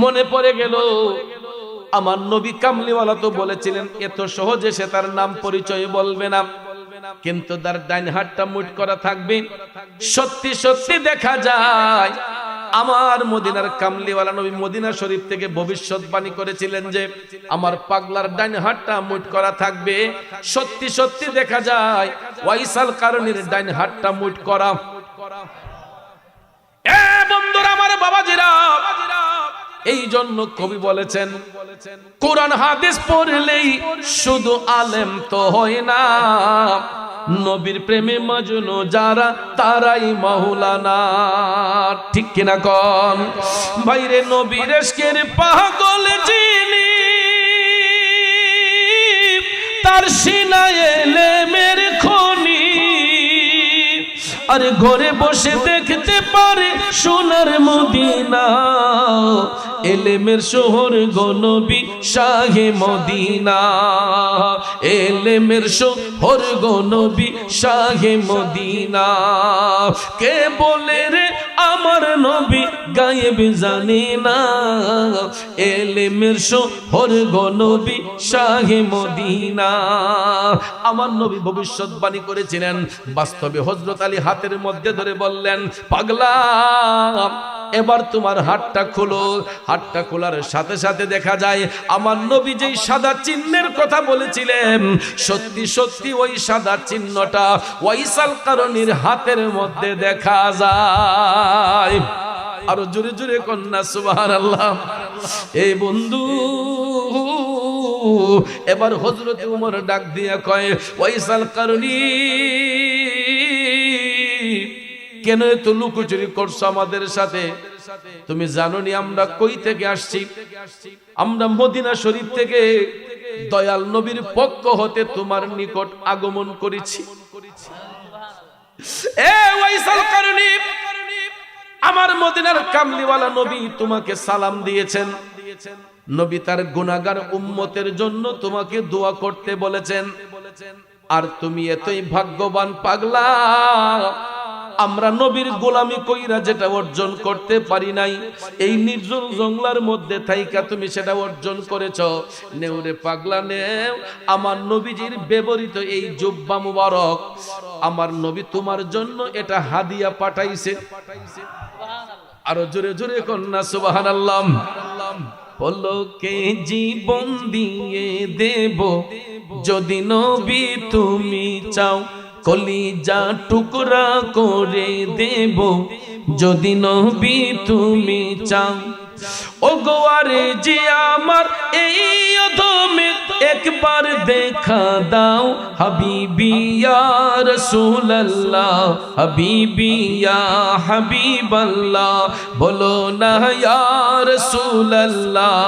মনে পড়ে গেল আমার নবী কামলিওয়ালা তো বলেছিলেন এত সহজে সে তার নাম পরিচয় বলবে না, কিন্তু তার ডাইন হাতটা মুঠ করা থাকবে। সত্যি সত্যি দেখা যায় আমার মদিনার কামলিওয়ালা নবী মদিনা শরীফ থেকে ভবিষ্যৎবাণী করেছিলেন যে আমার পাগলার ডাইন হাতটা মুঠ করা থাকবে। সত্যি সত্যি দেখা যায় ওয়াইসাল কারণীর ডাইন হাতটা মুঠ করা। এ বন্ধুরা আমার, বাবাজিরা, এই জন্য কবি বলেছেন কোরআন হাদিস পড়লেই শুধু আলেম তো হয় না, নবীর প্রেমে মজনু যারা তারাই মাওলানা। ঠিক কিনা কোন ভাইরে? নবীর ইশকের পাগল যিনি তার সিনায় এলেমের খনি, আরে ঘরে বসে দেখতে পারে সোনার মদিনা, এলেমের শহর গো নবী শাহে মদিনা, এলেমের শহর গো নবী শাহে মদিনা। কে বলে রে আমার নবী গায়েব জানে না, এলেমের শহর গো নবী শাহে মদিনা। আমার নবী ভবিষ্যৎবাণী করেছিলেন, বাস্তবে হযরত আলী হাতের মধ্যে ধরে বললেন, পাগলা এবার তোমার হাতটা খোলো। হাতটা খোলার সাথে সাথে দেখা যায় আমার নবী যেই সাদা চিহ্নের কথা বলেছিলেন, সত্যি সত্যি ওই সাদা চিহ্নটা ওয়াইসাল কারণীর হাতের মধ্যে দেখা যায়। আরো জোরে জোরে কন্যা সুবহানাল্লাহ। এই বন্ধু এবার হযরত ওমর ডাক দিয়া কয়, ওয়াইসাল কারণী কেন এত লুকোচুরি করছো আমাদের সাথে? তুমি জানো নি আমরা কই থেকে আসছি? আমরা মদিনা শরীফ থেকে দয়াল নবীর পক্ষ হতে তোমার নিকট আগমন করেছি। এ ওয়াইসাল কারণী, আমার মদিনার কামলিওয়ালা নবী তোমাকে সালাম দিয়েছেন। নবী তার গুনাহগার উম্মতের জন্য তোমাকে দোয়া করতে বলেছেন। আর তুমি এতই ভাগ্যবান পাগলা, আমরা নবীর গোলামি কইরা যেটা অর্জন করতে পারি নাই, এই নির্জন জঙ্গলার মধ্যে থাইকা তুমি সেটা অর্জন করেছো। নেউরে পাগলা নেও, আমার নবীজির ব্যবহৃত এই জুব্বা মুবারক আমার নবী তোমার জন্য এটা হাদিয়া পাঠাইছে। আরো জোরে জোরে কন্যা সুবহানাল্লাহ। পলকে জীবন দিয়ে দেব যদি নবী তুমি চাও, কলিজা টুকরা করে দেব যদি নবী তুমি চাও। ও গোয়ারে যে আমার এই অধমে একবার দেখা দাও, হাবিবি ইয়া রাসূলুল্লাহ, হাবিবি ইয়া হাবিবাল্লাহ, বলো না ইয়া রাসূলুল্লাহ,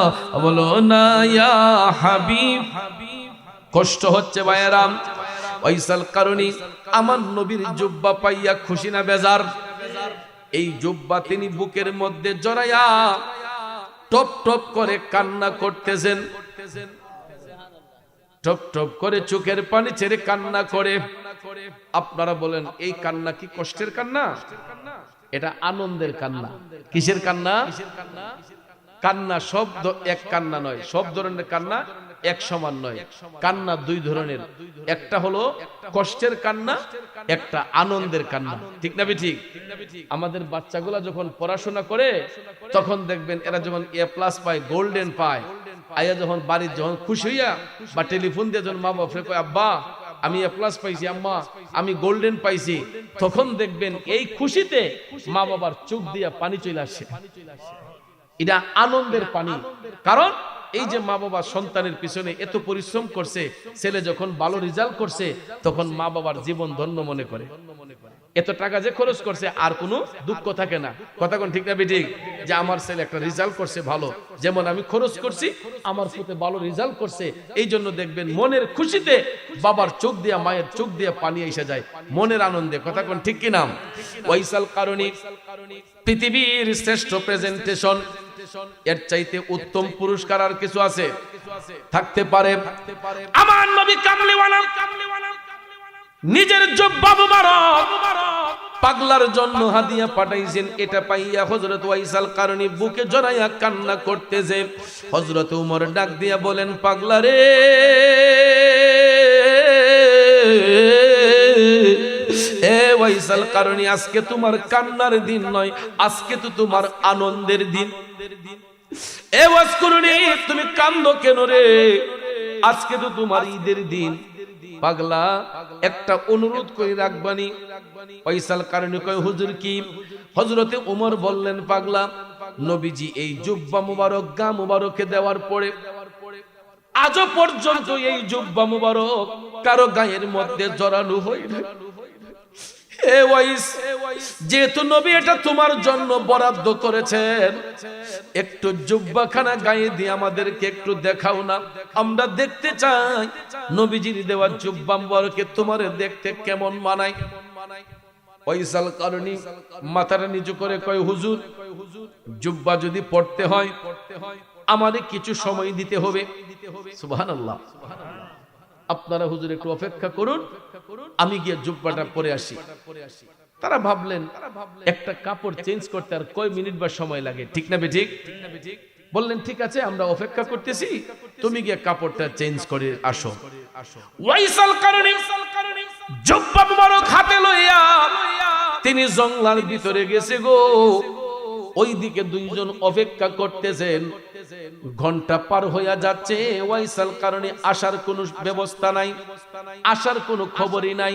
বলো না ইয়া হাবিব। কষ্ট হচ্ছে ভাইয়েরাম। ওয়াইসাল কারণী আমার নবীর জুব্বা পাইয়া খুশি না বেজার? এই জুব্বা তিনি বুকের মধ্যে জড়াইয়া টপ টপ করে কান্না করতেছেন, টপ টপ করে চোখের পানি ছেড়ে কান্না করে। আপনারা বলেন এই কান্না কি কষ্টের কান্না? এটা আনন্দের কান্না। কিসের কান্না? কান্না শব্দ এক কান্না নয়, সব ধরনের কান্না এক সমান নয়। কান্না দুই ধরনের, একটা হলো কষ্টের কান্না, একটা আনন্দের কান্না। ঠিক না ঠিক? আমাদের বাচ্চাগুলা যখন পড়াশোনা করে তখন দেখবেন এরা যখন A+ পায়, গোল্ডেন পায়, আয়া যখন বাড়ির যখন খুশি হইয়া বা টেলিফোন দিয়ে যখন মা বাপরে কয় আব্বা আমি A+ পাইছি, আম্মা আমি গোল্ডেন পাইছি, তখন দেখবেন এই খুশিতে মা বাবার চোখ দিয়া পানি চলে আসে। এটা আনন্দের পানি। কারণ এই যে মা বাবা সন্তানের পিছনে এত পরিশ্রম করছে, ছেলে যখন ভালো রেজাল্ট করছে তখন মা বাবার জীবন ধন্য মনে করে। এত টাকা যে খরচ করছে আর কোনো দুঃখ থাকে না। কথা কোন ঠিক না ঠিক? যে আমার ছেলে একটা রেজাল্ট করছে ভালো, যেমন আমি খরচ করছি আমার পুতে ভালো রেজাল্ট করছে, এই জন্য দেখবেন মনের খুশিতে বাবার চোখ দিয়া মায়ের চোখ দিয়া পানি এসে যায় মনের আনন্দে। কথা কোন ঠিক কি নাম? ওয়াইসাল কারণী পৃথিবীর শ্রেষ্ঠ প্রেজেন্টেশন, এর চাইতে উত্তম পুরস্কার আর কিছু আছে? থাকতে পারে? আমার নবী কামলিওয়ালা নিজের জুব্বা মুবারক পাগলার জন্য হাদিয়া পাঠাইছেন। এটা পাইয়া হযরত ওয়াইসাল কারনী বুকে জড়াইয়া কান্না করতেছে। হযরত উমর ডাক দিয়া বলেন, পাগলা রে, এ ওয়াইসাল কারনী, আজকে তোমার কান্নার দিন নয়, আজকে তো তোমার আনন্দের দিন। এ ওয়াসকুরনি, তুমি কান্দো কেন রে? আজকে তো তোমার ঈদের দিন। পাগলা, একটা অনুরোধ করে রাখবানি। ওয়াইসাল কারনী কয়, হুজুর কি? হযরতে ওমর বললেন, পাগলা, নবীজি এই জুব্বা মুবারক গা মুবারকে দেওয়ার পরে আজও পর্যন্ত এই জুব্বা মুবারক কারো গায়ের মধ্যে জড়ানো হয় না। হে ওয়াইস, যেহেতু নবী এটা তোমার জন্য বরাদ্দ করেছেন, একটু জুব্বাখানা গায়ে দিয়ে আমাদেরকে একটু দেখাও না, আমরা দেখতে চাই নবীজির দেওয়া জুব্বা মুবারকে তোমার দেখতে কেমন মানায়। ওয়াইসাল কারনী মাথাটা নিচু করে কয়, হুজুর, জুব্বা যদি পড়তে হয় আমাদের কিছু সময় দিতে হবে। সুবহানাল্লাহ। আপনারা হুজুর একটু অপেক্ষা করুন, আমি গিয়ে জুব্বাটা পরে আসি। তারা ভাবলেন একটা কাপড় চেঞ্জ করতে আর কয় মিনিট বা সময় লাগে, ঠিক না বেঠিক? বললেন, ঠিক আছে, আমরা অপেক্ষা করতেছি, তুমি গিয়ে কাপড়টা চেঞ্জ করে আসো। ওয়াইসাল কারনী জুব্বা মুবারক হাতে লইয়া তিনি জঙ্গলার ভিতরে গেছে গো। ওইদিকে দুইজন অপেক্ষা করতেছেন। ঘন্টা পার হইয়া যাচ্ছে, ওয়াইসাল কারণে আসার কোনো ব্যবস্থা নাই, আসার কোনো খবরই নাই।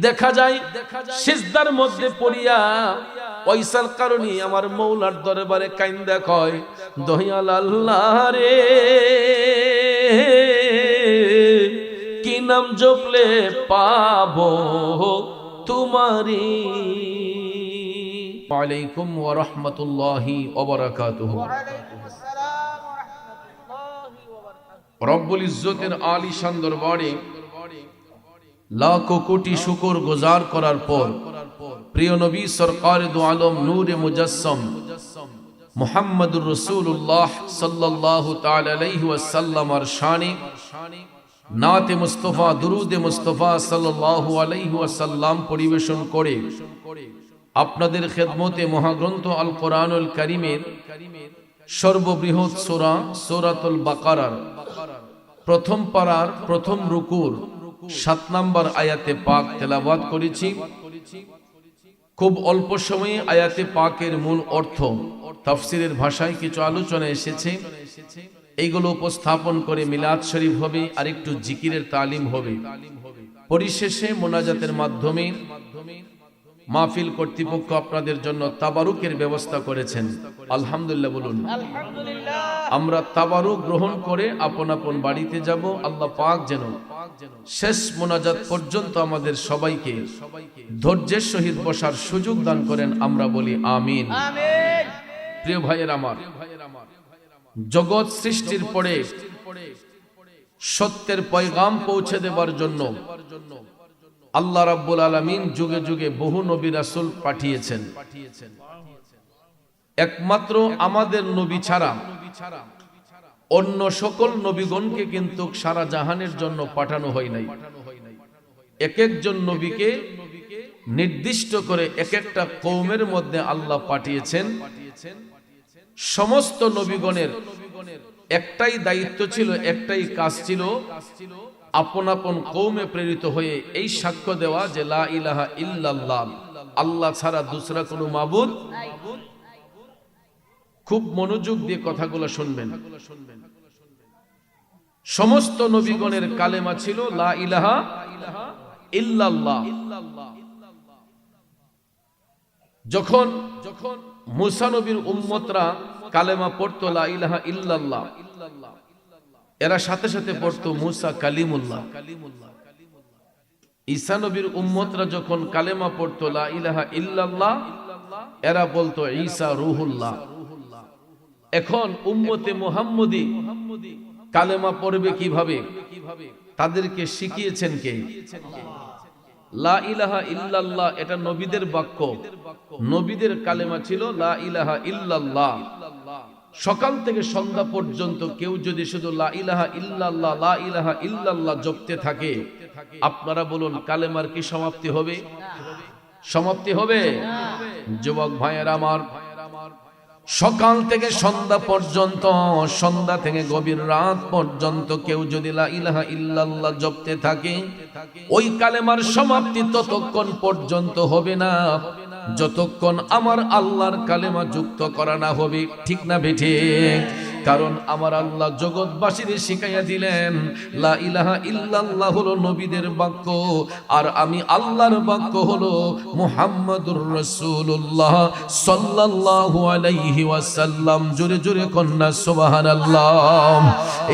দেখা যায় সিজদার মধ্যে পড়িয়া ওয়াইসাল কারণে আমার মৌলার দরবারে কাইন্দা কয়, দয়াল আল্লাহ রে, কি নাম জপলে পাবো তোমারি। ওয়ালাইকুম ওয়া রাহমাতুল্লাহি ওয়া বারাকাতুহু। রব্বুল ইজ্জতের আলিশান দরবারে লাখো কোটি শুকর গুজার করার পর প্রিয় নবী সরকার দু আলম নূরে মুজাসসাম মুহাম্মদুর রাসূলুল্লাহ সাল্লাল্লাহু তাআলা আলাইহি ওয়াসাল্লামের শানে নাতে মুস্তাফা দুরুদে মুস্তাফা সাল্লাল্লাহু আলাইহি ওয়াসাল্লাম পরিবেশন করে আপনাদের খেদমতে মহাগ্রন্থ আল কোরআনুল কারীমের সর্ববৃহৎ সূরা সূরাতুল বাকারার প্রথম পারার প্রথম রুকুর 7 নম্বর আয়াতে পাক তেলাওয়াত করেছি। খুব অল্প সময়ে আয়াতে পাকের মূল অর্থ তাফসীরের ভাষায় কিছু আলোচনা এসেছে, এইগুলো উপস্থাপন করে মিলাদ শরীফ হবে আর একটু জিকিরের তালিম হবে। পরিশেষে মোনাজাতের মাধ্যমে মাহফিল কর্তৃপক্ষ আপনাদের জন্য তাবারুকের ব্যবস্থা করেছেন। আলহামদুলিল্লাহ বলুন। আমরা তাবারুক গ্রহণ করে আপন আপন বাড়িতে যাব। আল্লাহ পাক যেন শেষ মোনাজাত পর্যন্ত আমাদের সবাইকে ধৈর্যের সহিত বসার সুযোগ দান করেন, আমরা বলি আমিন। প্রিয় ভাইয়ের আমার, জগৎ সৃষ্টির পরে সত্যের পয়গাম পৌঁছে দেবার জন্য আল্লাহ রাব্বুল আলামিন যুগে যুগে বহু নবী রাসূল পাঠিয়েছেন। একমাত্র আমাদের নবী ছাড়া অন্য সকল নবীগণকে কিন্তু সারা জাহানের জন্য পাঠানো হয় নাই। এক একজন নবীকে নির্দিষ্ট করে এক একটা কওমের মধ্যে আল্লাহ পাঠিয়েছেন। সমস্ত নবীগণের একটাই দায়িত্ব ছিল, একটাই কাজ ছিল, আপন আপন কওমে প্রেরিত হয়ে এই সাক্ষ্য দেওয়া যে লা ইলাহা ইল্লাল্লাহ, আল্লাহ ছাড়া দুসরা কোনো মাবুদ। খুব মনোযোগ দিয়ে কথাগুলো শুনবেন। সমস্ত নবীগণের কালেমা ছিল লা ইলাহা ইল্লাল্লাহ। যখন মুসা নবীর উম্মতরা কালেমা পড়তো লা ইলাহা ইল্লাল্লাহ, এরা সাথে সাথে পড়তো মুসা কালিমুল্লাহ। ঈসা নবীর উম্মতরা যখন কালেমা পড়তো লা ইলাহা ইল্লাল্লাহ, এরা বলতো ঈসা রূহুল্লাহ। এখন উম্মতে মুহাম্মদী কালেমা পড়বে কিভাবে, তাদেরকে শিখিয়েছেন কে? লা ইলাহা ইল্লাল্লাহ এটা নবীদের বাক্য। নবীদের কালেমা ছিল লা ইলাহা ইল্লাল্লাহ। সকাল থেকে সন্ধ্যা পর্যন্ত কেউ যদি শুধু লা ইলাহা ইল্লাল্লাহ লা ইলাহা ইল্লাল্লাহ জপতে থাকে, আপনারা বলুন কালেমার কি সমাপ্তি হবে? সমাপ্তি হবে? যুবক ভাইয়েরা আমার, সকাল থেকে সন্ধ্যা পর্যন্ত, সন্ধ্যা থেকে গভীর রাত পর্যন্ত কেউ যদি লা ইলাহা ইল্লাল্লাহ জপতে থাকে, ওই কালেমার সমাপ্তি ততক্ষণ পর্যন্ত হবে না যতক্ষণ আমার আল্লাহর কালেমা যুক্ত করা না হবে। ঠিক না বেঠিক? কারণ আমার আল্লাহ জগৎবাসীর শিখাইয়া দিলেন লা ইলাহা ইল্লাল্লাহ হলো নবীদের বাক্য, আর আমি আল্লাহর বাক্য হলো মুহাম্মাদুর রাসূলুল্লাহ সাল্লাল্লাহু আলাইহি ওয়াসাল্লাম। জোরে জোরে কন্যা সুবহানাল্লাহ।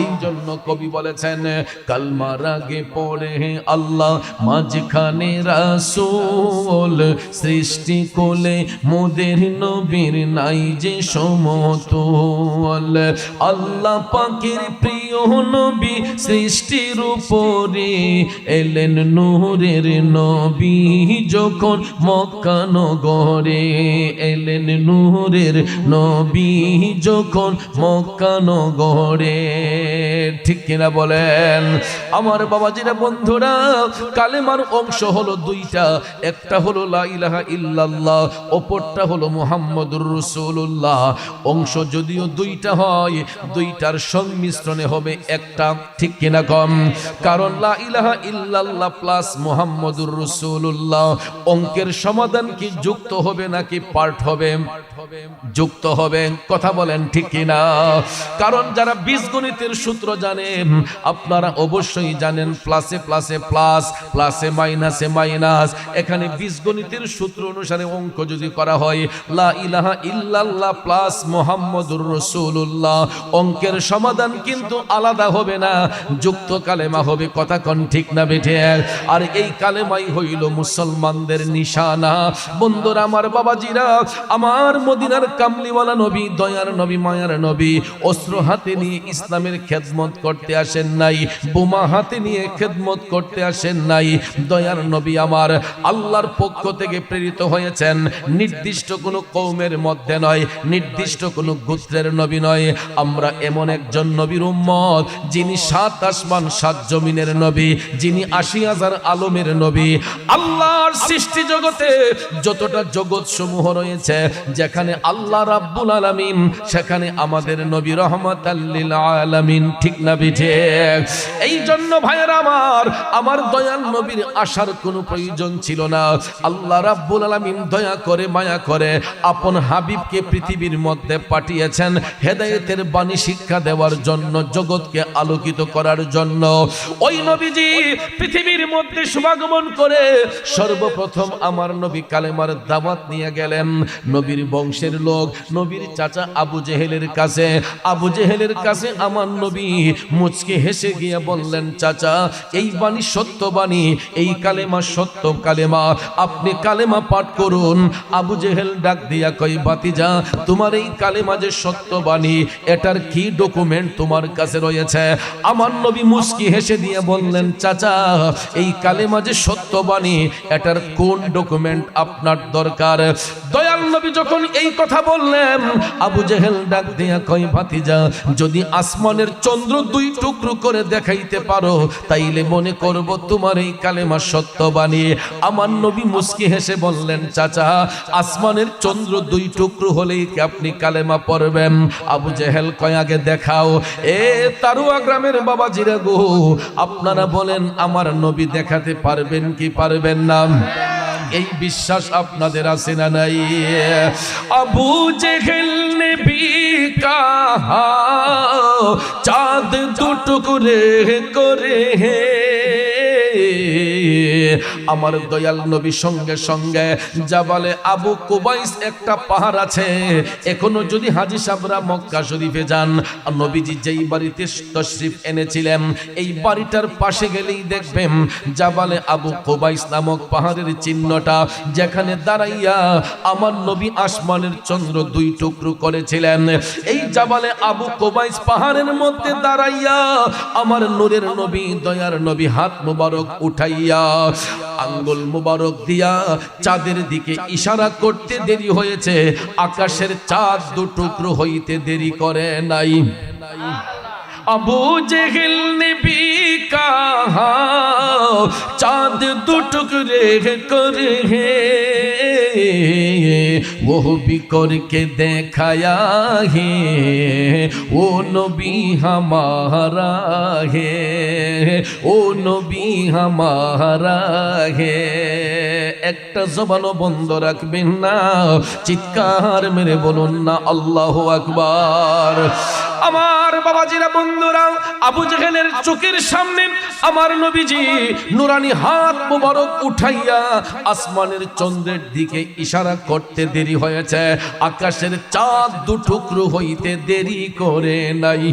এই জন্য কবি বলেছেন, কালমার আগে পড়ে আল্লাহ, মাঝখানে রাসূল, সৃষ্টি কোলে মোদের নবীর নাই যে সমতুল। আল্লাহ পাকের প্রিয় নবী সৃষ্টির উপরে এলেন নূরের নবী যখন মক্কা নগরে, এলেন নূরের নবী যখন মক্কা নগরে। ঠিক কিনা বলেন আমার বাবাজিরা, বন্ধুরা? কালেমার অংশ হলো দুইটা, একটা হলো লা ইলাহা ইল্লাল্লাহ, অপরটা হলো মুহাম্মাদুর রাসূলুল্লাহ। অংশ যদিও দুইটা হয়, দুইটার সংমিশ্রণে হবে একটা। ঠিক কিনা কম? কারণ লা ইলাহা ইল্লাল্লাহ প্লাস মুহাম্মাদুর রাসূলুল্লাহ অঙ্কের সমাধান কি যুক্ত হবে নাকি পার্ট হবে? যুক্ত হবে। কথা বলেন ঠিক কিনা? কারণ যারা বীজগণিতের সূত্র জানেন, আপনারা অবশ্যই জানেন প্লাসে প্লাসে প্লাস, প্লাসে মাইনাসে মাইনাস। এখানে বীজগণিতের সূত্র অনুসারে অঙ্ক যদি করা হয় লা ইলাহা ইল্লাল্লাহ প্লাস মুহাম্মাদুর রাসূলুল্লাহ, অঙ্কের সমাধান কিন্তু আলাদা হবে না, যুক্ত কালেমা হবে। কথা কোন ঠিক না বেঠে? আর এই কালেমাই হইল মুসলমানদের নিশানা। বন্ধুরা আমার, বাবাজিরা আমার, মদিনার কামলিওয়ালা নবী, দয়ার নবী, মায়ার নবী অস্ত্র হাতে নিয়ে ইসলামের খেদমত করতে আসেন নাই, বোমা হাতে নিয়ে খেদমত করতে আসেন নাই। দয়ার নবী আমার আল্লাহর পক্ষ থেকে প্রেরিত হয়েছেন, নির্দিষ্ট কোনো কওমের মধ্যে নয়, নির্দিষ্ট কোনো গোত্রের নবী নয়। আমরা এমন একজন নবীর উম্মত যিনি 7 আসমান 7 জমিনের নবী, যিনি 80,000 আলমের নবী। আল্লাহর সৃষ্টি জগতে যতটা জগৎ সমূহ রয়েছে, যেখানে আল্লাহ রাব্বুল আলামিন, সেখানে আমাদের নবী রহমাতাল লিল আলামিন। ঠিক না বিঠে? এই জন্য ভাইয়েরা আমার, আমার দয়াল নবীর আসার কোনো প্রয়োজন ছিল না। আল্লাহ রাব্বুল আলামিন দয়া করে, মায়া করে আপন হাবিবকে পৃথিবীর মধ্যে পাঠিয়েছেন হেদায়েতের বাণী শিক্ষা দেওয়ার জন্য, জগৎকে আলোকিত করার জন্য। ওই নবীজি পৃথিবীর মধ্যে শুভাগমন করে সর্বপ্রথম আমার নবী কালেমার দাওয়াত নিয়ে গেলেন নবীর বংশের লোক, নবীর চাচা আবু জেহেলের কাছে। আবু জেহেলের কাছে আমার নবী মুচকে হেসে গিয়ে বললেন, চাচা এই বাণী সত্য বাণী, এই কালেমা সত্য কালেমা, আপনি কালেমা পাঠ করুন। আবু জেহেল ডাক দিয়া কই, ভাতিজা তোমার এই কালেমা যে সত্য বাণী, এটার কি ডকুমেন্ট তোমার কাছে রয়েছে? আমার নবী মুচকি হেসে দিয়ে বললেন, চাচা এই কালেমা যে সত্য বাণী, এটার কোন ডকুমেন্ট আপনার দরকার? দয়াল নবী যখন এই কথা বললেন, আবু জেহেল ডাক দিয়া কই, ভাতিজা যদি আসমানের চন্দ্র 2 টুকরো করে দেখাইতে পারো, তাইলে মনে করব তোমার এই কালেমা সত্য বাণী। আমার নবী মুচকি হেসে বললেন, চাচা আসমানের চন্দ্র 2 টুকরো হলেই কি আপনি কালেমা পড়বেন? আবু জেহেল কয়, আগে দেখাও। এ তারুয়া গ্রামের বাবাজিরা গো, আপনারা বলেন আমার নবী দেখাতে পারবেন কি পারবেন না? এই বিশ্বাস আপনাদের আছে না নাই? আবু জেহেল নবী কাহা চাঁদ 2 টুকরে করে, আমার দয়াল নবী সঙ্গে সঙ্গে জাবালে আবু কুবাইস একটা পাহাড় আছে, এখনো যদি হাজী সাহেবরা মক্কা শরীফে যান, নবীজি যেই বাড়িতে তশরিফ এনেছিলেন এই বাড়িটার পাশে গেলেই দেখবেন জাবালে আবু কুবাইস নামক পাহাড়ের চিহ্নটা, যেখানে দাঁড়াইয়া আমার নবী আসমানের চন্দ্র 2 টুকরো করেছিলেন। এই জাবালে আবু কুবাইস পাহাড়ের মধ্যে দাঁড়াইয়া আমার নূরের নবী, দয়ার নবী হাত মুবারক উঠাইয়া আঙ্গুল মুবারক দিয়া চাঁদের দিকে ইশারা করতে দেরি হয়েছে, আকাশের চাঁদ 2 টুকরো হইতে দেরি করে নাই। আবু জেহেল নবী কাহা চাঁদ 2 টুকরে করে, वो भी करके दिखाया है, वो नबी हमारा है, वो नबी हमारा है। একটা জবানও বন্ধ রাখবেন না, চিৎকার মেরে বলুন না আল্লাহু আকবার। আমার বাবাজিরা, বন্ধুরা, আবু জেহেলের চোখের সামনে আমার নবীজি নুরানি হাত মুবারক উঠাইয়া আসমানের চন্দ্রের দিকে ইশারা করতে দেরি হয়েছে, আকাশের চাঁদ দুটুকরো হইতে দেরি করে নাই।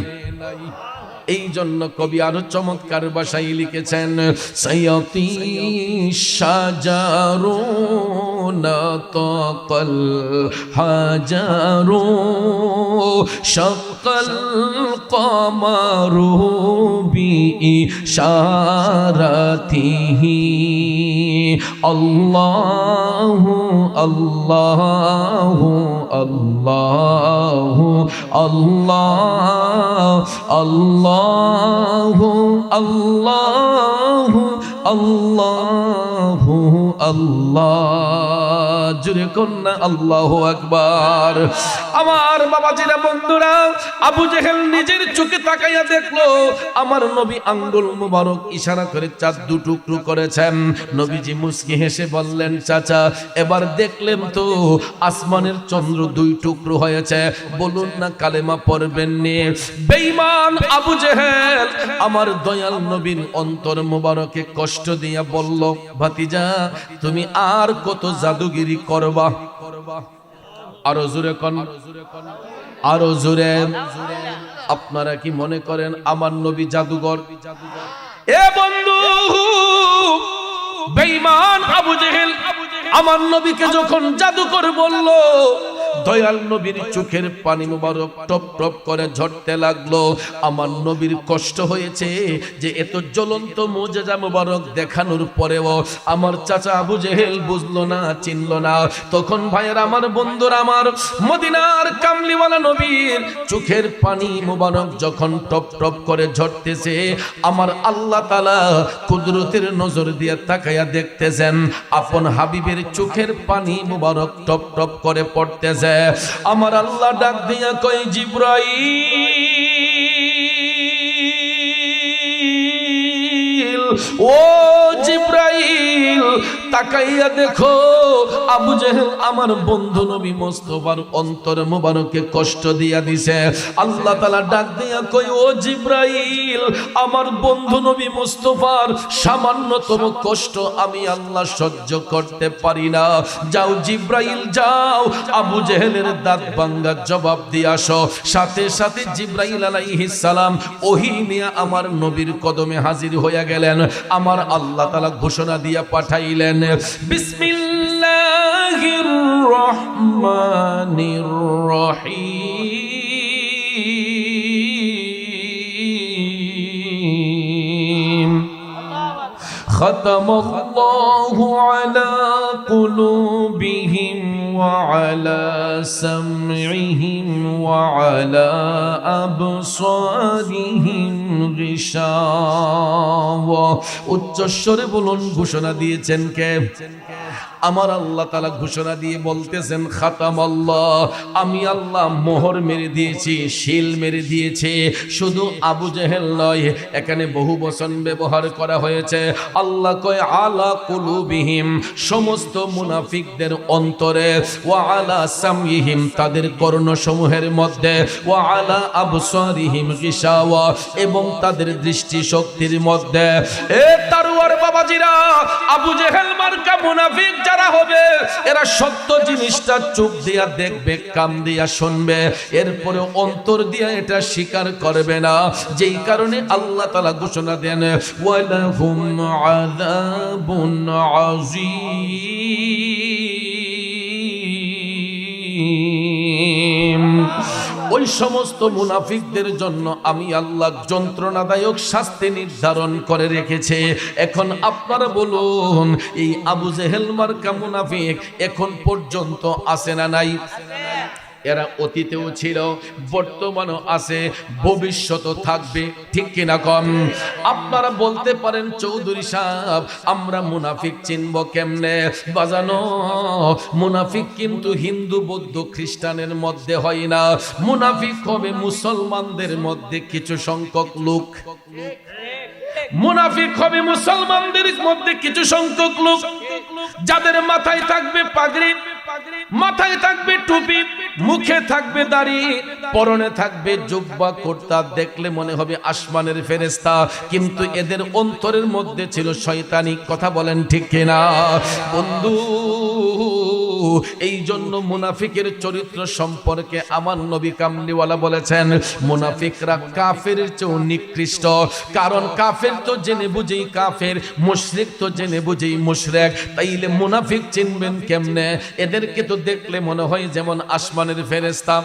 এই জন্য কবি আরো চমৎকার ভাষায় লিখেছেন, সায়াতি শাজারু নাতাকাল হাজারু শাক্কাল কমারু বিইশারাতিহি আল্লাহু আল্লাহু আল্লাহু আল্লাহ আল্লাহু আল্লাহু আল্লাহু আল্লাহ। জোরে কন্যা আল্লাহু আকবার। আমার বাবাজিরা, বন্ধুরা, আবু জেহেল নিজের চোখে তাকাইয়া দেখলো আমার নবী আঙ্গুল মুবারক ইশারা করে চাঁদ দুটুকরো করেছেন। নবীজি মুস্কি হেসে বললেন, চাচা এবার দেখলেন তো আসমানের চন্দ্র দুই টুকরো হয়েছে, বলুন না কালেমা পড়বেন নি? বেঈমান আবু জেহেল আমার দয়াল নবীর অন্তর মুবারকে কষ্ট দিয়া বলল, ভাতিজা তুমি আর কত জাদুগিরি করবা? আরো জোরে কোন, আরো জোরে। আপনারা কি মনে করেন আমার নবী জাদুঘর? এ বন্ধু, বেঈমান আবু জেহেল আমার নবীকে যখন জাদুকর বলল, দয়াল নবীর চোখের পানি মুবারক টপ টপ করে ঝরতে লাগলো। আমার নবীর কষ্ট হয়েছে যে এত জ্বলন্ত মুজিজা মুবারক দেখানোর পরেও আমার চাচা আবু জেহেল বুঝলো না, চিনলো না। তখন ভাইয়ের আমার, বন্ধুরা আমার, মদিনার কামলিওয়ালা নবীর চোখের পানি মুবারক যখন টপ টপ করে ঝরতেছে, আমার আল্লাহ তাআলা কুদরতের নজর দিয়ে তাকায়া দেখতেছেন আপন হাবিবের চোখের পানি মুবারক টপ টপ করে পড়তেছে। আমার আল্লাহ ডাক দিয়া কয়, জিব্রাইল, ও জিব্রাইল, তাকাইয়া দেখো আবু জেহেল আমার বন্ধু নবী মুস্তাফার অন্তর মুবারকে কষ্ট দিয়া দিছে। আল্লাহ তাআলা ডাক দিয়া কই, ও জিব্রাইল, আমার বন্ধু নবী মুস্তাফার সামান্যতম কষ্ট আমি আল্লাহ সহ্য করতে পারি না। যাও জিব্রাইল যাও, আবু জেহেলের দাঁত ভাঙ্গা জবাব দিয়ে আসো। সাথে সাথে জিব্রাইল আলাইহিস সালাম ওহী নিয়ে আমার নবীর কদমে হাজির হয়ে গেলেন। আমার আল্লাহ তাআলা ঘোষণা দিয়া পাঠাইলেন, বিসমিল্লাহির রহমানির রহিম, খাতামাল্লাহু আলা কুলুবিহিম ওয়া আলা সামইহিম ওয়া আলা আবসারিহিম গিশাওয়া। উচ্চস্বরে বলুন, ঘোষণা দিয়েছেন কে? আমার আল্লাহ তাআলা ঘোষণা দিয়ে বলতেছেন, খাতামাল্লাহ, আমি আল্লাহ মোহর মেরে দিয়েছি, শিল মেরে দিয়েছি। শুধু আবু জেহেল নয়, এখানে বহু বচন ব্যবহার করা হয়েছে। আল্লাহ কয় আলা কুলুবিহিম, সমস্ত মুনাফিকদের অন্তরে, ওয়া আলা সামইহিম, তাদের কর্ণসমূহের মধ্যে, ওয়া আলা আবসারিহিম গিশাওয়া, এবং তাদের দৃষ্টি শক্তির মধ্যে। এ তারওয়ার বাবাজিরা, আবু জেহেল মার্কা মুনাফিক যারা হবে, এরা সত্য জিনিসটা চোখ দিয়া দেখবে, কান দিয়া শুনবে, এরপরে অন্তর দিয়া এটা স্বীকার করবে না। যেই কারণে আল্লাহ তাআলা ঘোষণা দেন, ওয়ালাহুম আযাবুন আযীম। ওই সমস্ত মুনাফিকদের জন্য আমি আল্লাহ যন্ত্রণাদায়ক শাস্তি নির্ধারণ করে রেখেছে। এখন আপনারা বলুন, এই আবু জেহেল মার্কা মুনাফিক এখন পর্যন্ত আছে না নাই? এরা অতীতেও ছিল, বর্তমানও আছে, ভবিষ্যতও থাকবে, ঠিক কিনা কম? আপনারা বলতে পারেন চৌধুরী সাহেব আমরা মুনাফিক চিনব কেমনে? বাজানো, মুনাফিক কিন্তু হিন্দু বৌদ্ধ খ্রিস্টানের মধ্যে হয় না, মুনাফিক হবে মুসলমানদের মধ্যে কিছু সংখ্যক লোক। মুনাফিক হবে মুসলমানদের মধ্যে কিছু সংখ্যক লোক, যাদের মাথায় থাকবে পাগড়ি, মাথায় থাকবে টুপি, মুখে থাকবে দাড়ি, পরনে থাকবে জুব্বা কুর্তা, দেখলে মনে হবে আসমানের ফেরেশতা, কিন্তু এদের অন্তরের মধ্যে ছিল শয়তানি। কথা বলেন ঠিক কিনা বন্ধু? এই জন্য মুনাফিকের চরিত্র সম্পর্কে আমার নবী কামলিওয়ালা বলেছেন মুনাফিকরা কাফেরের চেয়েও নিকৃষ্ট। কারণ কাফের তো জেনে বুঝেই কাফের, মুশরিক তো জেনে বুঝেই মুশরিক। তাইলে মুনাফিক চিনবেন কেমনে? এদেরকে তো দেখলে মনে হয় যেমন আসমানের ফেরেশতা,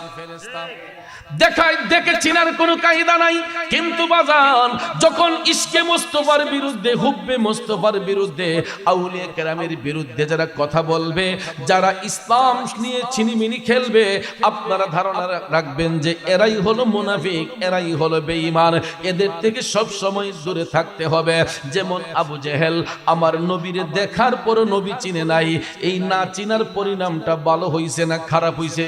দেখায় দেখে চিনার কোনো কায়দা নাই। কিন্তু বাজান, যখন ইশকে মুস্তাফার বিরুদ্ধে, হুব্বে মুস্তাফার বিরুদ্ধে, আউলিয়া কেরামের বিরুদ্ধে যারা কথা বলবে, যারা ইসলাম নিয়ে ছিনিমিনি খেলবে, আপনারা ধারণা রাখবেন যে এরাই হলো মুনাফিক, এরাই হলো বেঈমান। এদের থেকে সব সময় দূরে থাকতে হবে। যেমন আবু জেহেল আমার নবীরে দেখার পরও নবী চিনে নাই। এই না চিনার পরিণামটা ভালো হইছে না খারাপ হইছে?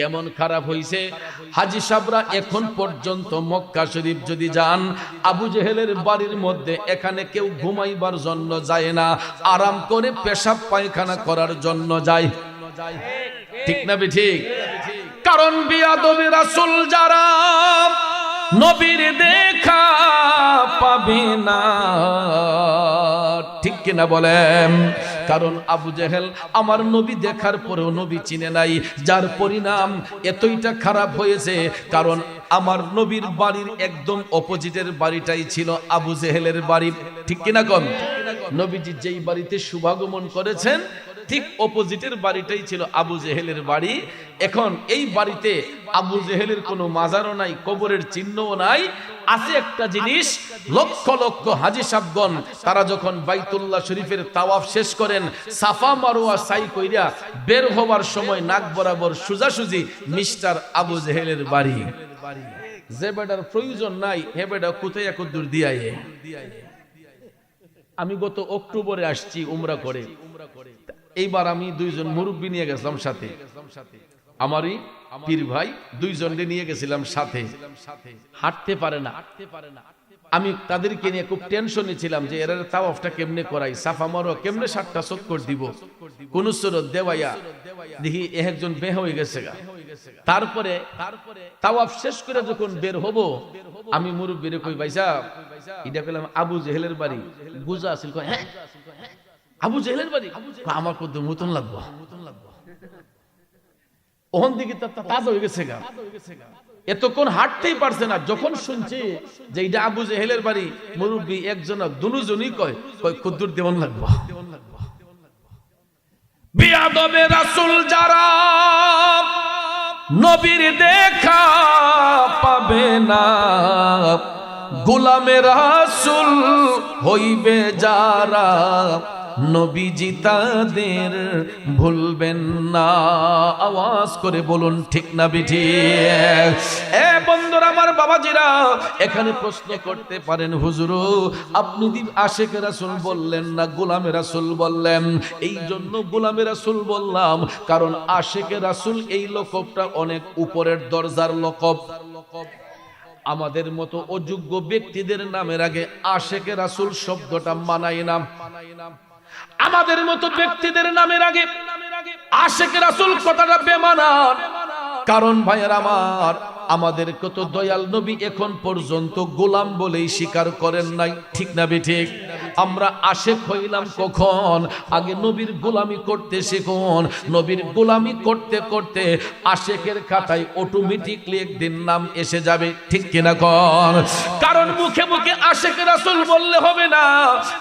কেমন খারাপ হইছে? হাজী সাহেবরা এখন পর্যন্ত মক্কা শরীফ যদি যান, আবু জেহেলের বাড়ির মধ্যে এখানে কেউ ঘুমাইবার জন্য যায় না, আরাম করে পেশাব পায়খানা করার জন্য যায়। ঠিক না ঠিক? কারণ বিয়াদবে রাসূল যারা নবীর দেখা পাবে না, ঠিক কিনা বলেন? কারণ আবু জেহেল আমার নবী দেখার পরেও নবী চিনে নাই, যার পরিণাম এতইটা খারাপ হয়েছে। কারণ আমার নবীর বাড়ির একদম অপোজিটের বাড়িটাই ছিল আবু জেহেলের বাড়ি, ঠিক কিনা কম? নবীজি যেই বাড়িতে শুভাগমন করেছেন ঠিক অপোজিটের বাড়িটাই ছিল আবু জেহেলের বাড়ি। এখন এই বাড়িতে আবু জেহেলের কোনো মাজারও নাই, কবরের চিহ্নও নাই। আছে একটা জিনিস, লক্ষ লক্ষ হাজী সাহেবগণ তারা যখন বাইতুল্লাহ শরীফের তাওয়াফ শেষ করেন, সাফা মারওয়া সাই কইরা বের হওয়ার সময় নাক বরাবর সোজাসুজি মিস্টার আবু জেহেলের বাড়ি। যে বেটার প্রয়োজন নাই হে বেটা কোথায় কদ্দুর দিয়ায়। আমি গত অক্টোবরে আসছি উমরা করে, এইবার আমি দুইজন মুরব্বী নিয়ে গেছিলাম সাথে, আমারই পীর ভাই দুইজনকে নিয়ে গেছিলাম সাথে। হাঁটতে পারে না, আমি তাদেরকে নিয়ে খুব টেনশনে ছিলাম যে এরা তাওয়াফটা কেমনে করাই, সাফা মারওয়া কেমনে 7টা চক্কর দিব, কোন সুরত দেওয়াইয়া। দেখি একজন বের হয়ে গেছে। তারপরে তাওয়াফ শেষ করে যখন বের হব, আমি মুরব্বীরে কই, ভাই সাহেব এটা পেলাম আবু জেহেলের বাড়ি। বুঝা আছিল, হ্যাঁ আবু জেহেলের বাড়ি, আমার কত মতন লাগবো। ওখান দিকে তাজা হয়ে গেছে গা, এতক্ষণ হাঁটতেই পারছে না। যখন শুনছে যে এটা আবু জেহেলের বাড়ি, মুরব্বী একজন দুজনই কয় কদ্দুর দেওয়ান লাগবো। বিয়াদবে রাসূল যারা নবীর দেখা পাবে না, গোলামে রাসূল হইবে যারা, নবীজি তাদের ভুলবেন না। আওয়াজ করে বলুন ঠিক না বিঠিক? এ বন্ধুরা আমার, বাবাজিরা, এখানে প্রশ্ন করতে পারেন, হুজুর আপনি আশিকে রাসূল বললেন না গোলামে রাসূল বললেন? এই জন্য গোলামে রাসূল বললাম, কারণ আশিকে রাসূল এই লকবটা অনেক উপরের দরজার লকব। আমাদের মতো অযোগ্য ব্যক্তিদের নামের আগে আশিকে রাসূল শব্দটা মানায় না। আমাদের মতো ব্যক্তিদের নামের আগে আশিকে রাসূল কথাটা বেমানান। কারণ ভাইয়ের আমার, আমাদের কত দয়াল নবী এখন পর্যন্ত গোলাম বলেই স্বীকার করেন নাই, ঠিক না ঠিক? আমরা আশিক হইলাম কখন? আগে নবীর গোলামি করতে শিখুন। নবীর গোলামি করতে করতে আশিকের খাতায় অটোমেটিকলি একদিন নাম এসে যাবে, ঠিক কিনা কোন? কারণ মুখে মুখে আশিক রাসূল বললে হবে না,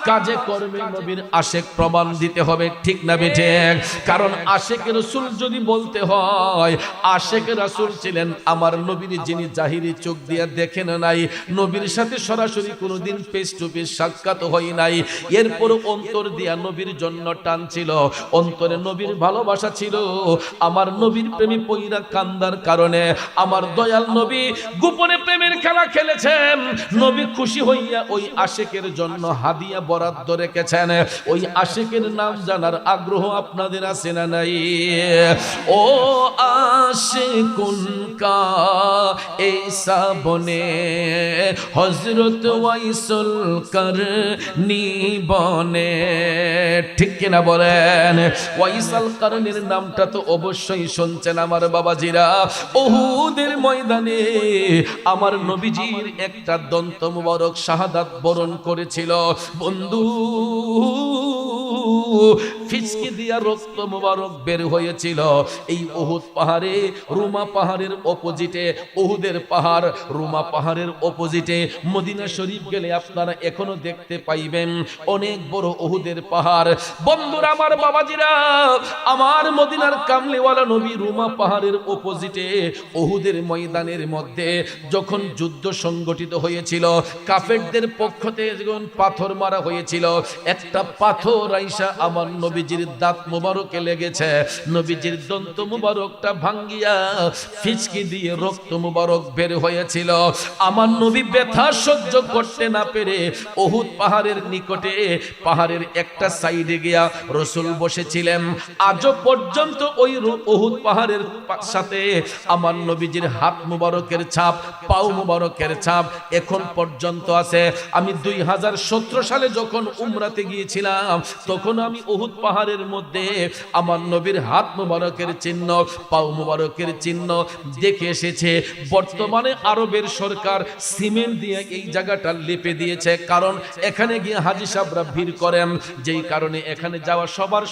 কাজে কর্মে নবীর আশিক প্রমাণ দিতে হবে, ঠিক না ঠিক? কারণ আশিক রাসূল যদি বলতে হয়, আশিক রাসূল ছিলেন আমার নবীর যিনি জাহিরি চোখ দিয়ে দেখেন নাই, নবীর সাথে সরাসরি কোনোদিন ফেস টু ফেস সাক্ষাৎ হয় না, নাই, এরপর অন্তর দিয়া নবীর জন্য টান ছিল, অন্তরে নবীর ভালোবাসা ছিল। আমার নবীর প্রেমে পইরা কান্দার কারণে আমার দয়াল নবী গোপনে প্রেমের খেলা খেলেছেন। নবী খুশি হইয়া ওই আশিকের জন্য হাদিয়া বরাদ্দ রেখেছেন। ওই আশিকের নাম জানার আগ্রহ আপনাদের আছে না নাই? ও আশিকুন কা ऐसा বনে হযরত ওয়াইসুল করনি বনে, ঠিক কিনা বলেন? ওয়াইসুল করনির নামটা তো অবশ্যই শুনছেন আমার বাবাজিরা। উহুদের ময়দানে আমার নবীজির একটা দন্ত মুবারক শাহাদাত বরণ করেছিল। বন্ধু, ফিচকি দিয়া রক্ত মুবারক বের হয়েছিল। এই উহুদ পাহাড়ে, রুমা পাহাড়ের অপোজিটে উহুদের পাহাড়, রুমা পাহাড়ের অপোজিটে মদিনা শরীফ গেলে আপনারা এখনো দেখতে পাইবেন অনেক বড় উহুদের পাহাড়। বন্ধুরা আমার বাবাজিরা, আমার মদিনার কামলিওয়ালা নবী রুমা পাহাড়ের অপোজিটে উহুদের ময়দানের মধ্যে যখন যুদ্ধ সংগঠিত হয়েছিল, কাফেরদের পক্ষ থেকে যখন পাথর মারা হয়েছিল, একটা পাথর আইসা আমার নবীজির দাঁত মুবারকে লেগেছে। নবীজির দন্ত মুবারকটা ভাঙ্গিয়া ফিচকি দিয়ে রক্ত মুবারক বের হয়েছিল। আমার নবী ব্যথা সহ্য করতে না পেরে উহুদ পাহাড়ের নিকটে পাহাড়ের একটা সাইডে গিয়া রাসূল বসেছিলেন। আজও পর্যন্ত ওই উহুদ পাহাড়ের সাথে আমার নবীজির হাত মুবারকের ছাপ, পাও মুবারকের ছাপ এখন পর্যন্ত আছে। আমি 2017 সালে যখন উমরাতে গিয়েছিলাম, তখন আমি উহুদ পাহাড়ের মধ্যে আমার নবীর হাত মুবারকের চিহ্ন, পাও মুবারকের চিহ্ন দেখে এসেছে। বর্তমানে আরবের সরকার সিমেন্ট দিয়ে এই জায়গাটা লেপে দিয়েছে, কারণ এখানে গিয়ে হাজী সাহেবরা ভিড় করেন, যেই কারণে এখানে যাওয়া সবার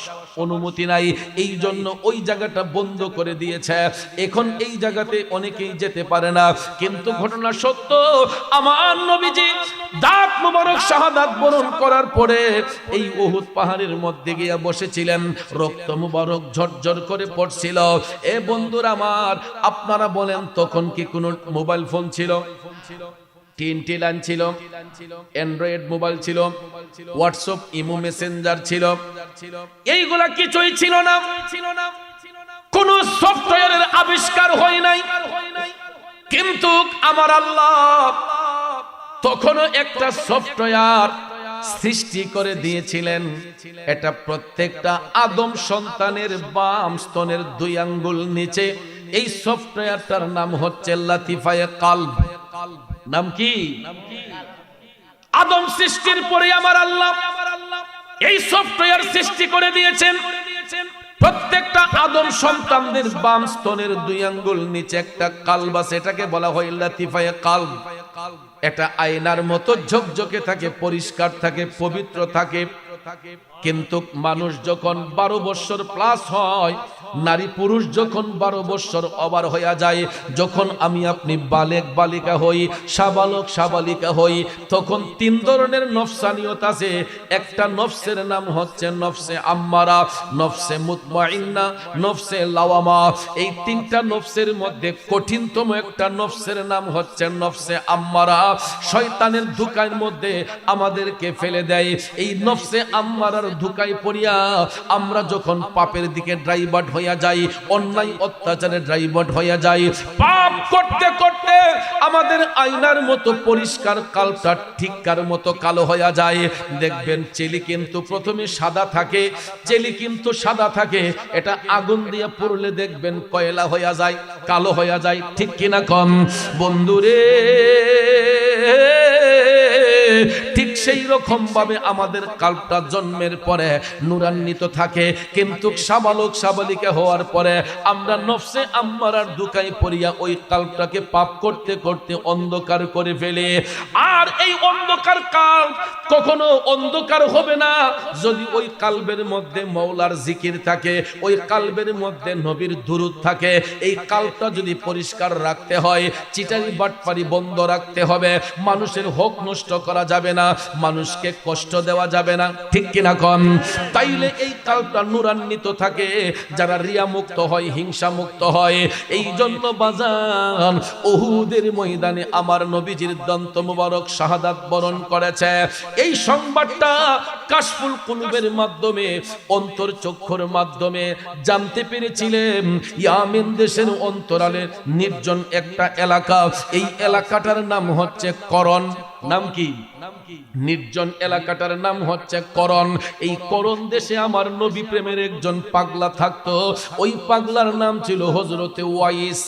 অনুমতি নাই, এই জন্য ওই জায়গাটা বন্ধ করে দিয়েছে। এখন এই জায়গাতে অনেকেই যেতে পারে না। কিন্তু ঘটনা সত্য, আমার নবীজি দাঁত মুবারক শাহাদাত বরণ করার পরে এই উহুদ পাহাড়ের মধ্যে গিয়া বসেছিলেন, রক্ত মুবারক ঝরঝর করে পড়ছিল। এ বন্ধুরা আমার, আপনারা বলেন তখন কি কোনো মোবাইল ফোন ছিল? টিনটি লাইন ছিল, অ্যান্ড্রয়েড মোবাইল ছিল, হোয়াটসঅ্যাপ, ইমো, মেসেঞ্জার ছিল, এইগুলা কিছুই ছিল না। কোন সফটওয়্যারের আবিষ্কার হয় নাই। কিন্তু আমার আল্লাহ তখনও একটা সফটওয়্যার সৃষ্টি করে দিয়েছিলেন। এটা প্রত্যেকটা আদম সন্তানের বাম স্তনের 2 আঙ্গুল নিচে। এই সফটওয়্যারটার নাম হচ্ছে লাতিফায়ে কলব। নাম কি? আদম সৃষ্টির পরে আমার আল্লাহ এই সফটওয়্যার সৃষ্টি করে দিয়েছেন। প্রত্যেকটা আদম সন্তানদের বাম স্তনের 2 আঙ্গুল নিচে একটা কালব আছে, এটাকে বলা হয় লাতিফায়ে কলব। এটা আয়নার মতো ঝকঝকে থাকে, পরিষ্কার থাকে, পবিত্র থাকে। কিন্তু মানুষ যখন 12 বছর প্লাস হয়, নারী পুরুষ যখন 12 বছর ওভার হয়ে যায়, যখন আমি আপনি বালেক বালিকা হই, সাবালক সাবালিকা হই, তখন 3 ধরনের নফসানিয়ত আছে। একটা নফসের নাম হচ্ছে নফসে আম্মারা, নফসে মুতমাইন্না, নফসে লাওয়ামা। এই 3টা নফসের মধ্যে কঠিনতম একটা নফসের নাম হচ্ছে নফসে আম্মারা। শয়তানের ধোঁকার মধ্যে আমাদেরকে ফেলে দেয়। এই নফসে আম্মারার ধোঁকায় পড়িয়া আমরা যখন পাপের দিকে ড্রাইভার্ট হইয়া যাই, অন্যায় অত্যাচারে ড্রাইভার্ট হইয়া যাই, পাপ করতে করতে আমাদের আয়নার মতো পরিষ্কার কালটা ঠিককার মতো কালো হইয়া যায়। দেখবেন চেলি কিন্তু প্রথমে সাদা থাকে, চেলি কিন্তু সাদা থাকে, এটা আগুন দিয়ে পুড়লে দেখবেন কয়লা হইয়া যায়, কালো হইয়া যায়। ঠিক কিনা কম বন্ধুরে? ঠিক সেই রকম ভাবে আমাদের কালটা জন্মের পরে নূরান্বিত থাকে, কিন্তু সাবালক সাবালিকা হওয়ার পরে আমরা নফসে আম্মারার ধোঁকায় পড়িয়া ওই কালটাকে পাপ করতে করতে অন্ধকার করে ফেলে। আর এই অন্ধকার কাল কখনো অন্ধকার হবে না যদি ওই কালবের মধ্যে মওলার জিকির থাকে, ওই কালবের মধ্যে নবীর দুরূদ থাকে। এই কালটা যদি পরিষ্কার রাখতে হয়, চিটারি বাটপারি বন্ধ রাখতে হবে, মানুষের হক নষ্ট করা যাবে না। না, মানুষকে কষ্ট দেওয়া যাবে না, ঠিক কিনা কন? তাইলে এই কালটা নূরান্বিত থাকে, যারা রিয়া মুক্ত হয়, হিংসা মুক্ত হয়। এই জন্য বাজান উহুদের ময়দানে আমার নবীজির দন্ত মুবারক শাহাদাত বরণ করেছে। এই সংবাদটা কাশফুল কুলুবের মাধ্যমে, অন্তর চক্ষুর মাধ্যমে জানতে পেরেছিলেন। ইয়ামেন দেশের অন্তরালের নির্জন একটা এলাকা, এই এলাকাটার নাম হচ্ছে করণ। নাম কি? নির্জন এলাকাটার নাম হচ্ছে করণ। এই করণ দেশে আমার নবী প্রেমের একজন পাগলা থাকতো। ওই পাগলার নাম ছিল হযরতে ওয়াইস।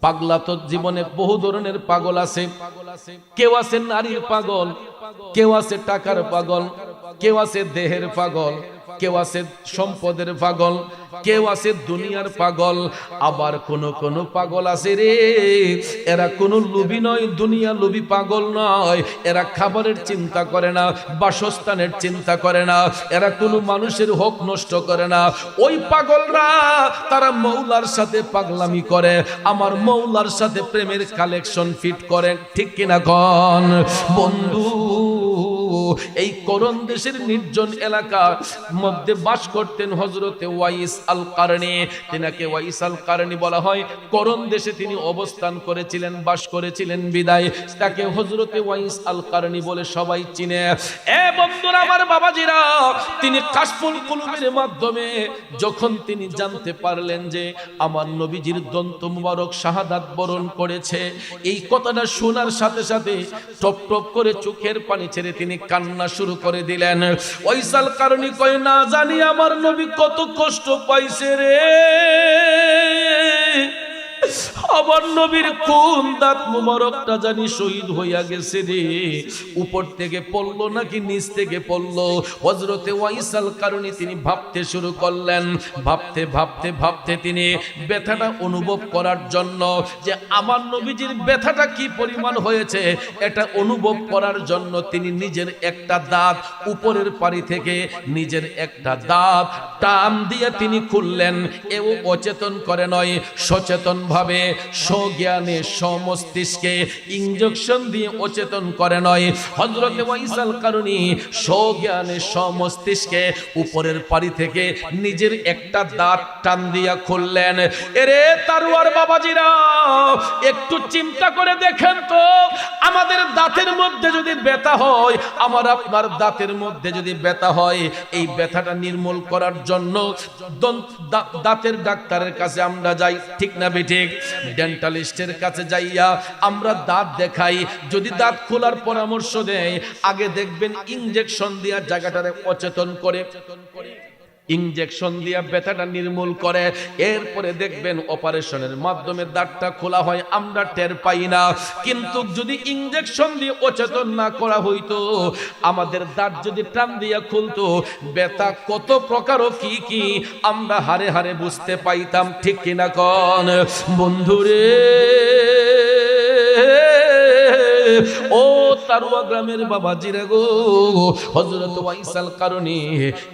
পাগলা তো জীবনে বহু ধরনের পাগল আছে। কেউ আছে নারীর পাগল, কেউ আছে টাকার পাগল, কেউ আছে দেহের পাগল, কেউ আছে সম্পদের পাগল, কেউ আছে দুনিয়ার পাগল। আবার কোন পাগল আছে রে, এরা কোনো লোভী নয়, দুনিয়া লোভী পাগল নয়। এরা খাবারের চিন্তা করে না, বাসস্থানের চিন্তা করে না, এরা কোনো মানুষের হক নষ্ট করে না। ওই পাগলরা তারা মৌলার সাথে পাগলামি করে, আমার মৌলার সাথে প্রেমের কালেকশন ফিট করে, ঠিক কিনা কন বন্ধু? এই করণ দেশের নির্জন এলাকার মধ্যে বাস করতেন হযরতে ওয়াইস আল কারনী। তিনাকে ওয়াইস আল কারনী বলা হয়। করণ দেশে তিনি অবস্থান করেছিলেন, বাস করেছিলেন বিদায় তাকে হযরতে ওয়াইস আল কারনী বলে সবাই চিনে। এ বন্ধুরা আমার, বাবাজিরা, তিনি কাশফুল কুলুবের মাধ্যমে যখন তিনি জানতে পারলেন যে আমার নবীজির দন্ত মুবারক শাহাদাত বরণ করেছে, এই কথাটা শোনার সাথে সাথে টপ টপ করে চোখের পানি ছেড়ে তিনি কান্না শুরু করে দিলেন। ওয়াইস আল কারনী কয়, না জানি আমার নবী কত কষ্ট পাইছে রে, আমার নবীর কোন দাঁত মুবারকটা জানি শহীদ হইয়া গেছে রে, উপর থেকে পড়লো নাকি নিচ থেকে পড়লো। হযরতে ওয়াইস আল কারনী তিনি ভাবতে শুরু করলেন। ভাবতে ভাবতে ভাবতে তিনি ব্যথাটা অনুভব করার জন্য, যে আমার নবীজির ব্যথাটা কি পরিমাণ হয়েছে এটা অনুভব করার জন্য তিনি নিজের একটা দাঁত উপরের পারি থেকে নিজের একটা দাঁত টান দিয়ে তিনি খুললেন। এও অচেতন করে নয়, সচেতন ভাবে, স্বজ্ঞানে, সমস্তিষ্কে ইনজেকশন দিয়ে অচেতন করে নয়। হযরতে ওয়াইস আল কারনী স্বজ্ঞানে, সমস্তিষ্কে উপরের পারি থেকে নিজের একটা দাঁত টান দিয়া খুললেন। এরে তারওয়ার বাবাজিরা, একটু চিন্তা করে দেখেন তো, আমাদের দাঁতের মধ্যে যদি ব্যথা হয়, আমার আপনার দাঁতের মধ্যে যদি ব্যথা হয়, এই ব্যথাটা নির্মূল করার জন্য দাঁতের ডাক্তারের কাছে আমরা যাই, ঠিক না বেঠিক? ডেন্টালিস্টের কাছে যাইয়া আমরা দাঁত দেখাই। যদি দাঁত খোলার পরামর্শ দেয়, আগে দেখবেন ইনজেকশন দিয়া জায়গাটারে অচেতন করে, ইনজেকশন দিয়া ব্যথাটা নির্মূল করে। এরপরে দেখবেন অপারেশনের মাধ্যমে দাঁতটা খোলা হয়, আমরা টের পাই না। কিন্তু যদি ইনজেকশন দিয়ে অচেতন না করা হইতো, আমাদের দাঁত যদি টান দিয়া খুলতো, ব্যথা কত প্রকার ও কি কি আমরা হারে হারে বুঝতে পাইতাম, ঠিক কিনা কন বন্ধুরে? ও তারুয়া গ্রামের বাবাজিরা গো, হযরত ওয়াইস আল কারনী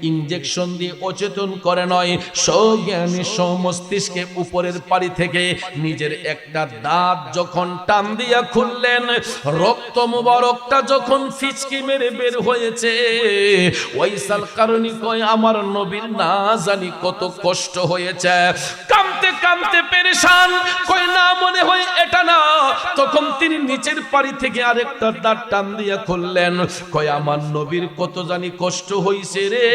ইনজেকশন দিয়ে অচেতন করে নয়, স্বজ্ঞানে, সমস্তিষ্কে উপরের পারি থেকে নিজের একটা দাঁত যখন টান দিয়া খুললেন, রক্ত মুবারকটা যখন ফিচকি মেরে বের হয়েছে, ওয়াইস আল কারনী কয়, আমার নবীর না জানি কত কষ্ট হয়েছে। কাঁদতে কাঁদতে পেরেশান, কয় না, মনে হয় এটা না। তখন তিনি নিচের পারি থেকে আরেকটা দাঁত টান দিয়া খুললেন, কয় আমার নবীর কত জানি কষ্ট হইছে রে।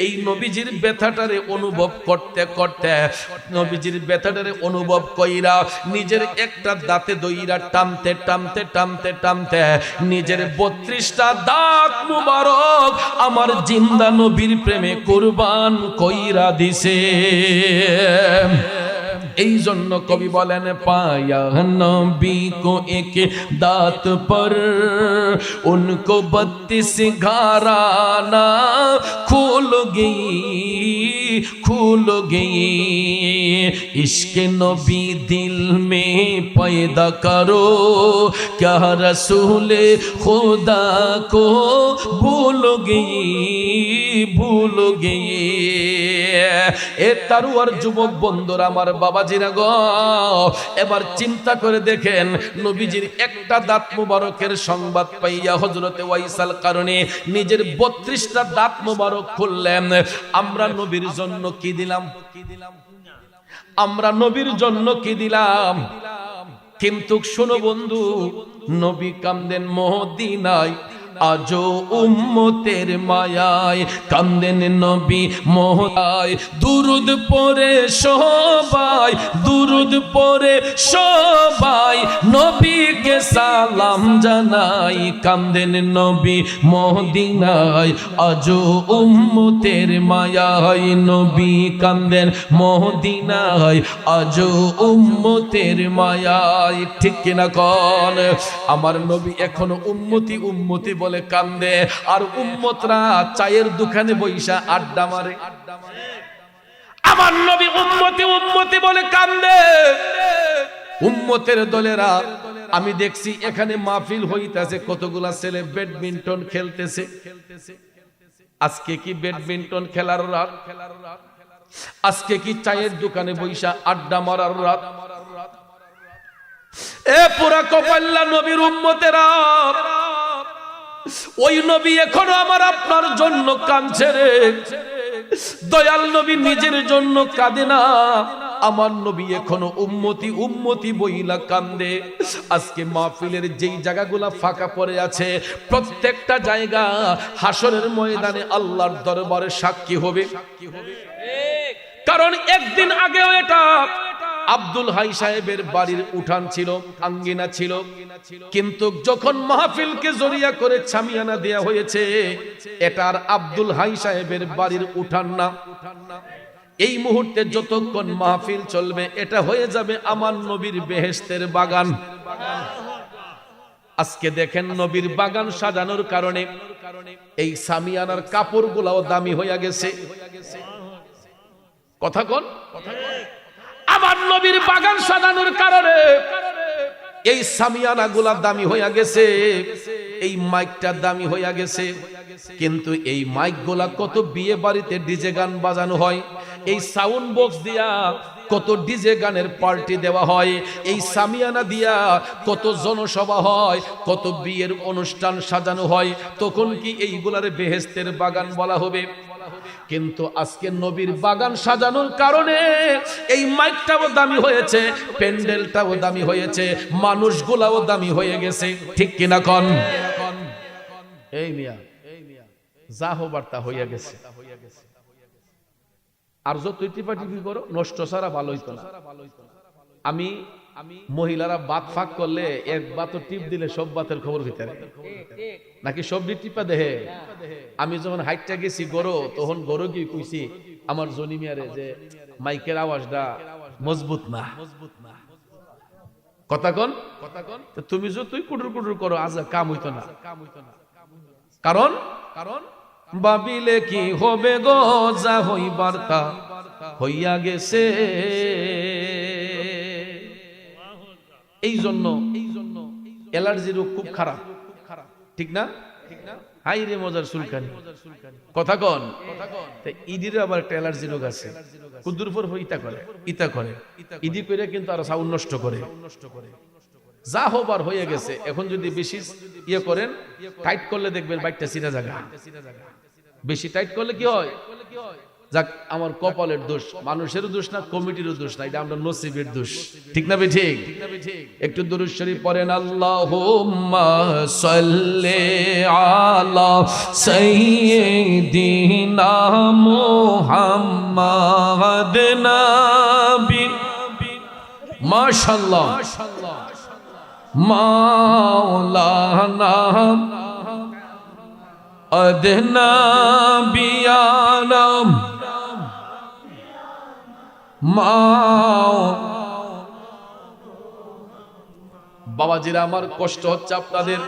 এই নবীজির ব্যথাটারে অনুভব করতে করতে, নবীজির ব্যথাটারে অনুভব কইরা নিজের একটা দাঁতে দইরা টানতে টানতে টানতে টানতে নিজের 32টা দাঁত মুবারক আমার জিন্দা নবীর প্রেমে কুরবান কইরা দিছে। এই জন্য কবি বলেন, পায়া নবী কো এক দাঁত পর উनको 32 घराना खुल गई भूलोगे इश्क नबी दिल में पैदा करो क्या रसूल खुदा को भूलोगे भूलोगे এ তারুয়ার যুবক বন্ধুরা আমার বাবাজিরা গো এবার চিন্তা করে দেখেন নবীজির একটা দাঁত মুবারকের সংবাদ পাইয়া হযরতে ওয়াইসাল কারণে নিজের 32টা দাঁত মুবারক খুললেন আমরা নবীর জন্য কি দিলাম আমরা নবীর জন্য কি দিলাম কিন্তু শোনো বন্ধু নবী কান্দেন মদিনায় আজো উম্মতের মায়ায় কান্দেন নবী মহলায় দুরুদ পড়ে সবাই নবীকে সালাম জানাই কান্দেন নবী মদিনায় আজো উম্মতের মায়ায় নবী কান্দেন মদিনায় আজো উম্মতের মায়ায় ঠিক কিনা কোন আমার নবী এখনো উম্মতি উম্মতি বলে কান্দে আর উম্মতরা চায়ের দোকানে বইসা আড্ডা মারে আমার নবী উম্মতি উম্মতি বলে কান্দে উম্মতের দলেরা আমি দেখছি এখানে মাহফিল হইতাছে কতগুলা ছেলে ব্যাডমিন্টন খেলতেছে আজকে কি ব্যাডমিন্টন খেলার রাত আজকে কি চায়ের দোকানে বইসা আড্ডা মারার রাত এ পুরা কপাল্লা নবীর উম্মতেরা ওই নবী এখনো আমার আপনার জন্য কাঁদছে রে দয়াল নবী নিজের জন্য কাঁদে না আমার নবী এখনো উম্মতি উম্মতি বইলা কান্দে আজকে মাহফিলের যেই জায়গাগুলা ফাঁকা পড়ে আছে প্রত্যেকটা জায়গা হাসরের ময়দানে আল্লাহর দরবারে সাক্ষী হবে কারণ একদিন আগেও এটা আব্দুল হাই সাহেবের বাড়ির উঠান ছিল আঙ্গিনা ছিল কিন্তু যখন মাহফিলকে জড়িয়া করে ছামিয়ানা দেয়া হয়েছে এটা আর আব্দুল হাই সাহেবের বাড়ির উঠান না এই মুহূর্তে যতক্ষণ মাহফিল চলবে এটা হয়ে যাবে আমার নবীর বেহেশতের বাগান আজকে দেখেন নবীর বাগান সাজানোর কারণে এই সামিয়ানার কাপড়গুলাও দামি হইয়া গেছে কথা কোন আমার নবীর বাগান সাজানোর কারণে এই সামিয়ানা গুলা দামি হইয়া গেছে এই মাইকটা দামি হইয়া গেছে কিন্তু এই মাইক গুলা কত বিয়ে বাড়িতে ডিজে গান বাজানো হয় এই সাউন্ড বক্স দিয়া কত ডিজে গানের পার্টি দেওয়া হয় এই সামিয়ানা দিয়া কত জনসভা হয় কত বিয়ের অনুষ্ঠান সাজানো হয় তখন কি এইগুলার বেহেশতের বাগান বলা হবে কিন্তু আজকে নবীর বাগান সাজানোর কারণে এই মাইকটাও দামি হয়েছে প্যান্ডেলটাও দামি হয়েছে মানুষগুলাও দামি হয়ে গেছে ঠিক কিনা কোন এই মিয়া যা হবার তা হইয়া গেছে আর যতই টিপাটিপি করো নষ্ট ছাড়া ভালো হইতো না আমি মহিলারা বাত ফাঁক করলে এক বাত টিপ দিলে সব বাতের খবর ভিতরে নাকি সবজি টিপা দেহে আমি যখন হাইটটা গেছি গরো তখন গরো গিয়ে কইছি আমার জনি মিয়ারে যে মাইকের আওয়াজটা মজবুত না কথা কোন তুমি যতই কুটুর কুটুর করো আজ কাম হইতো না কারণ ভাবিলে কি হবে গো যা হইবার তা হইয়া গেছে এই জন্য অ্যালার্জি রোগ খুব খারাপ ঠিক না হাই রে মজার সুলকানি কথা কোন ইদির আবার একটা অ্যালার্জি রোগ আছে কুদুর পর ইতা করে ইদি করে কিন্তু আর সাউন্ড নষ্ট করে যা হবার হয়ে গেছে এখন যদি বেশি ইয়ে করেন টাইট করলে দেখবেন বাইকটা সিধা জায়গা বেশি টাইট করলে কি হয় যাক আমার কপালের দোষ মানুষের দোষ না কমিটির দোষ না এটা আমরা নসিবের দোষ ঠিক না ঠিক একটু দুরূদ শরীফ পড়েন আল্লাহুম্মা সাল্লি আলা সাইয়্যিদিনা মুহাম্মাদ নবী মাশাআল্লাহ মাওলানা আদনা বিয়ানাম বাবাজিরা আমার কষ্ট হচ্ছে আপনাদের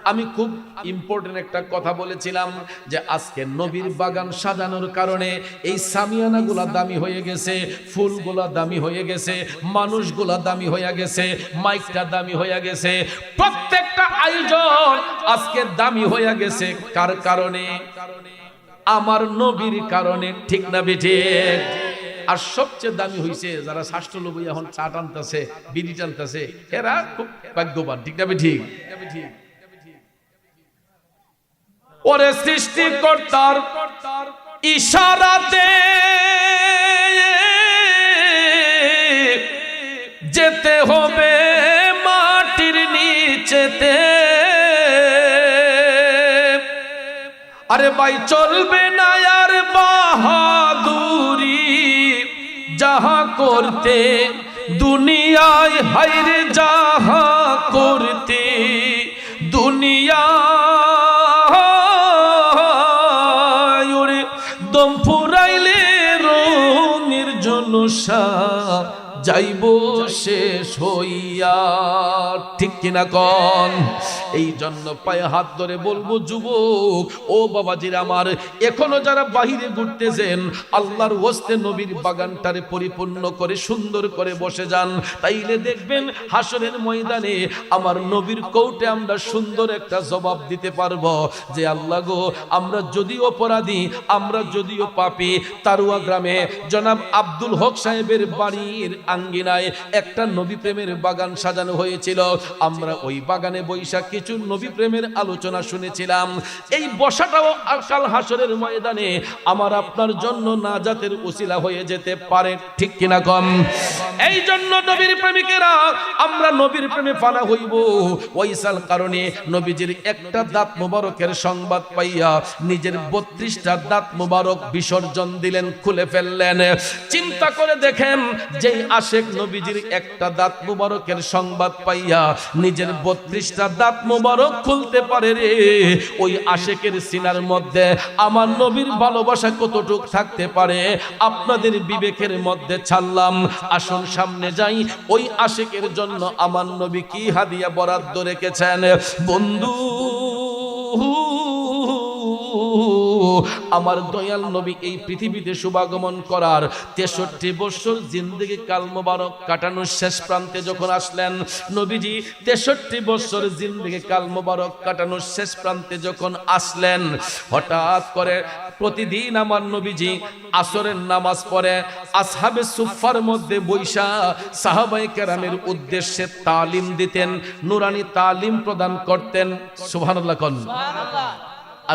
আমি খুব ইম্পর্টেন্ট একটা কথা বলেছিলাম যে আজকে নবীর বাগান সাজানোর কারণে এই সামিয়ানাগুলা দামি হয়ে গেছে, ফুলগুলা দামি হয়ে গেছে, মানুষগুলা দামি হয়ে গেছে, মাইকটা দামি হয়ে গেছে, প্রত্যেকটা আয়োজন আজকে দামি হয়ে গেছে। কার কারণে? আমার নবীর কারণে। ঠিক না বেঠিক? আর সবচেয়ে দামি হইছে যারা শাস্ত্রলোভী এখন চা টানতেছে, বিড়ি টানতেছে, এরা খুব ভাগ্যবান। ঠিক না বেঠিক? ওরে সৃষ্টিকর্তার ইশারাতে যেতে হবে মাটির নিচেতে, আরে ভাই চলবে না আর বাহাদুরি যাহা করতে দুনিয়ায়, হায়রে যাহা করতে দুনিয়ায়, ওরে দম ফুরাইলে রঙের জলসা যাইব শেষ হইয়া। ঠিক কিনা কন? এই জন্য পায়ে হাত ধরে বলবো যুবক ও বাবাজির আমার, এখনো যারা বাহিরে ঘুরতেছেন আল্লাহর ওয়াস্তে নবীর বাগানটারে পরিপূর্ণ করে সুন্দর করে বসে যান, তাইলে দেখবেন হাসরের ময়দানে আমার নবীর কোর্টে আমরা সুন্দর একটা জবাব দিতে পারবো যে আল্লাহ গো, আমরা যদিও অপরাধী, আমরা যদিও পাপী, তারুয়া গ্রামে জনাব আব্দুল হক সাহেবের বাড়ির আঙ্গিনায় একটা নবী প্রেমের বাগান সাজানো হয়েছিল, আমরা ওই বাগানে বৈশাখ কিছু নবী প্রেমের আলোচনা শুনেছিলাম। এই বসাটাও কাল হাসরের ময়দানে আমার আপনার জন্য নাজাতের উসিলা হয়ে যেতে পারে। ঠিক কিনা কম? এই জন্য নবীর প্রেমিকেরা আমরা নবীর প্রেমে ফানা হইব। ওইসাল কারণে নবীজির একটা দাঁত মোবারকের সংবাদ পাইয়া নিজের 32টা দাঁত মোবারক বিসর্জন দিলেন, খুলে ফেললেন। চিন্তা করে দেখেন, যেই আশেক নবীজির একটা দাঁত মোবারকের সংবাদ পাইয়া নিজের 32টা দাঁত মোবারক খুলতে পারে রে, ওই আশেকের সিনার মধ্যে আমার নবীর ভালোবাসা কতটুক থাকতে পারে আপনাদের বিবেকের মধ্যে ছাড়লাম। আসুন সামনে যাই, ওই আশেকের জন্য আমার নবী কি হাদিয়া বরাদ্দ রেখেছেন। বন্ধু, আমার দয়াল নবী এই পৃথিবীতে শুভাগমন করার 63 বছর জিন্দেগি কাল মোবারক কাটানোর শেষ প্রান্তে যখন আসলেন, নবীজি 63 বছর জিন্দেগি কাল মোবারক কাটানোর শেষ প্রান্তে যখন আসলেন, হঠাৎ করে প্রতিদিন আমার নবীজি আসরের নামাজ পড়ে আসহাবে সুফার মধ্যে বৈশা সাহাবায়ে কেরামের উদ্দেশ্যে তালিম দিতেন, নুরানি তালিম প্রদান করতেন। সুবহানাল্লাহ কোন? সুবহানাল্লাহ।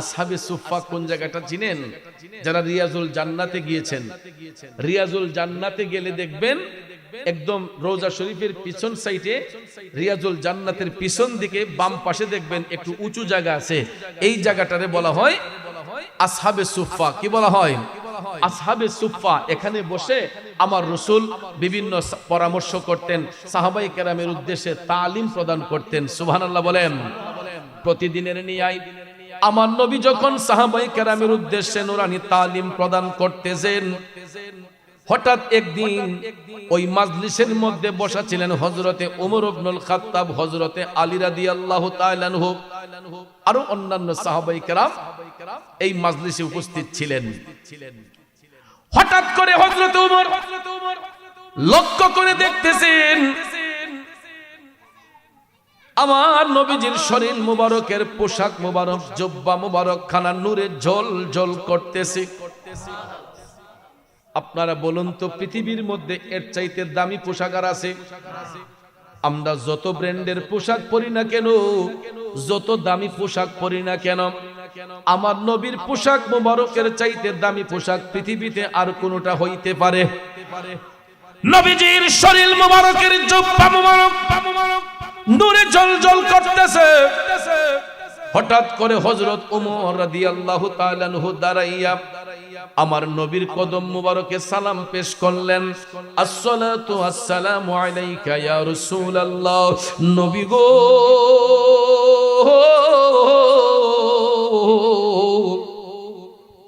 আসহাবে সুফা কোন জায়গাটা চিনেন? যারা রিয়াজুল জান্নাতে গিয়েছেন, রিয়াজুল জান্নাতে গেলে দেখবেন একদম রোজা শরীফের পিছন সাইডে রিয়াজুল জান্নাতের পিছন দিকে বাম পাশে দেখবেন একটু উঁচু জায়গা আছে, এই জায়গাটারে বলা হয় আসহাবে সুফা। কি বলা হয়? আসহাবে সুফা। এখানে বসে আমার রাসূল বিভিন্ন পরামর্শ করতেন, সাহাবায়ে কেরামের উদ্দেশ্যে তালিম প্রদান করতেন। সুবহানাল্লাহ বলেন। প্রতিদিনের নিয়াই আমার নবী যখন সাহাবায়ে কেরামের উদ্দেশ্যে নুরানি তালিম প্রদান করতেছেন, হঠাৎ একদিন ওই মাজলিসের মধ্যে বসা ছিলেন হযরতে ওমর ইবনুল খাত্তাব, হযরতে আলী রাদিয়াল্লাহু তাআলা আনহু, আরো অন্যান্য সাহাবায়ে কেরাম এই মাজলিসে উপস্থিত ছিলেন। হঠাৎ করে হযরতে ওমর লক্ষ্য করে দেখতেছেন আমার নবীজির শরীর মুবারকের পোশাক মুবারক, জুব্বা মুবারক খানা নূরে ঝল ঝল করতেছে। আপনারা বলুন তো, পৃথিবীর মধ্যে এর চাইতে দামি পোশাক আর আছে? আমরা যত ব্র্যান্ডের পোশাক পরি না কেন, যত দামি পোশাক পরি না কেন, আমার নবীর পোশাক মুবারকের চাইতে দামি পোশাক পৃথিবীতে আর কোনটা হইতে পারে? নবীজির শরীর মুবারকের জুব্বা মুবারক নূরে জ্বলজ্বল করতেছে। হঠাৎ করে হযরত ওমর রাদিয়াল্লাহু তাআলা আনহু দাঁড়াইয়া আমার নবীর কদম মুবারকে সালাম পেশ করলেন। আসসালাতু আসসালামু আলাইকা ইয়া রাসূলুল্লাহ। নবী গো,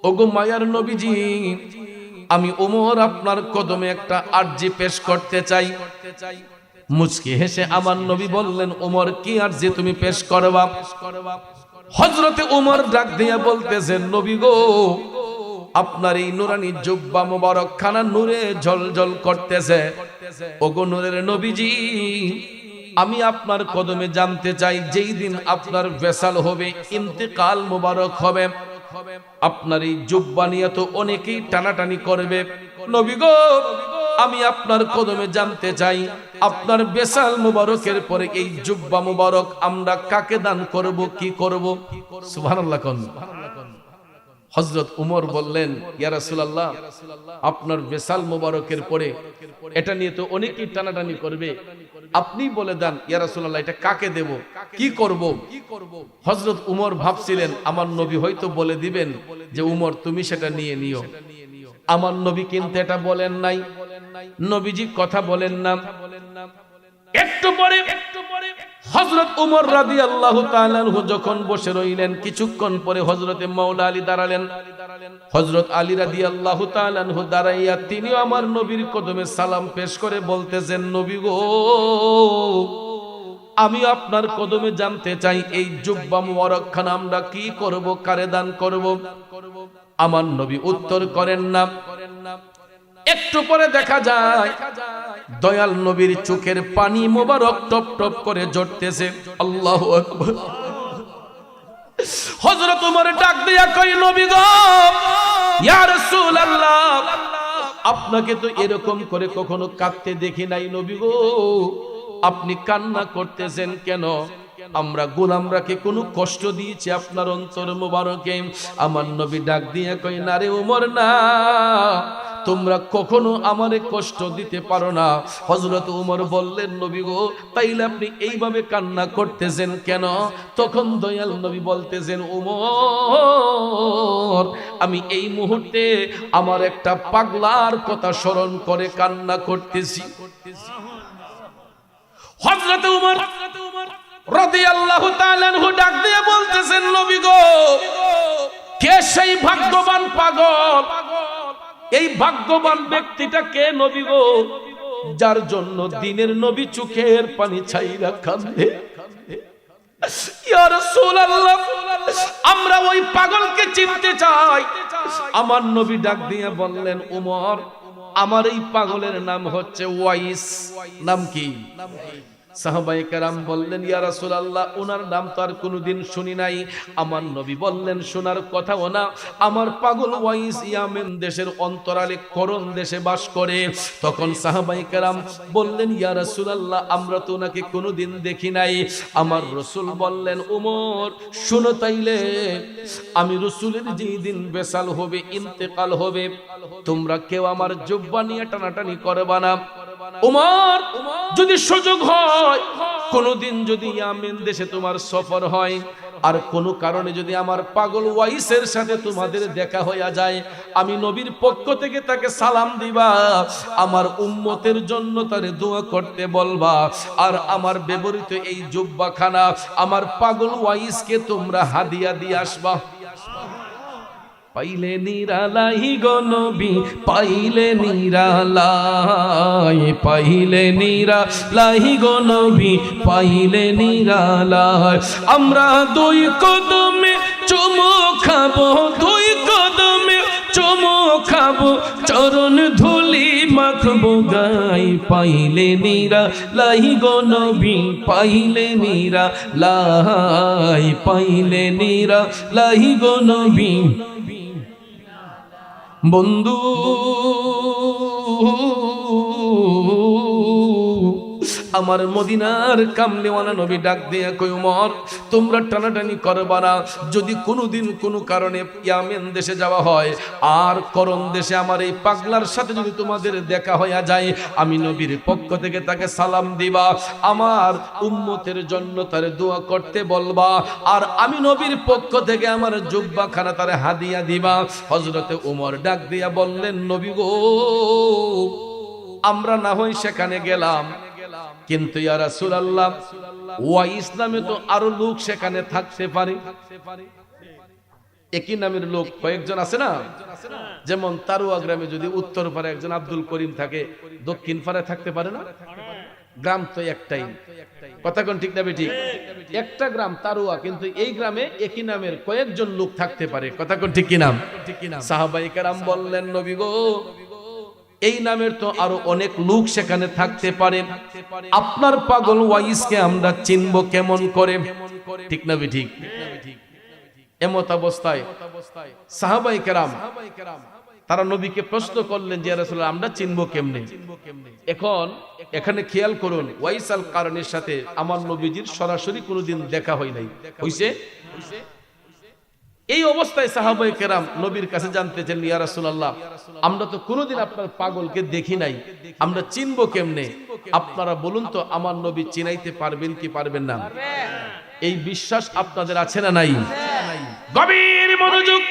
ওগো মায়ার নবীজি, আমি ওমর আপনার কদমে একটা আরজি পেশ করতে চাই। মুচকি হেসে আমার নবী বললেন, ওমর কি আর যে তুমি পেশ করবা? হযরতে ওমর ডাক দিয়া বলতেছেন, নবী গো, আপনার এই নুরানি জুব্বা মোবারক খানা নূরে ঝলঝল করতেছে। ওগো নূরের নবীজি, আমি আপনার কদমে জানতে চাই, যেই দিন আপনার ভেসাল হবে, ইন্তেকাল মোবারক হবে, আপনার এই জুব্বা নিয়ে তো অনেকেই টানাটানি করবে। নবী গো, আমি আপনার কদমে জানতে চাই, আপনার বেসাল মুবারকের পরে এই জুব্বা মুবারক আমরা কাকে দান করব, কি করব? সুবহানাল্লাহ। হযরত উমর বললেন, ইয়া রাসূলুল্লাহ, আপনার বেসাল মুবারকের পরে এটা নিয়ে তো অনেকেই টানাটানি করবে, আপনি বলে দেন ইয়া রাসূলুল্লাহ, এটা কাকে দেব, কি করব? হযরত উমর ভাবছিলেন আমার নবী হয়তো বলে দিবেন যে উমর তুমি সেটা নিয়ে নিও। আমার নবী কিন্তু এটা বলেন নাই, নবীজি কথা বলেন না। একটু পরে হযরত উমর রাদিয়াল্লাহু তাআলা আনহু যখন বসে রইলেন, কিছুক্ষণ পরে হযরতে মাওলা আলী দাঁড়ালেন। হযরত আলী রাদিয়াল্লাহু তাআলা আনহু দাঁড়াইয়া তিনিও আমার নবীর কদমে সালাম পেশ করে বলতেছেন, নবী গো, আমি আপনার কদমে জানতে চাই, এই জুব্বা মুবারক খানা আমরা কি করব, কারে দান করব? আমার নবী উত্তর করেন না। একটু পরে দেখা যায় দয়াল নবীর চোখের পানি মোবারক টপ টপ করে ঝরতেছে। আল্লাহু আকবার। হযরত ওমর ডাক দিয়া কই, নবী গো, ইয়া রাসূলুল্লাহ, আপনাকে তো এরকম করে কখনো কাঁদতে দেখি নাই। নবী গো, আপনি কান্না করতেছেন কেন? আমরা গোলামরা কি কোনো কষ্ট দিয়েছি আপনার অন্তর মোবারকে? আমার নবী ডাক দিয়া কই, না রে ওমর, না, তোমরা কখনো আমারে কষ্ট দিতে পারো না। হযরত ওমর বললেন, নবী গো, তাইলে আপনি এইভাবে কান্না করতেছেন কেন? তখন দয়াল নবী বলতেছেন, ওমর, আমি এই মুহূর্তে আমার একটা পাগলার কথা স্মরণ করে কান্না করতেছি। হযরত ওমর রাদিয়াল্লাহু তাআলা আনহু ডাক দিয়ে বলতেছেন, নবী গো, কে সেই ভাগ্যবান পাগল? এই ভাগ্যবান ব্যক্তিটা কে নবী গো, যার জন্য দিনের নবী চোখের পানি ছাইরা কাঁদে? ইয়া রাসূলুল্লাহ, আমরা ওই পাগলকে চিনতে চাই। আমার নবী ডাক দিয়ে বললেন, ওমর, আমার এই পাগলের নাম হচ্ছে ওয়াইস। নাম কি? সাহাবায়ে কেরাম বললেন, ইয়া রাসূলুল্লাহ, ওনার নাম তো আর কোনোদিন শুনি নাই। আমার নবী বললেন, শোনার কথাও না, আমার পাগল ওয়াইস ইয়ামেন দেশের অন্তরালে করণ দেশে বাস করে। তখন সাহাবায়ে কেরাম বললেন, ইয়া রাসূলুল্লাহ, আমরা তো ওনাকে কোনোদিন দেখি নাই। আমার রাসূল বললেন, ওমর, শোনো তাইলে, আমি রাসূলের যেই দিন বেসাল হবে, ইন্তেকাল হবে, তোমরা কেউ আমার জুব্বা নিয়ে টানাটানি করবা না। ওমর, যদি সুযোগ হয়, কোনদিন যদি ইয়ামেন দেশে তোমার সফর হয়, আর কোনো কারণে যদি আমার পাগল ওয়াইসের সাথে তোমাদের দেখা হইয়া যায়, আমি নবীর পক্ষ থেকে তাকে সালাম দিবা, আমার উম্মতের জন্য তারে দোয়া করতে বলবা, আর আমার ব্যবহৃত এই জুব্বাখানা আমার পাগল ওয়াইসকে তোমরা হাদিয়া দিয়ে আসবা। পাইলে নিরালাই গো নবী, পাইলে নিরালাই, পাইলে নিরালাই গো নবী, পাইলে নিরালাই। আমরা দুই কদমে চুমু খাবো, দুই কদমে চুমু খাবো, চরণ ধুলি মাখবো গাই। পাইলে নিরালাই গো নবী, পাইলে নিরালাই, পাইলে নিরালাই গো নবী। বন্ধু, আমার মদিনার কামলিওয়ালা নবী ডাক দিয়া কই, ওমর, তোমরা টানাটানি করবা না। যদি কোনোদিন কোনো কারণে ইয়ামেন দেশে যাওয়া হয়, আর করণ দেশে আমার এই পাগলার সাথে যদি তোমাদের দেখা হইয়া যায়, আমি নবীর পক্ষ থেকে তাকে সালাম দিবা, আমার উম্মতের জন্য তারে দোয়া করতে বলবা, আর আমি নবীর পক্ষ থেকে আমার জুব্বাখানা তারে হাদিয়া দিবা। হযরতে ওমর ডাক দিয়া বললেন, নবী গো, আমরা না হয় সেখানে গেলাম, কিন্তু ইয়া রাসূলুল্লাহ, ওয়াইস নামে তো আরো লোক সেখানে থাকতে পারে। একই নামের লোক কয়েকজন আছে না? যেমন তারুয়া গ্রামে যদি উত্তর পারে একজন আব্দুল করিম থাকে, দক্ষিণ পারে থাকতে পারে না? গ্রাম তো একটাই, কথা কোন ঠিক না বেঠিক? একটা গ্রাম তারুয়া, কিন্তু এই গ্রামে একই নামের কয়েকজন লোক থাকতে পারে, কথা কোন ঠিক কি নাম? সাহাবায়ে কেরাম বললেন, নবী গো, এই নামের তো আরো অনেক লোক সেখানে থাকতে পারে, আপনার পাগল ওয়াইসকে আমরা চিনব কেমন করে? ঠিক না বেঠিক? এমত অবস্থায় সাহাবায়ে কেরাম তারা নবীকে প্রশ্ন করলেন যে ইয়া রাসূলুল্লাহ, আমরা চিনবো কেমনে? এখন এখানে খেয়াল করুন, ওয়াইস আল কারণের সাথে আমার নবীজির সরাসরি কোনোদিন দেখা হয় নাই, হইছে? এই অবস্থায় সাহাবায়ে কেরাম নবীর কাছে জানতে চাইলেন, ইয়া রাসূলুল্লাহ, আমরা তো কোনোদিন আপনার পাগলকে দেখি নাই, আমরা চিনবো কেমনে? আপনারা বলুন তো, আমার নবী চিনাইতে পারবেন কি পারবেন না? এই বিশ্বাস আপনাদের আছে না নাই? গভীর মনোযোগ।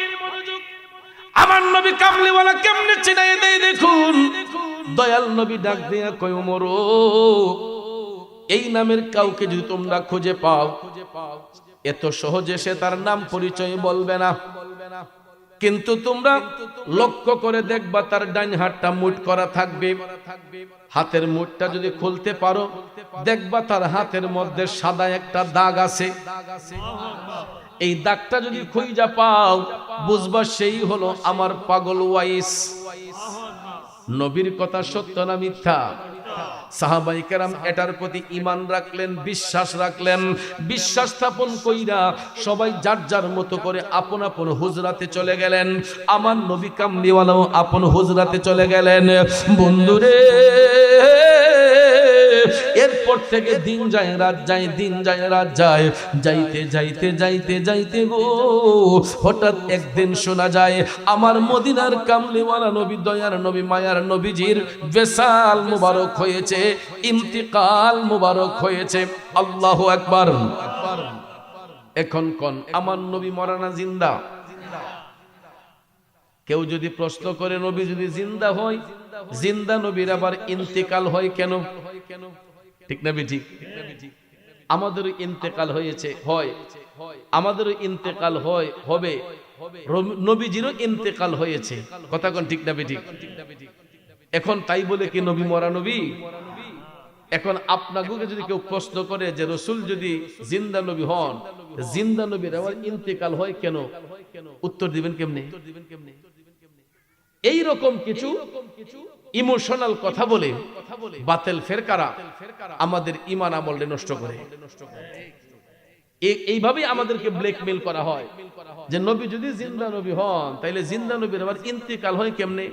আমার নবী কামলিওয়ালা কেমনে চিনাই দেয় দেখুন। দয়াল নবী ডাক দিয়া কয়, ওমর, এই নামের কাউকে যদি তোমরা খুঁজে পাও, এত সহজে সে তার নাম পরিচয় বলবে না, কিন্তু তোমরা লক্ষ্য করে দেখবা তার ডান হাতটা মুঠ করা থাকবে, হাতের মুঠটা যদি খুলতে পারো দেখবা তার হাতের মধ্যে সাদা একটা দাগ আছে। এই দাগটা যদি খুঁজে পাও বুঝবা সেই হলো আমার পাগল ওয়াইস। নবীর কথা সত্য না মিথ্যা? সাহাবায়ে কেরাম এটার প্রতি ঈমান রাখলেন, বিশ্বাস রাখলেন। বিশ্বাস স্থাপন কইরা সবাই যার যার মতো করে আপন আপন হুজরাতে চলে গেলেন। আমার নবী কামলিওয়ালাও আপন হুজরাতে চলে গেলেন। বন্ধুরে, এরপর থেকে দিন যায় রাত যায়, দিন যায় রাত যায়, যাইতে যাইতে যাইতে যাইতে গো, হঠাৎ একদিন শোনা যায় আমার মদিনার কামলিওয়ালা নবী, দয়ার নবী, মায়ার নবীজির বেসাল মুবারক হয়েছে, ইন্তিকাল মুবারক হয়েছে। আল্লাহু আকবার। এখন কোন আমার নবী মরা না জিন্দা? কেউ যদি প্রশ্ন করে, নবী যদি জিন্দা হয়, জিন্দা নবীর আবার ইন্তিকাল হয় কেন? ঠিক না বেঠিক? আমাদেরও ইন্তেকাল হয়েছে, হয়, আমাদেরও ইন্তেকাল হয়, হবে, নবীজিরও ইন্তেকাল হয়েছে, কথা কোন ঠিক না বেঠিক? এখন তাই বলে কি নবী মরা নবী? এখন আপনাকে যদি কেউ প্রশ্ন করে যে রাসূল যদি জিন্দা নবী হন, জিন্দা নবীর আবার ইন্তেকাল হয় কেন, উত্তর দিবেন কেমনে? এই রকম কিছু ইমোশনাল কথা বলে বাতিল ফেরকারা আমাদের ঈমান আমলকে নষ্ট করে। এইভাবে আমাদেরকে ব্ল্যাকমেল করা হয় যে নবী যদি জিন্দা নবী হন তাইলে জিন্দা নবীর আবার ইন্তেকাল হয় কেমনে?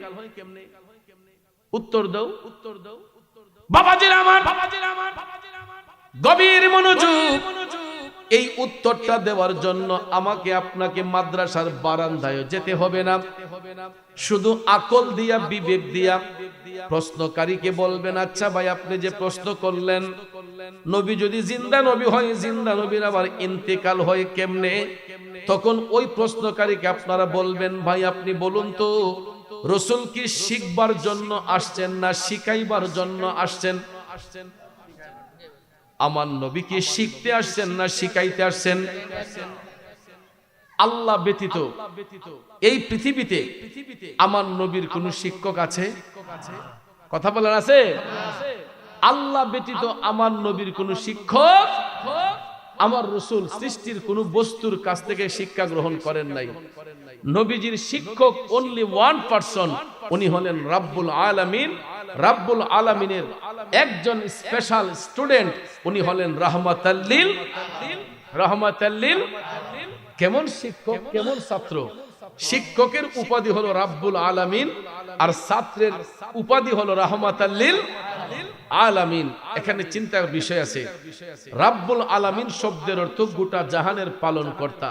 উত্তর দাও, উত্তর দাও বাবাজিরা আমার, গভীর মনোযোগ। এই উত্তরটা দেওয়ার জন্য আমাকে আপনাকে মাদ্রাসার বারান্দায় যেতে হবে না, শুধু আকল দিয়া, বিবেক দিয়া প্রশ্নকারীকে বলবেন, আচ্ছা ভাই, আপনি যে প্রশ্ন করলেন নবী যদি জিন্দা নবী হয়, জিন্দা নবীর আবার ইন্তেকাল হয় কেমনে? তখন ওই প্রশ্নকারীকে আপনারা বলবেন, ভাই আপনি বলুন তো, রাসূল কি শিখবার জন্য আসছেন না শিখাইবার জন্য আসছেন? আমার নবী কি শিখতে আসছেন না শিখাইতে আসছেন? আল্লাহ ব্যতীত এই পৃথিবীতে আমার নবীর কোন শিক্ষক আছে? কথা বলার আছে? আল্লাহ ব্যতীত আমার নবীর কোন শিক্ষক, আমার রাসূল সৃষ্টির কোন বস্তুর কাছ থেকে শিক্ষা গ্রহণ করেন নাই। নবীজির শিক্ষক অনলি ওয়ান পারসন, উনি হলেন রাব্বুল আলামিন। রাব্বুল আলামিনের একজন স্পেশাল স্টুডেন্ট, উনি হলেন রাহমাতাল লিল। কেমন শিক্ষক, কেমন ছাত্র? শিক্ষকের উপাধি হলো রাব্বুল আলামিন, আর ছাত্রের উপাধি হলো রাহমাতাল লিল আলামিন। এখানে চিন্তার বিষয় আছে। রাব্বুল আলামিন শব্দের অর্থ গোটা জাহানের পালন কর্তা,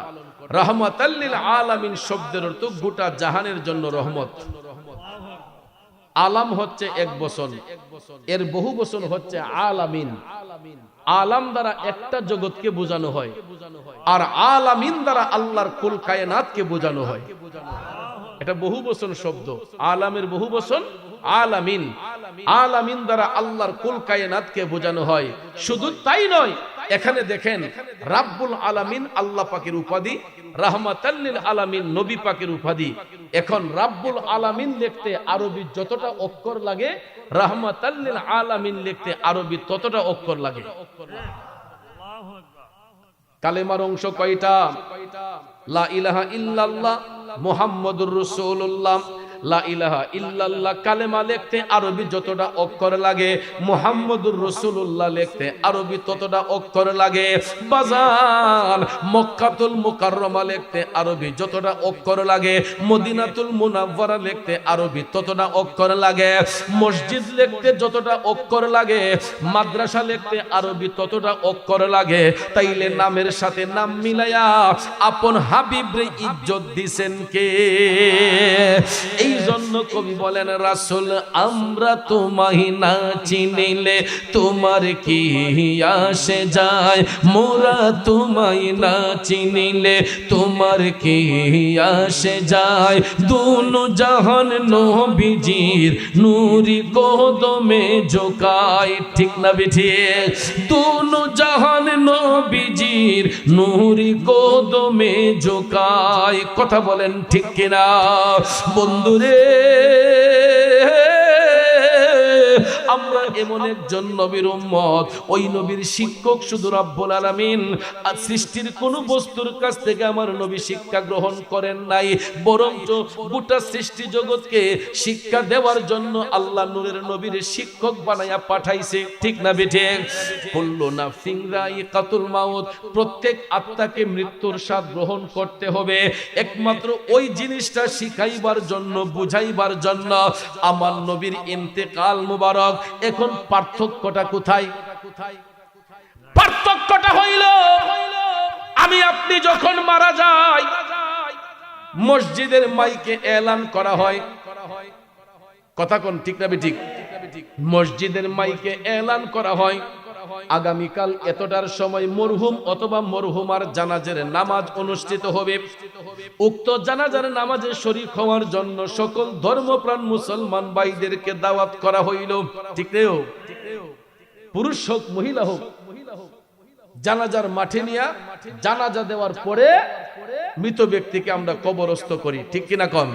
রাহমাতাল লিল আলামিন শব্দের অর্থ গোটা জাহানের জন্য রহমত। আলাম হচ্ছে এক বচন, এর বহু বচন হচ্ছে আলামিন। আলাম দ্বারা একটা জগৎকে বোঝানো হয়, আর আলামিন দ্বারা আল্লাহর কুল কায়নাতকে বোঝানো হয়। এটা বহু বচন শব্দ। আলামের বহু বচন আলামিন। আলামিন দ্বারা আল্লাহর কুল কায়নাতকে বোঝানো হয়। শুধু তাই নয়, এখানে দেখেন রাব্বুল আলামিন আল্লাহ পাকের উপাধি, রাহমাতাল লিল আলামিন নবী পাকের উপাধি। এখন রাব্বুল আলামিন লিখতে আরবি যতটা অক্ষর লাগে, রাহমাতাল লিল আলামিন লিখতে আরবি ততটা অক্ষর লাগে। কালেমার অংশ কয়টা? লা ইলাহা ইল্লাল্লাহ মুহাম্মাদুর রাসূলুল্লাহ। লা ইলাহা ইল্লাল্লাহ কালেমা লিখতে আরবি যতটা অক্ষর লাগে, মুহাম্মাদুর রাসূলুল্লাহ লিখতে আরবি ততটা অক্ষর লাগে। বাজান মক্কাতুল মুকাররমা লিখতে আরবি যতটা অক্ষর লাগে, মদিনাতুল মুনাওয়ারা লিখতে আরবি ততটা অক্ষর লাগে। মসজিদ লিখতে যতটা অক্ষর লাগে, মাদ্রাসা লিখতে আরবি ততটা অক্ষর লাগে। তাইলে নামের সাথে নাম মিলায়া আপন হাবিবরে ইজ্জত দিছেন কে? এই জন্য কবি বলেন, রাসূল আমরা তোমায় না চিনিলে তোমার কি আসে যায়, মোরা তোমায় না চিনিলে তোমার কি আসে যায়। দুনো জাহান নবীজির নূরি কদমে ঝোকায়, ঠিক না বেঠিক? দুনো জাহান নবীজির নূরি কদমে ঝোকায়, কথা বলেন ঠিক কিনা বন্ধুরে? আমরা এমন একজন নবীর উম্মত, ওই নবীর শিক্ষক শুধু রব্বুল আলামিন। আর সৃষ্টির কোন বস্তুর কাছ থেকে আমার নবী শিক্ষা গ্রহণ করেন নাই, বরং গোটা সৃষ্টি জগৎকে শিক্ষা দেওয়ার জন্য আল্লাহ নূরের নবীর শিক্ষক বানায়া পাঠাইছে, ঠিক না বেঠে? কুল্লু নাফসিন যায়িকাতুল মাউত, প্রত্যেক আত্মাকে মৃত্যুর স্বাদ গ্রহণ করতে হবে। একমাত্র ওই জিনিসটা শিখাইবার জন্য, বুঝাইবার জন্য আমার নবীর ইন্তেকাল মুবারক। এখন পার্থক্যটা কোথায়? পার্থক্যটা হইল, আমি আপনি যখন মারা যাই, মসজিদের মাইকে এলান করা হয়, কথা কোন ঠিক না বেঠিক? মসজিদের মাইকে এলান করা হয়, আগামীকাল এতটার সময় মরহুম অথবা মরহুমার জানাজার নামাজ অনুষ্ঠিত হবে। উক্ত জানাজার নামাজে শরীক হওয়ার জন্য সকল ধর্মপ্রাণ মুসলমান ভাইদেরকে দাওয়াত করা হইল, ঠিক নেই? পুরুষ হোক মহিলা হোক, জানাজার মাঠে নিয়ে জানাজা দেওয়ার পরে মৃত ব্যক্তিকে আমরা কবরস্থ করি, ঠিক কিনা কম?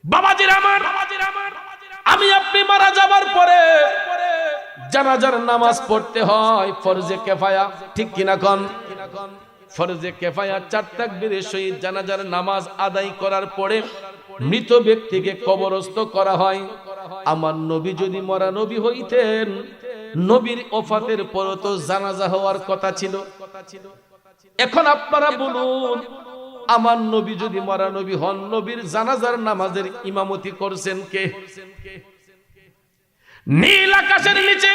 বাবাজির আমার, আমি আপনি মারা যাবার পরে জানাজার নামাজ পড়তে হয় ফরজে কিফায়া, ঠিক কিনা কোন? ফরজে কিফায়া 4 তাকবীরের সহিত জানাজার নামাজ আদায় করার পরে মৃত ব্যক্তিকে কবরস্থ করা হয়। আমার নবী যদি মরা নবী হইতেন, নবীর ওফাতের পর তো জানাজা হওয়ার কথা ছিল। এখন আপনারা বলুন, আমার নবী যদি মরা নবী হন, নবীর জানাজার নামাজের ইমামতি করছেন কে? নীল আকাশের নিচে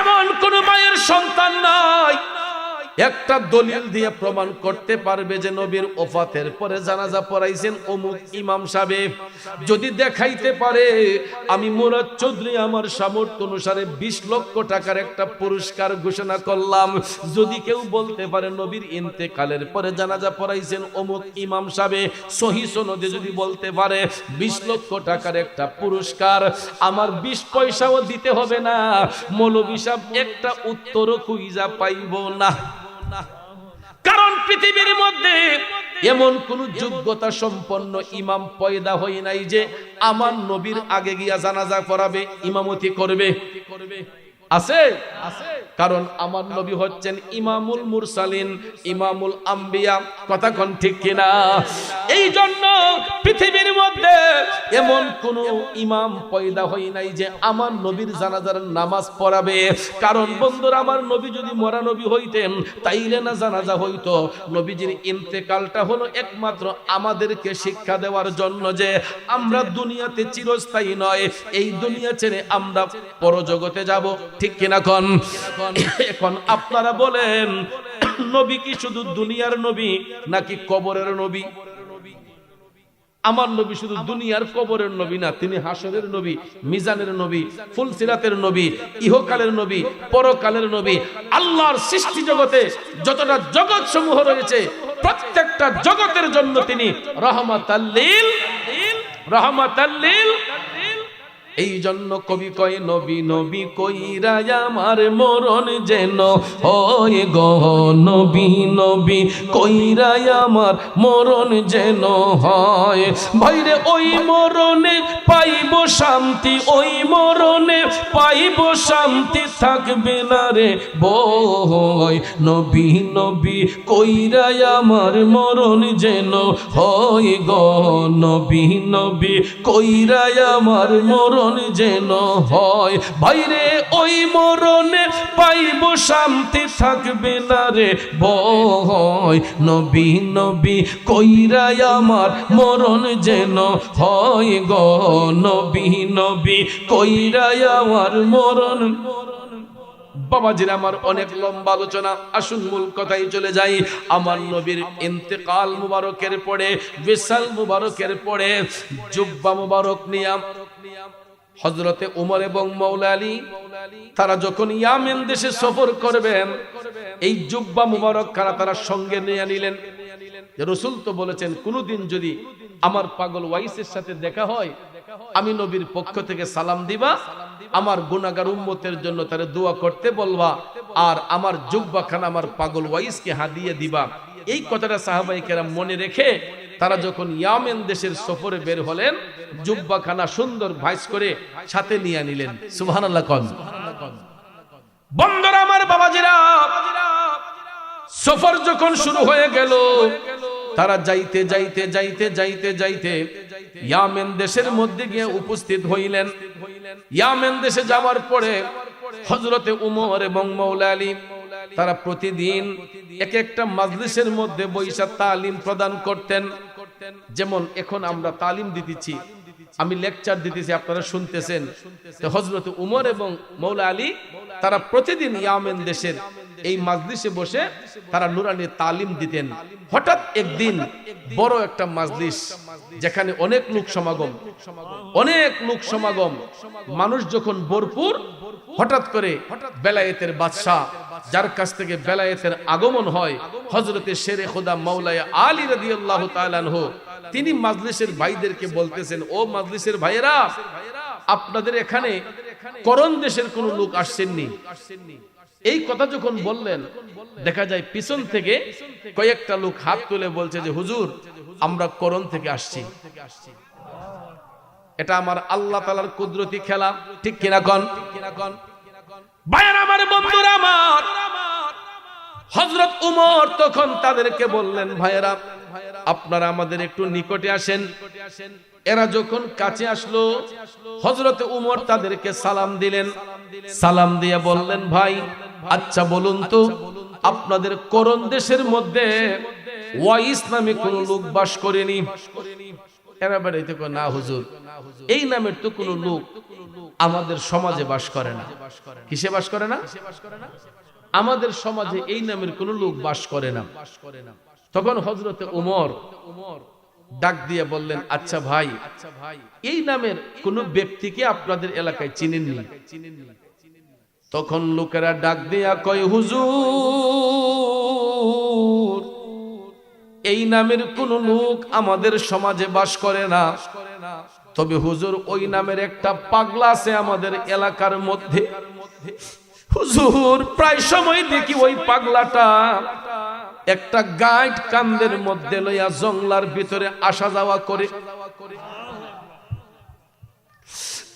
এমন কোন মায়ের সন্তান নাই একটা দলিল দিয়ে প্রমাণ করতে পারবে যে নবীর ওফাতের পরে জানাজা পড়াইছেন অমুক ইমাম সাহেব। যদি দেখাইতে পারে, আমি মুরাদ চৌধুরী আমার সামর্থ্য অনুসারে 20 লক্ষ টাকার একটা পুরস্কার ঘোষণা করলাম। যদি কেউ বলতে পারে নবীর ইন্তেকালের পরে জানাজা পড়াইছেন অমুক ইমাম সাহেব, সহিহ সনদে যদি বলতে পারে 20 লক্ষ টাকার একটা পুরস্কার, আমার 20 পয়সাও দিতে হবে না, মৌলভী সাহেব একটা উত্তরও খুঁজা পাইব না। কারণ পৃথিবীর মধ্যে এমন কোন যোগ্যতা সম্পন্ন ইমাম পয়দা হয় নাই যে আমার নবীর আগে গিয়া জানাজা পড়াবে, ইমামতি করবে। আছে? কারণ আমার নবী হচ্ছেন ইমামুল মুরসালিন, ইমামুল আম্বিয়া, কথা কোন ঠিক কিনা? এই জন্য পৃথিবীর মধ্যে এমন কোন ইমাম পয়দা হয় নাই যে আমার নবীর জানাজার নামাজ পড়াবে। কারণ বন্ধুরা, আমার নবী যদি মরা নবী হইতেন তাইলে না জানাজা হইতো। নবীজির ইন্তেকালটা হলো একমাত্র আমাদেরকে শিক্ষা দেওয়ার জন্য যে আমরা দুনিয়াতে চিরস্থায়ী নয়, এই দুনিয়া ছেড়ে আমরা পরজগতে যাব, ঠিক কিনা কোন? এখন আপনারা বলেন, নবী কি শুধু দুনিয়ার নবী নাকি কবরের নবী? আমার নবী শুধু দুনিয়ার কবরের নবী না, তিনি হাসরের নবী, মিজানের নবী, ফুলসিরাতের নবী, ইহকালের নবী, পরকালের নবী। আল্লাহর সৃষ্টি জগতে যতটা জগৎ সমূহ রয়েছে, প্রত্যেকটা জগতের জন্য তিনি রহমাতাল লিল এই জন্য কবি কয় নবী নবী কইরা আমার মরণ যেন হয় গো, নবী নবী কইরা আমার মরণ যেন হয়। ভাইরে ওই মরণে পাইব শান্তি, ওই মরণে পাইব শান্তি, থাকবে না রে ভয়। নবী নবী কইরা আমার মরণ যেন হয় গো, নবী নবী কইরা আমার মরণ যেন হয়। ভাইরে ওই মরণে পাইব শান্তি, থাকবে না রে ভয়। নবী নবী কইরা আমার মরণ যেন হয় গো, নবী নবী কইরা আমার মরণ। বাবাজির আমার অনেক লম্বা আলোচনা, আসুন মূল কথাই চলে যাই। আমার নবীর ইন্তেকাল মুবারকের পরে, বিশাল মুবারকের পরে জুব্বা মুবারক নিয়াম হযরতে উমর এবং মাওলা আলী তারা যখন ইয়ামেন দেশে সফর করবেন, এই জুব্বা মুবারক তারা সঙ্গে নিয়ে নিলেন। রাসূল তো বলেছেন কোনদিন যদি আমার পাগল ওয়াইসের সাথে দেখা হয়, আমি নবীর পক্ষ থেকে সালাম দিবা, আমার গুনাহগার উম্মতের জন্য তারে দোয়া করতে বলবা, আর আমার জুব্বাখানা আমার পাগল ওয়াইসকে হাদিয়ে দিবা। এই কথাটা সাহাবায়ে কেরাম মনে রেখে তারা যখন ইয়ামেন দেশের সফরে বের হলেন, জুব্বাখানা সুন্দর ভাইস করে সাথে নিয়ে নিলেন। সুবহানাল্লাহ কোন বন্ধুরা আমার, বাবাজিরা, সফর যখন শুরু হয়ে গেল, তারা যাইতে যাইতে যাইতে যাইতে যাইতে ইয়ামেন দেশের মধ্যে গিয়ে উপস্থিত হইলেন। ইয়ামেন দেশে যাওয়ার পরে হযরতে উমর এবং মাওলা আলী তারা প্রতিদিন এক একটা মাজলিসের মধ্যে বৈশা তালিম প্রদান করতেন। যেমন এখন আমরা তালিম দিতেছি, আমি লেকচার দিতেছি, আপনারা শুনতেছেন। তো হযরতে উমর এবং মাওলা আলী তারা প্রতিদিন ইয়ামেন দেশের এই মাজলিসে বসে তারা নুরানি তালিম দিতেন। হঠাৎ একদিন বড় একটা মাজলিস, যেখানে অনেক লোক সমাগম, মানুষ যখন ভরপুর, হঠাৎ করে বেলায়েতের বাদশা, যার কাছ থেকে বেলায়েতের আগমন হয়, হযরতে শেরে খোদা মাওলানা আলী রাদিয়াল্লাহু তাআলা আনহু, তিনি মাজলিসের ভাইদেরকে বলতেছেন, ও মাজলিসের ভাইয়েরা, আপনাদের এখানে করণ দেশের কোন লোক আসছেননি? এই কথা যখন বললেন, দেখা যায় পিছন থেকে কয়েকটা লোক হাত তুলে বলছে যে হুজুর, আমরা করণ থেকে আসছি। এটা আমার আল্লাহ তাআলার কুদরতি খেলা, ঠিক কিনা কোন? ভাইয়েরা আমার, বন্ধুরা আমার, হযরত উমর তখন তাদেরকে বললেন, ভাইয়েরা আপনারা আমাদের একটু নিকটে আসেন। এরা যখন কাছে আসলো, হযরতে উমর তাদেরকে সালাম দিলেন। সালাম দিয়ে বললেন, ভাই আচ্ছা বলুন তো, আপনাদের করণ দেশের মধ্যে ওয়াইস নামে কোন লোক বাস করেনি? এরা বেড়াইতে কয়, না হুজুর, এই নামের তো কোন লোক আমাদের সমাজে বাস করে না। কিসে বাস করে না? আমাদের সমাজে এই নামের কোন লোক বাস করে না। তখন হযরতে উমর ডাক দিয়ে বললেন, আচ্ছা ভাই, এই নামের কোন ব্যক্তিকে আপনাদের এলাকায় চিনেননি? তখন লোকেরা ডাক দিয়া কয়, হুজুর, এই নামের কোন লোক আমাদের সমাজে বাস করে না। তবে হুজুর, ওই নামের একটা পাগলা আছে আমাদের এলাকার মধ্যে। হুজুর, প্রায় সময় দেখি ওই পাগলাটা একটা গাইড কান্দের মধ্যে লইয়া জঙ্গলার ভিতরে আসা যাওয়া করে।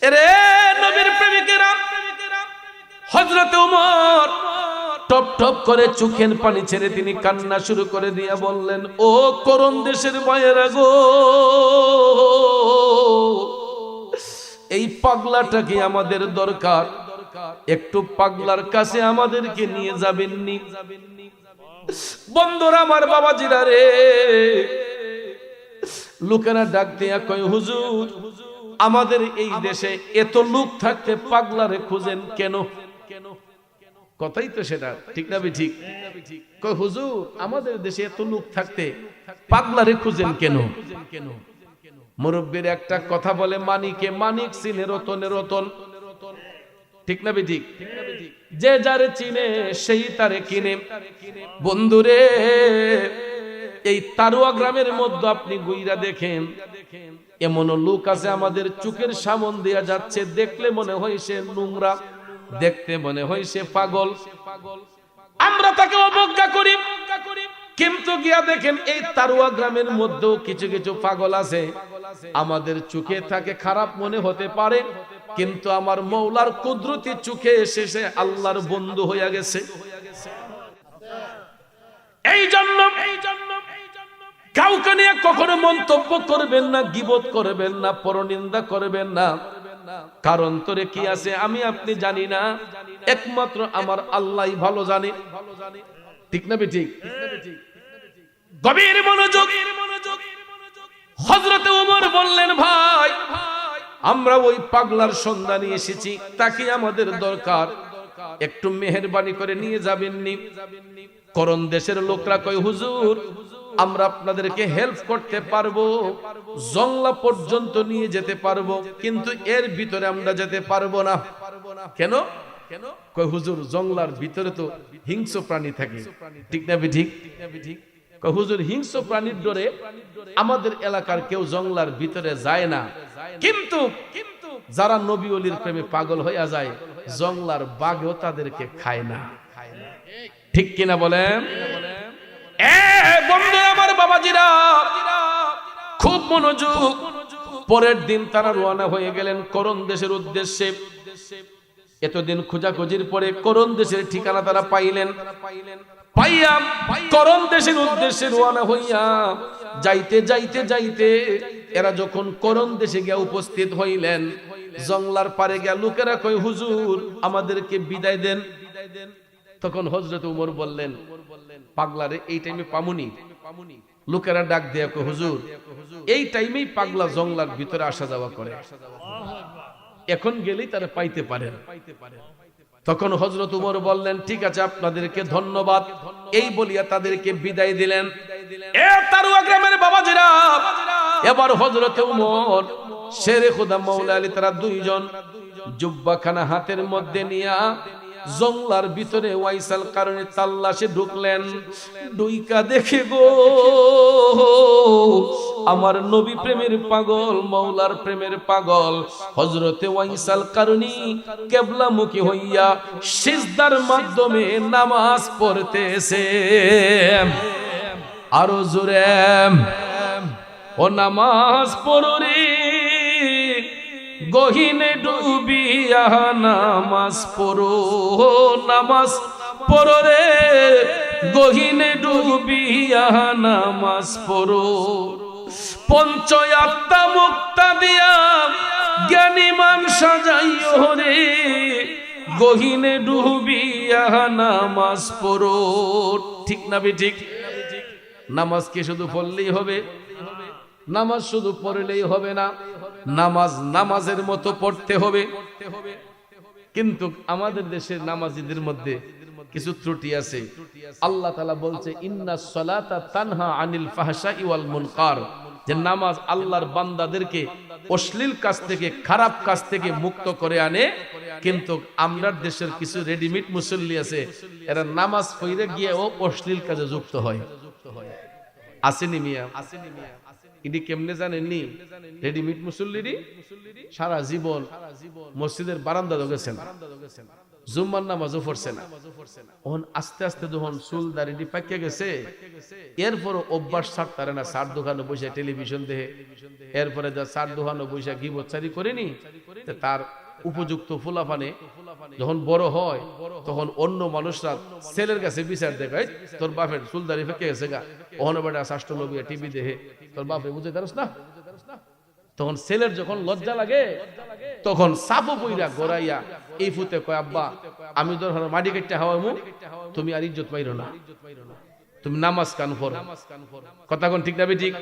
এরে নবীর প্রেমিকেরা, হযরতে ওমর টপ টপ করে চোখের পানি ছেড়ে তিনি কান্না শুরু করে দিয়া বললেন, ও করণ দেশের মায়েরা গো, এই পাগলাটাকে আমাদের দরকার, একটু পাগলার কাছে আমাদেরকে নিয়ে যাবেননি? বন্ধুরা আমার, বাবাজিরা রে, লোকেরা ডাক দিয়া কয়, হুজুর, আমাদের এই দেশে এত লোক থাকতে পাগলারে খুঁজেন কেন? কথাই তো সেটা, ঠিক না? ঠিক কয়, হুজুর, আমাদের দেশে এত লোক থাকতে পাগলারে খুঁজেন কেন? মুরব্বীর একটা কথা বলে, মানিকে মানিক চিনে, রতনে রতন, ঠিক না? ঠিক। যে যারে চিনে সেই তারে কিনে। বন্ধুরে, এই তারুয়া গ্রামের মধ্যে আপনি গুইরা দেখেন, এমন লোক আছে আমাদের চোখের সামনে দিয়া যাচ্ছে, দেখলে মনে হয় সে নোংরা, দেখতে মনে হয় সে পাগল, আমরা তাকে অবজ্ঞা করি। কিন্তু গিয়া দেখেন এই তারুয়া গ্রামের মধ্যেও কিছু কিছু পাগল আছে, আমাদের চোখে তাকে খারাপ মনে হতে পারে, কিন্তু আমার মৌলার কুদরতি চোখে এসে আল্লাহর বন্ধু হইয়া গেছে। এই জন্য কাউকে নিয়ে কখনো মন্তব্য করবেন না, গীবত করবেন না, পরনিন্দা করবেন না। কারণ তোরে কি আছে আমি আপনি জানি না, একমাত্র আমার আল্লাহই ভালো জানে। ঠিক না বেঠিক? গভীর মনোযোগ। হযরত ওমর বললেন, ভাই আমরা ওই পাগলার সন্ধানে এসেছি, তাকে আমাদের দরকার, একটু মেহেরবানি করে নিয়ে যাবেননি? করণ দেশের লোকরা কয়, হুজুর আমরা আপনাদেরকে হেল্প করতে পারবো, জংলা পর্যন্ত নিয়ে যেতে পারবো, কিন্তু এর ভিতরে আমরা যেতে পারবো না। কেন? কয় হুজুর জংলার ভিতরে তো হিংস্র প্রাণী থাকে। ঠিক না ঠিক? কয় হুজুর হিংস্র প্রাণীর ডরে আমাদের এলাকার কেউ জংলার ভিতরে যায় না, কিন্তু যারা নবী ওলির প্রেমে পাগল হইয়া যায় জংলার বাঘও তাদেরকে খায় না। ঠিক কিনা বলেন? বন্ধু আমার, বাবাজিরা খুব মনোযোগ। পরের দিন তারা রওনা হয়ে গেলেন করণ দেশের উদ্দেশ্যে। এতদিন খোঁজাখুঁজির পরে করণ দেশের ঠিকানা তারা পাইলেন। পাইয়া করণ দেশের উদ্দেশ্যে রওনা হইয়া যাইতে যাইতে যাইতে এরা যখন করণ দেশে গিয়া উপস্থিত হইলেন, জংলার পারে গিয়া লোকেরা কয়, হুজুর আমাদেরকে বিদায় দেন। তখন হযরত ওমর বললেন, পাগলারে এই টাইমে পামুনি? লোকেরা ডাক দিয়ে কয়, হুজুর এই টাইমেই পাগলা জংলার ভিতরে আসা যাওয়া করে, এখন গেলেই তারা পাইতে পারেন। তখন হযরত ওমর বললেন, ঠিক আছে আপনাদেরকে ধন্যবাদ, এই বলিয়া তাদেরকে বিদায় দিলেন। এ তারুয়া গ্রামের বাবাজিরা, এবার হযরত ওমর, শেরে খোদা মাওলা আলী তারা দুইজন জুব্বাখানা হাতের মধ্যে নিয়া জংলার ভিতরে ওয়াইসাল কারণে তাল্লাশে ঢুকলেন। ডুইকা দেখে গো আমার নবী প্রেমের পাগল, মাওলার প্রেমের পাগল হযরতে ওয়াইসাল কারণী কিবলামুখী হইয়া সিজদার মাধ্যমে নামাজ পড়তেছে। আরো জোরে ও নামাজ পড়ো রে, গহিনে ডুবিয়া নামাজ পড়ো, নামাজ পড়ো রে, গহিনে ডুবিয়া নামাজ পড়ো। পঞ্চ আত্মা মুক্তা দিয়া জ্ঞানীমান সাজাইও রে, গহিনে ডুবিয়া নামাজ পড়ো। ঠিক না ঠিক? নামাজ কি শুধু পড়লেই হবে? নামাজ শুধু পড়লেই হবে না, নামাজ নামাজের মতো পড়তে হবে। কিন্তু আমাদের দেশের নামাজীদের মধ্যে কিছু ত্রুটি আছে। আল্লাহ তাআলা বলছে, ইন্নাস সালাতা তানহা আনিল ফাহশাই ওয়াল মুনকার, যে নামাজ আল্লাহর বান্দাদেরকে অশ্লীল কাজ থেকে, খারাপ কাজ থেকে মুক্ত করে আনে। কিন্তু আমরা দেশের কিছু রেডিমেড মুসল্লি আছে, এরা নামাজ পড়ে গিয়েও অশ্লীল কাজে যুক্ত হয়। আসেনি মিয়া? ইনি কেমনে জানেননি? রেডিমেড মুসল্লিরি সারা জীবন মসজিদের বারান্দা ঢুকেছেন, জুম্মার নামাজও পড়ছে না। ওহন আস্তে আস্তে যখন চুল দাড়ি পাকিয়ে গেছে, এরপর অভ্যাস ছাড়তারে না, চার দোকানে বসে টেলিভিশন দেখে, এরপরে যা চার দোকানে বসে গিবতচারি করেনি, তার উপযুক্ত ফুলাফানে যখন বড় হয় তখন অন্য মানুষরা ছেলের কাছে বিচার দেখায়, তোর বাপের চুল দাড়ি পেকে গেছে গা, ওখানে বেটা শাস্ত্র নবিয়া টিভি দেখে তোর বাপে বুঝে পারস না। তখন ছেলের যখন লজ্জা লাগে তখন সাপো পইরা গড়াইয়া এই ফুতে কয়, আব্বা আমি তোর মাটি কেটে হাওয়ামু, তুমি আর ইজ্জত পাইরো না, তুমি নামাজ কান পড়ো। কথা কোন ঠিক না ঠিক?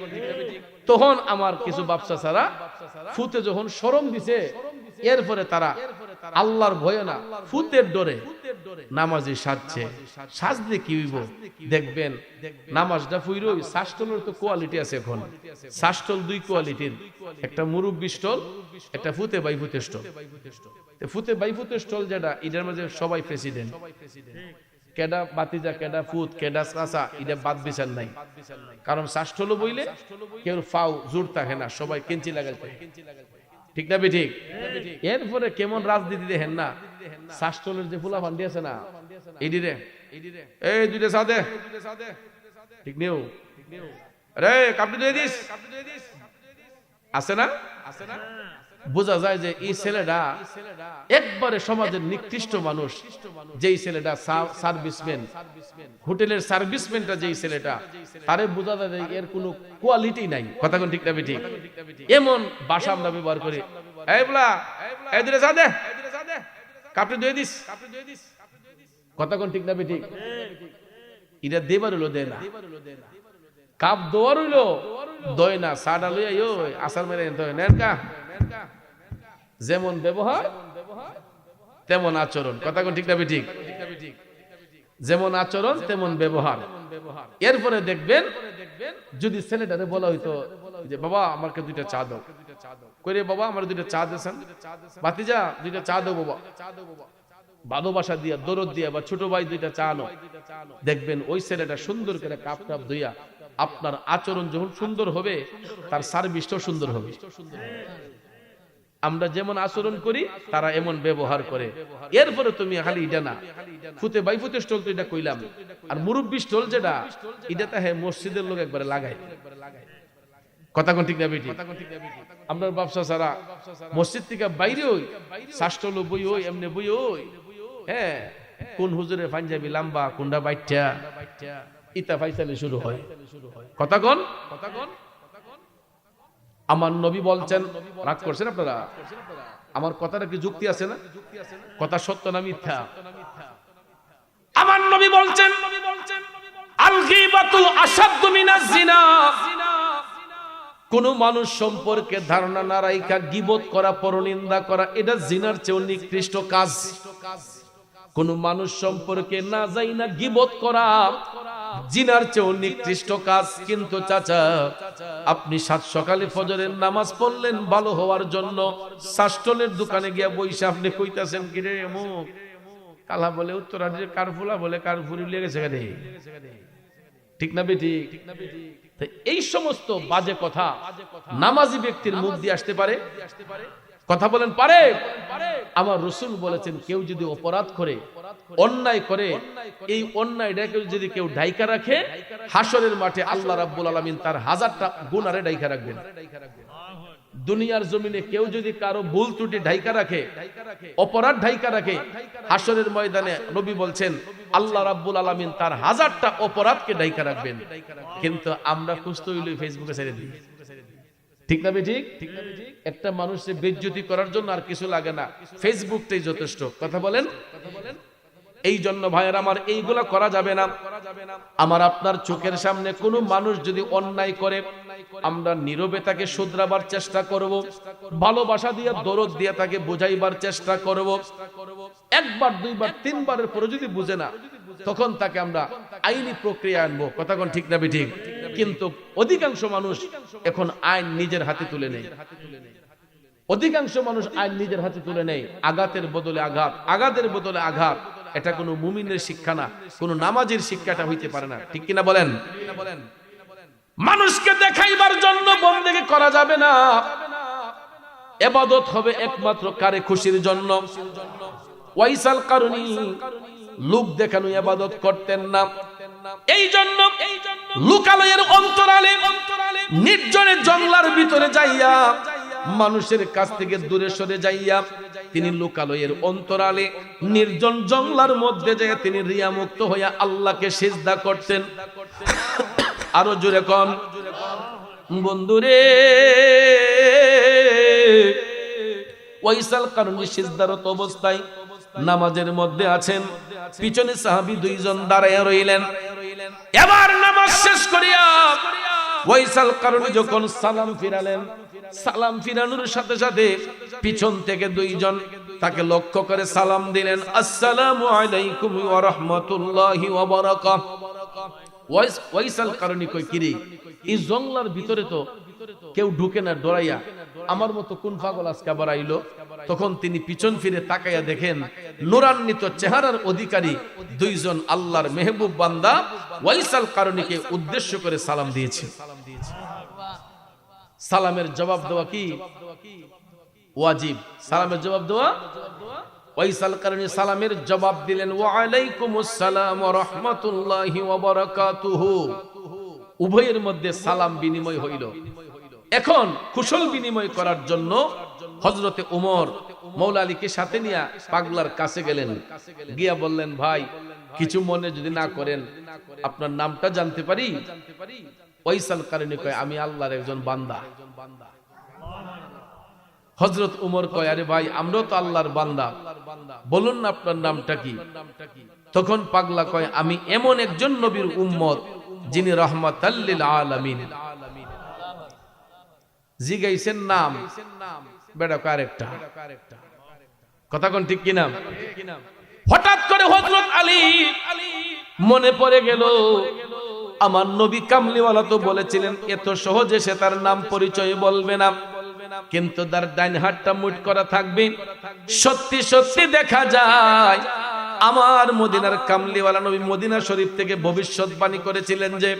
তখন আমার কিছু বাপসা ছাড়া ফুতে যখন শরম দিছে, এরপরে তারা আল্লাহর ভয়ে না, ফুতের ডরে নামাজি সাজছে। সাজলে কি হইব দেখবেন, নামাজটা ফুইরো। শাস্টলের তো কোয়ালিটি আছে, এখন শাস্টল দুই কোয়ালিটির, একটা মুরব্বী স্টল, একটা ফুতে বাই ফুতে স্টল। ফুতে বাই ফুতে স্টল যেটা, এটার মাঝে সবাই প্রেসিডেন্ট, কেডা বাতিজা, কেডা ফুত, কেডা চাচা, এটা বাদ বিচার নাই। কারণ শাস্ত্র হলো বইলে কেউ ফাও জোর থাকে না, সবাই কেঞ্চি লাগাইতে, ঠিক না ঠিক? এরপরে কেমন রাজনীতি দেখেন না, শাস্ত্রের যে ফুলা ফান্ডি আছে না, এডিরে এই দুইটা চা দে, ঠিক নেও রে, কাপড় দিয়ে দিস, আছে না? বোঝা যায় যে এই ছেলেটা একবারে সমাজের নিকৃষ্ট মানুষ। যেই ছেলেটা সার্ভিসম্যান, হোটেলের সার্ভিসম্যানটা যেই ছেলেটা, তারে বোঝা যায় যে এর কোনো কোয়ালিটি নাই। কথা কোন ঠিক না ঠিক? এমন ভাষা আমরা ব্যবহার করি, এই বলা এই দুইটা চা দে, কাপড় দিয়ে দিস, কথা কোন ঠিক না ঠিক? এটা দেবার হলো দেয় না, কাপ দোয়ার হইলো দয় না, সাডা লইয়া ওই আসার মেরে নেন কা। যেমন ব্যবহার তেমন আচরণ, কথা কোন ঠিক না ঠিক? যেমন আচরণ তেমন ব্যবহার। এরপরে দেখবেন যদি ছেলেটারে বলা হইতো যে বাবা আমাকে দুইটা চা দাও, কইরে বাবা আমার দুইটা চা দেন, ভাতিজা দুইটা চা দাও বাবা, ভালোবাসা দিয়া দরদ দিয়া, বা ছোট ভাই দুইটা চা আনো, দেখবেন ওই ছেলেটা সুন্দর করে কাপ টাপ ধুইয়া, আপনার আচরণ যখন সুন্দর হবে তার সার্ভিসটাও সুন্দর হবে। আমরা যেমন আচরণ করি তারা এমন ব্যবহার করে। এরপরে তুমি খালি এটা না, ফুতে বাই ফুতে স্টল তো এটা কইলাম, আর মুরব্বী স্টল যেটা, এটা তাহে মসজিদের লোক একবারে লাগায়, কথা কোন ঠিক না বেটি? আপনার ব্যবসা ছাড়া মসজিদ থেকে বাইরে ওই শাস্ত্রল বই ওই এমনি বই ওই, হ্যাঁ কোন হুজুরের পাঞ্জাবি লাম্বা, কোনটা বাইটা, ইতা ফাইসালে শুরু হয়। কথা কোন? আমার নবী বলছেন, রাগ করছেন আপনারা? আমার কথাটা কি যুক্তি আছে না? কথা সত্য না মিথ্যা? আমার নবী বলছেন আল গীবাতু আশাদ্দু মিনাজ জিনা। কোন মানুষ সম্পর্কে ধারণা না রাখা গীবত করা, পরনিন্দা করা, এটা জিনার চেয়ে নিকৃষ্ট কাজ। কোন মানুষ সম্পর্কে না যাই না গীবত করা জিনার চেয়ে নিকৃষ্ট কাজ। কিন্তু চাচা আপনি সাত সকালে ফজরের নামাজ পড়লেন ভালো হওয়ার জন্য, শাস্ত্রের দোকানে গিয়া বইসা আপনি কইতাছেন কি রে অমুক কালা বলে উত্তরাধিকার কারফুলা বলে কারফুরি লেগেছে রে, ঠিক না বেটি? এই সমস্ত বাজে কথা নামাজি ব্যক্তির মুখ দিয়ে আসতে পারে? কথা বলেন পারে? আমার রাসূল বলেছেন কেউ যদি অপরাধ করে, অন্যায় করে, এই অন্যায়টাকে যদি কেউ ঢাইকা রাখে, হাসরের মাঠে আল্লাহ রাব্বুল আলামিন তার 1000টা গুনারে ঢাইকা রাখবেন। দুনিয়ার জমিনে কেউ যদি কারো ভুল ত্রুটি ঢাইকা রাখে, অপরাধ ঢাইকা রাখে, হাসরের ময়দানে নবী বলছেন আল্লাহ রাব্বুল আলামিন তার 1000টা অপরাধকে ঢাইকা রাখবেন। কিন্তু আমরা খুঁজতে হইলে ফেসবুকে ছেড়ে দিই, ঠিক না ঠিক? একটা মানুষকে বেইজ্জতি করার জন্য আর কিছু লাগে না, ফেসবুকটাই যথেষ্ট। কথা বলেন? এই জন্য ভাইয়ের আমার এইগুলা করা যাবে না। আমার আপনার চোখের সামনে কোনো মানুষ যদি অন্যায় করে, আমরা নীরবে তাকে শুধরাবার চেষ্টা করব, ভালোবাসা দিয়ে দরদ দিয়ে তাকে বোঝাইবার চেষ্টা করব। একবার দুইবার তিনবারের পরে যদি বুঝে না, তখন তাকে আমরা আইনি প্রক্রিয়া আনবো। কথা কোন ঠিক না ঠিক? কিন্তু অধিকাংশ মানুষ এখন আইন নিজের হাতে তুলে নেয়। অধিকাংশ মানুষ আইন নিজের হাতে তুলে নেয়, আঘাতের বদলে আঘাত, আঘাতের বদলে আঘাত। এটা কোনো মুমিনের শিক্ষা না, কোনো নামাজের শিক্ষাটা হইতে পারে না, ঠিক কিনা বলেন? মানুষকে দেখাইবার জন্য বন্দেগি করা যাবে না, ইবাদত হবে একমাত্র কারে খুশির জন্য। ওয়াইসাল কারুনি লোক দেখানো ইবাদত করতেন না। এই জন্য লোকালয়ের অন্তরালে নির্জনে জঙ্গলার ভিতরে যাইয়া, মানুষের কাছ থেকে দূরে সরে যাইয়া, তিনি লোকালয়ের অন্তরালে নির্জন জঙ্গলার মধ্যে যাইয়া তিনি রিয়া মুক্ত হইয়া আল্লাহকে সিজদা করতেন। আরো জোরে কোন বন্ধুরে, ওয়াইসাল কারুনি সিজদারত অবস্থায় নামাজের মধ্যে আছেন, পিছনে সাহাবী দুইজন দাঁড়ায়া রইলেন। এবার নামাজ শেষ করিয়া ওয়াইসাল কারুনি যখন সালাম ফিরালেন, সালাম ফিরানোর সাথে সাথে পিছন থেকে দুইজন তাকে লক্ষ্য করে সালাম দিলেন, আসসালামু আলাইকুম ওয়া রাহমাতুল্লাহি ওয়া বারাকাতুহু। ওয়াইসাল কারুনি কই কিরে, এই জঙ্গলার ভিতরে তো কেউ ঢুকে না ডরাইয়া, আমার মতো কোন পাগল আজকে আবার আইলো? তখন তিনি পিছন ফিরে তাকাইয়া দেখেন নূরান্বিত চেহারার অধিকারী দুইজন আল্লাহর মেহবুব বান্দা ওয়াইসাল কারণীকে উদ্দেশ্য করে সালাম দিয়েছে। সালামের জবাব দেওয়া কি ওয়াজিব, সালামের জবাব দেওয়া। ওয়াইসাল কারণী সালামের জবাব দিলেন ওয়া আলাইকুমুস সালাম ওয়া রাহমাতুল্লাহি ওয়া বারাকাতুহু। উভয়ের মধ্যে সালাম বিনিময় হইল। এখন কুশল বিনিময় করার জন্য হযরতে ওমর মওলা আলীকে সাথে নিয়ে পাগলার কাছে গেলেন, গিয়া বললেন ভাই কিছু মনে যদি না করেন আপনার নামটা জানতে পারি? ওয়াইসাল কারণী কয় আমি আল্লাহর একজন বান্দা। হযরত ওমর কয় আরে ভাই আমরাও তো আল্লাহর বান্দা, বলুন না আপনার নামটা কি? তখন পাগলা কয় আমি এমন একজন নবীর উম্মত যিনি রাহমাতাল লিল আলামিন। জিগাইছেন নাম, বেটা কারেক্টটা কথা কোন ঠিক কিনা? হঠাৎ করে হযরত আলী মনে পড়ে গেল আমার নবী কামলিওয়ালা তো বলেছিলেন এত সহজে সে তার নাম পরিচয় বলবে না, কিন্তু তার ডাইন হাতটা মুঠ করা থাকবে। সত্যি সত্যি দেখা যায় আমার মদিনার কামলিওয়ালা নবী মদিনা শরীফ থেকে ভবিষ্যৎবাণী করেছিলেন যে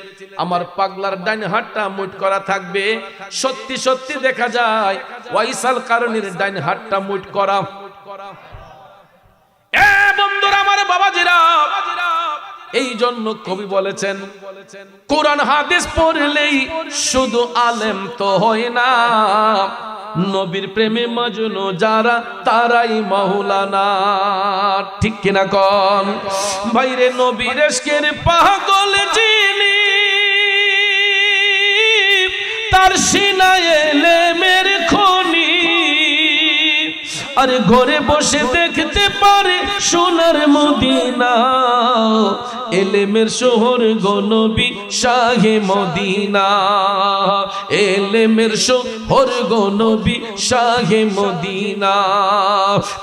আমার পাগলার ডাইন হাতটা মুঠ করা থাকবে। সত্যি সত্যি দেখা যায় ওয়াইসাল কারণীর ডাইন হাতটা মুঠ করা। এ বন্ধুরা আমার বাবাজিরা, এই জন্য কবি বলেছেন কোরআন হাদিস পড়লেই শুধু আলেম তো হয় না, নবীর প্রেমে মজনু যারা তারাই মাওলানা। ঠিক কিনা কোন ভাইরে? নবীর ইশকের পাগল যিনি তার সিনায় এলেমের খনি, আরে ঘরে বসে দেখতে পারে সোনার মদিনা, এলেমের শহর গো নবী শাহে মদিনা, এলেমের শহর গো নবী শাহে মদিনা।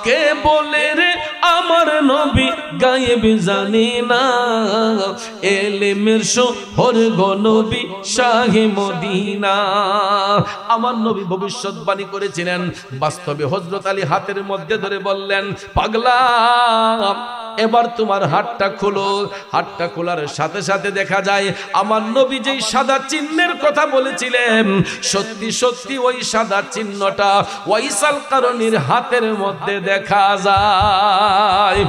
কে বলে রে আমার নবী গায়েব জানে না, এলেমের শহর গো নবী শাহে মদিনা। আমার নবী ভবিষ্যৎবাণী করেছিলেন, বাস্তবে হযরত আলী হাতের মধ্যে ধরে বললেন পাগলা এবার তোমার হাতটা খোলো। হাতটা খোলার সাথে সাথে দেখা যায় আমার নবী যেই সাদা চিহ্নের কথা বলেছিলেন সত্যি সত্যি ওই সাদা চিহ্নটা ওয়াইসাল কারণীর হাতের মধ্যে দেখা যায়।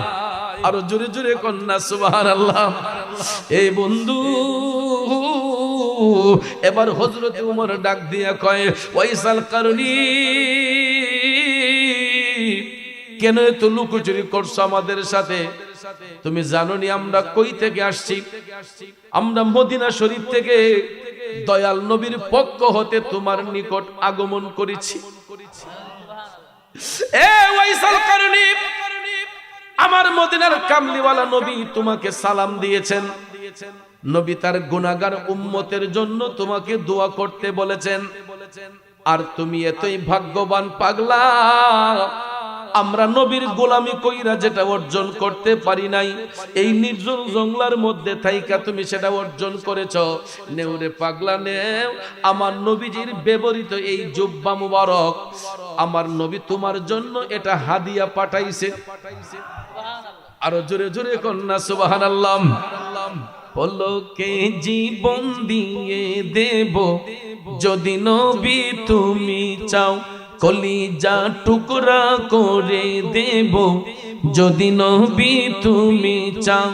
আরো জোরে জোরে কন্যা সুবহানাল্লাহ। এই বন্ধু এবার হযরত ওমর ডাক দিয়া কয় ওয়াইসাল কারণী কেন এত লুকোচুরি করছো আমাদের সাথে? তুমি জানো নি আমরা কই থেকে আসছি? আমরা মদিনা শরীফ থেকে দয়াল নবীর পক্ষ হতে তোমার নিকট আগমন করেছি। এ ওয়াইসাল কারণী, আমার মদিনার কামলিওয়ালা নবী তোমাকে সালাম দিয়েছেন। নবী তার গুনাহগার উম্মতের জন্য তোমাকে দোয়া করতে বলেছেন। আর তুমি এতই ভাগ্যবান পাগলা, আমরা নবীর গোলামি কইরা যেটা অর্জন করতে পারি নাই, এই নির্জন জঙ্গলার মধ্যে থাইকা তুমি সেটা অর্জন করেছো। নেউরে পাগলা নেও, আমার নবীজির ব্যবহৃত এই জুব্বা মুবারক আমার নবী তোমার জন্য এটা হাদিয়া পাঠাইছে। আরো জোরে জোরে কন্যা সুবহানাল্লাহ। পলকে জীবন দিয়ে দেব যদি নবী তুমি চাও, কলিজা টুকরা করে দেব যদি নবী তুমি চাও।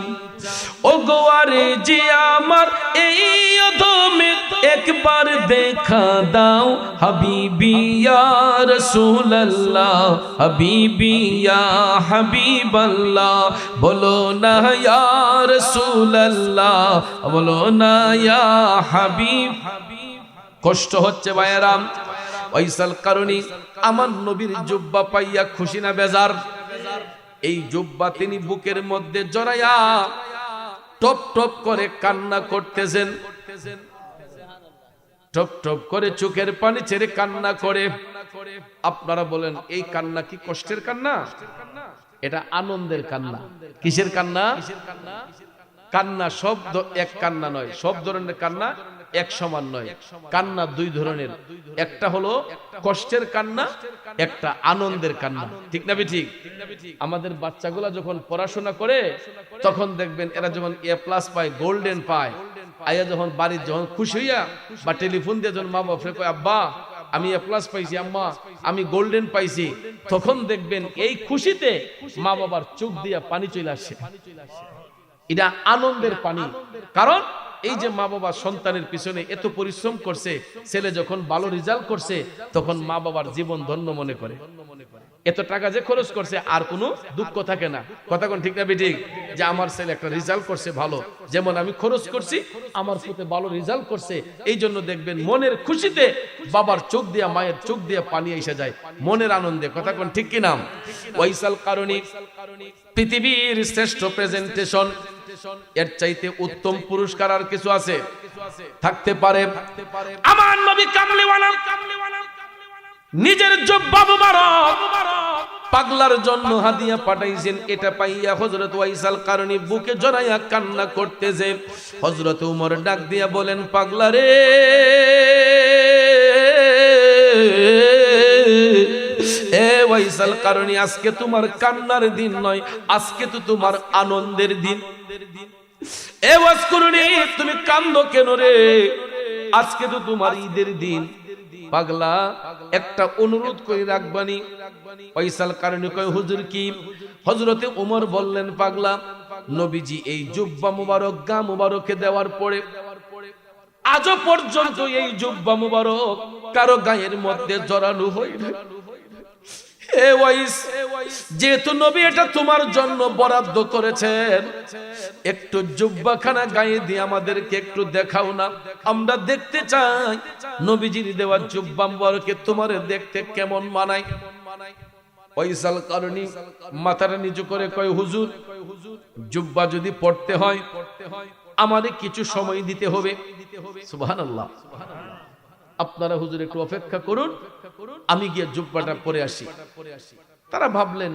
ও গোয়ারে যে আমার এই অধমে একবার দেখা দাও, হাবিবি ইয়া রাসূলুল্লাহ, হাবিবি ইয়া হাবিবাল্লাহ, বলো না ইয়া রাসূলুল্লাহ, বলো না ইয়া হাবিব। কষ্ট হচ্ছে ভাইয়েরাম। ওয়াইসাল কারণী আমার নবীর জুব্বা পাইয়া খুশি না বেজার? এই জুব্বা তিনি বুকের মধ্যে জড়াইয়া টপ টপ করে কান্না করতেছেন। টপ টপ করে চোখের পানি ছেড়ে কান্না করে। আপনারা বলেন এই কান্না কি কষ্টের কান্না? এটা আনন্দের কান্না। কিসের কান্না? কান্না শব্দ এক কান্না নয়, সব ধরনের কান্না এক সমান নয়। কান্না দুই ধরনের, একটা হলো কষ্টের কান্না, একটা আনন্দের কান্না। ঠিক না ঠিক? আমাদের বাচ্চাগুলা যখন পড়াশোনা করে তখন দেখবেন এরা যখন A+ পায়, গোল্ডেন পায়, আয়া যখন বাড়ির যখন খুশি হইয়া বা টেলিফোন দিয়ে যখন মা বাপরে কয় আব্বা আমি A+ পাইছি, আম্মা আমি গোল্ডেন পাইছি, তখন দেখবেন এই খুশিতে মা বাবার চোখ দিয়া পানি চলে আসে। এটা আনন্দের পানি। কারণ এই যে মা বাবা সন্তানের পিছনে এত পরিশ্রম করছে, ছেলে যখন ভালো রেজাল্ট করছে তখন মা বাবার জীবন ধন্য মনে করে। এত টাকা যে খরচ করছে আর কোনো দুঃখ থাকে না। কথা কোন ঠিক না ঠিক? যে আমার ছেলে একটা রেজাল্ট করছে ভালো, যেমন আমি খরচ করছি আমার পুতে ভালো রেজাল্ট করছে, এই জন্য দেখবেন মনের খুশিতে বাবার চোখ দিয়া মায়ের চোখ দিয়া পানি এসে যায় মনের আনন্দে। কথা কোন ঠিক কি নাম? ওয়াইসাল কারণী পৃথিবীর শ্রেষ্ঠ প্রেজেন্টেশন, এর চাইতে উত্তম পুরস্কার আর কিছু আছে? থাকতে পারে? আমার নবী কামলিওয়ালা নিজের জুব্বা মুবারক পাগলার জন্য হাদিয়া পাঠাইছেন। এটা পাইয়া হযরত ওয়াইসাল কারণী বুকে জড়াইয়া কান্না করতেছে। হযরত ওমর ডাক দিয়া বলেন, পাগলা রে, এ ওয়াইসাল কারণী, আজকে তোমার কান্নার দিন নয়, আজকে তো তোমার আনন্দের দিন। এ ওয়াসকুরুনি, তুমি কান্দো কেন রে? আজকে তো তোমার ঈদের দিন। পাগলা, একটা অনুরোধ করে রাখবানি। ওয়াইসাল কারণী কয়, হুজুর কি? হযরতে ওমর বললেন, পাগলা, নবীজি এই জুব্বা মুবারক গা মুবারকে দেওয়ার পরে আজও পর্যন্ত এই জুব্বা মুবারক কারো গায়ের মধ্যে জড়ানো হয় না। হে ওয়াইস, যেহেতু নবী এটা তোমার জন্য বরাদ্দ করেছেন, একটু জুব্বাখানা গায়ে দিয়ে আমাদেরকে একটু দেখাও না, আমরা দেখতে চাই নবীজির দেওয়া জুব্বা মুবারকে তোমারে দেখতে কেমন মানায়। ওয়াইসাল কারণী মাথাটা নিচু করে কয়, হুজুর, জুব্বা যদি পড়তে হয় আমাদের কিছু সময় দিতে হবে। সুবহানাল্লাহ। আপনারা হুজুর একটু অপেক্ষা করুন, আমি গিয়ে জুব্বাটা পরে আসি। তারা ভাবলেন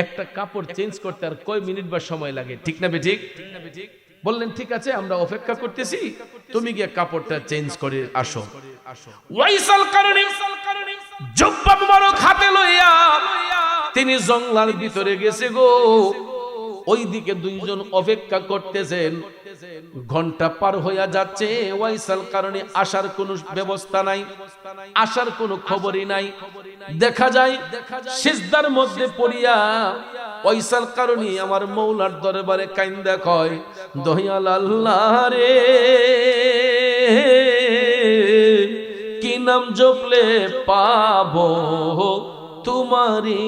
একটা কাপড় চেঞ্জ করতে আর কয় মিনিট বা সময় লাগে? ঠিক না বেঠিক? বললেন ঠিক আছে, আমরা অপেক্ষা করতেছি, তুমি গিয়ে কাপড়টা চেঞ্জ করে আসো। ওয়াইসাল কারণী জুব্বা মুবারক হাতে লইয়া তিনি জঙ্গলার ভিতরে গেছে গো। ওইদিকে দুইজন অপেক্ষা করতেছেন, ঘন্টা পার হইয়া যাচ্ছে। ওয়াইসাল কারণে আসার কোনো ব্যবস্থা নাই, আসার কোনো খবরই নাই। দেখা যায় সিজদার মধ্যে পড়িয়া ওয়াইসাল কারণে আমার মৌলার দরবারে কাইন্দা কয়, দয়াল আল্লাহ রে, কি নাম জপলে পাবো তোমারি।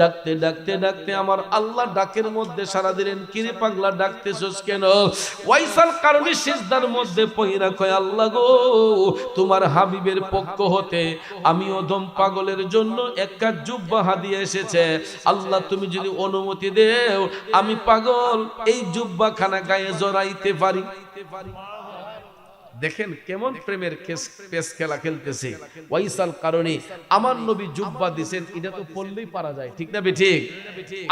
ডাকতে ডাকতে ডাকতে আমার আল্লাহ ডাকের মধ্যে সারা দিলেন। কিরে পাগলা, ডাকতেছস কেন? ওয়াইসাল কারণী সিজদার মধ্যে পইরা কয়, আল্লাহ গো, তোমার হাবিবের পক্ষ হতে আমি অধম পাগলের জন্য একটা জুব্বা হাদিয়া এসেছে। আল্লাহ তুমি যদি অনুমতি দেও আমি পাগল এই জুব্বা খানা গায়ে জড়াইতে পারি। দেখেন কেমন প্রেমের পেস খেলা খেলতেছে। ওয়াইসাল কারণী আমার নবী জুব্বা দিবেন, এটা তো পড়লেই পারা যায়। ঠিক না ঠিক?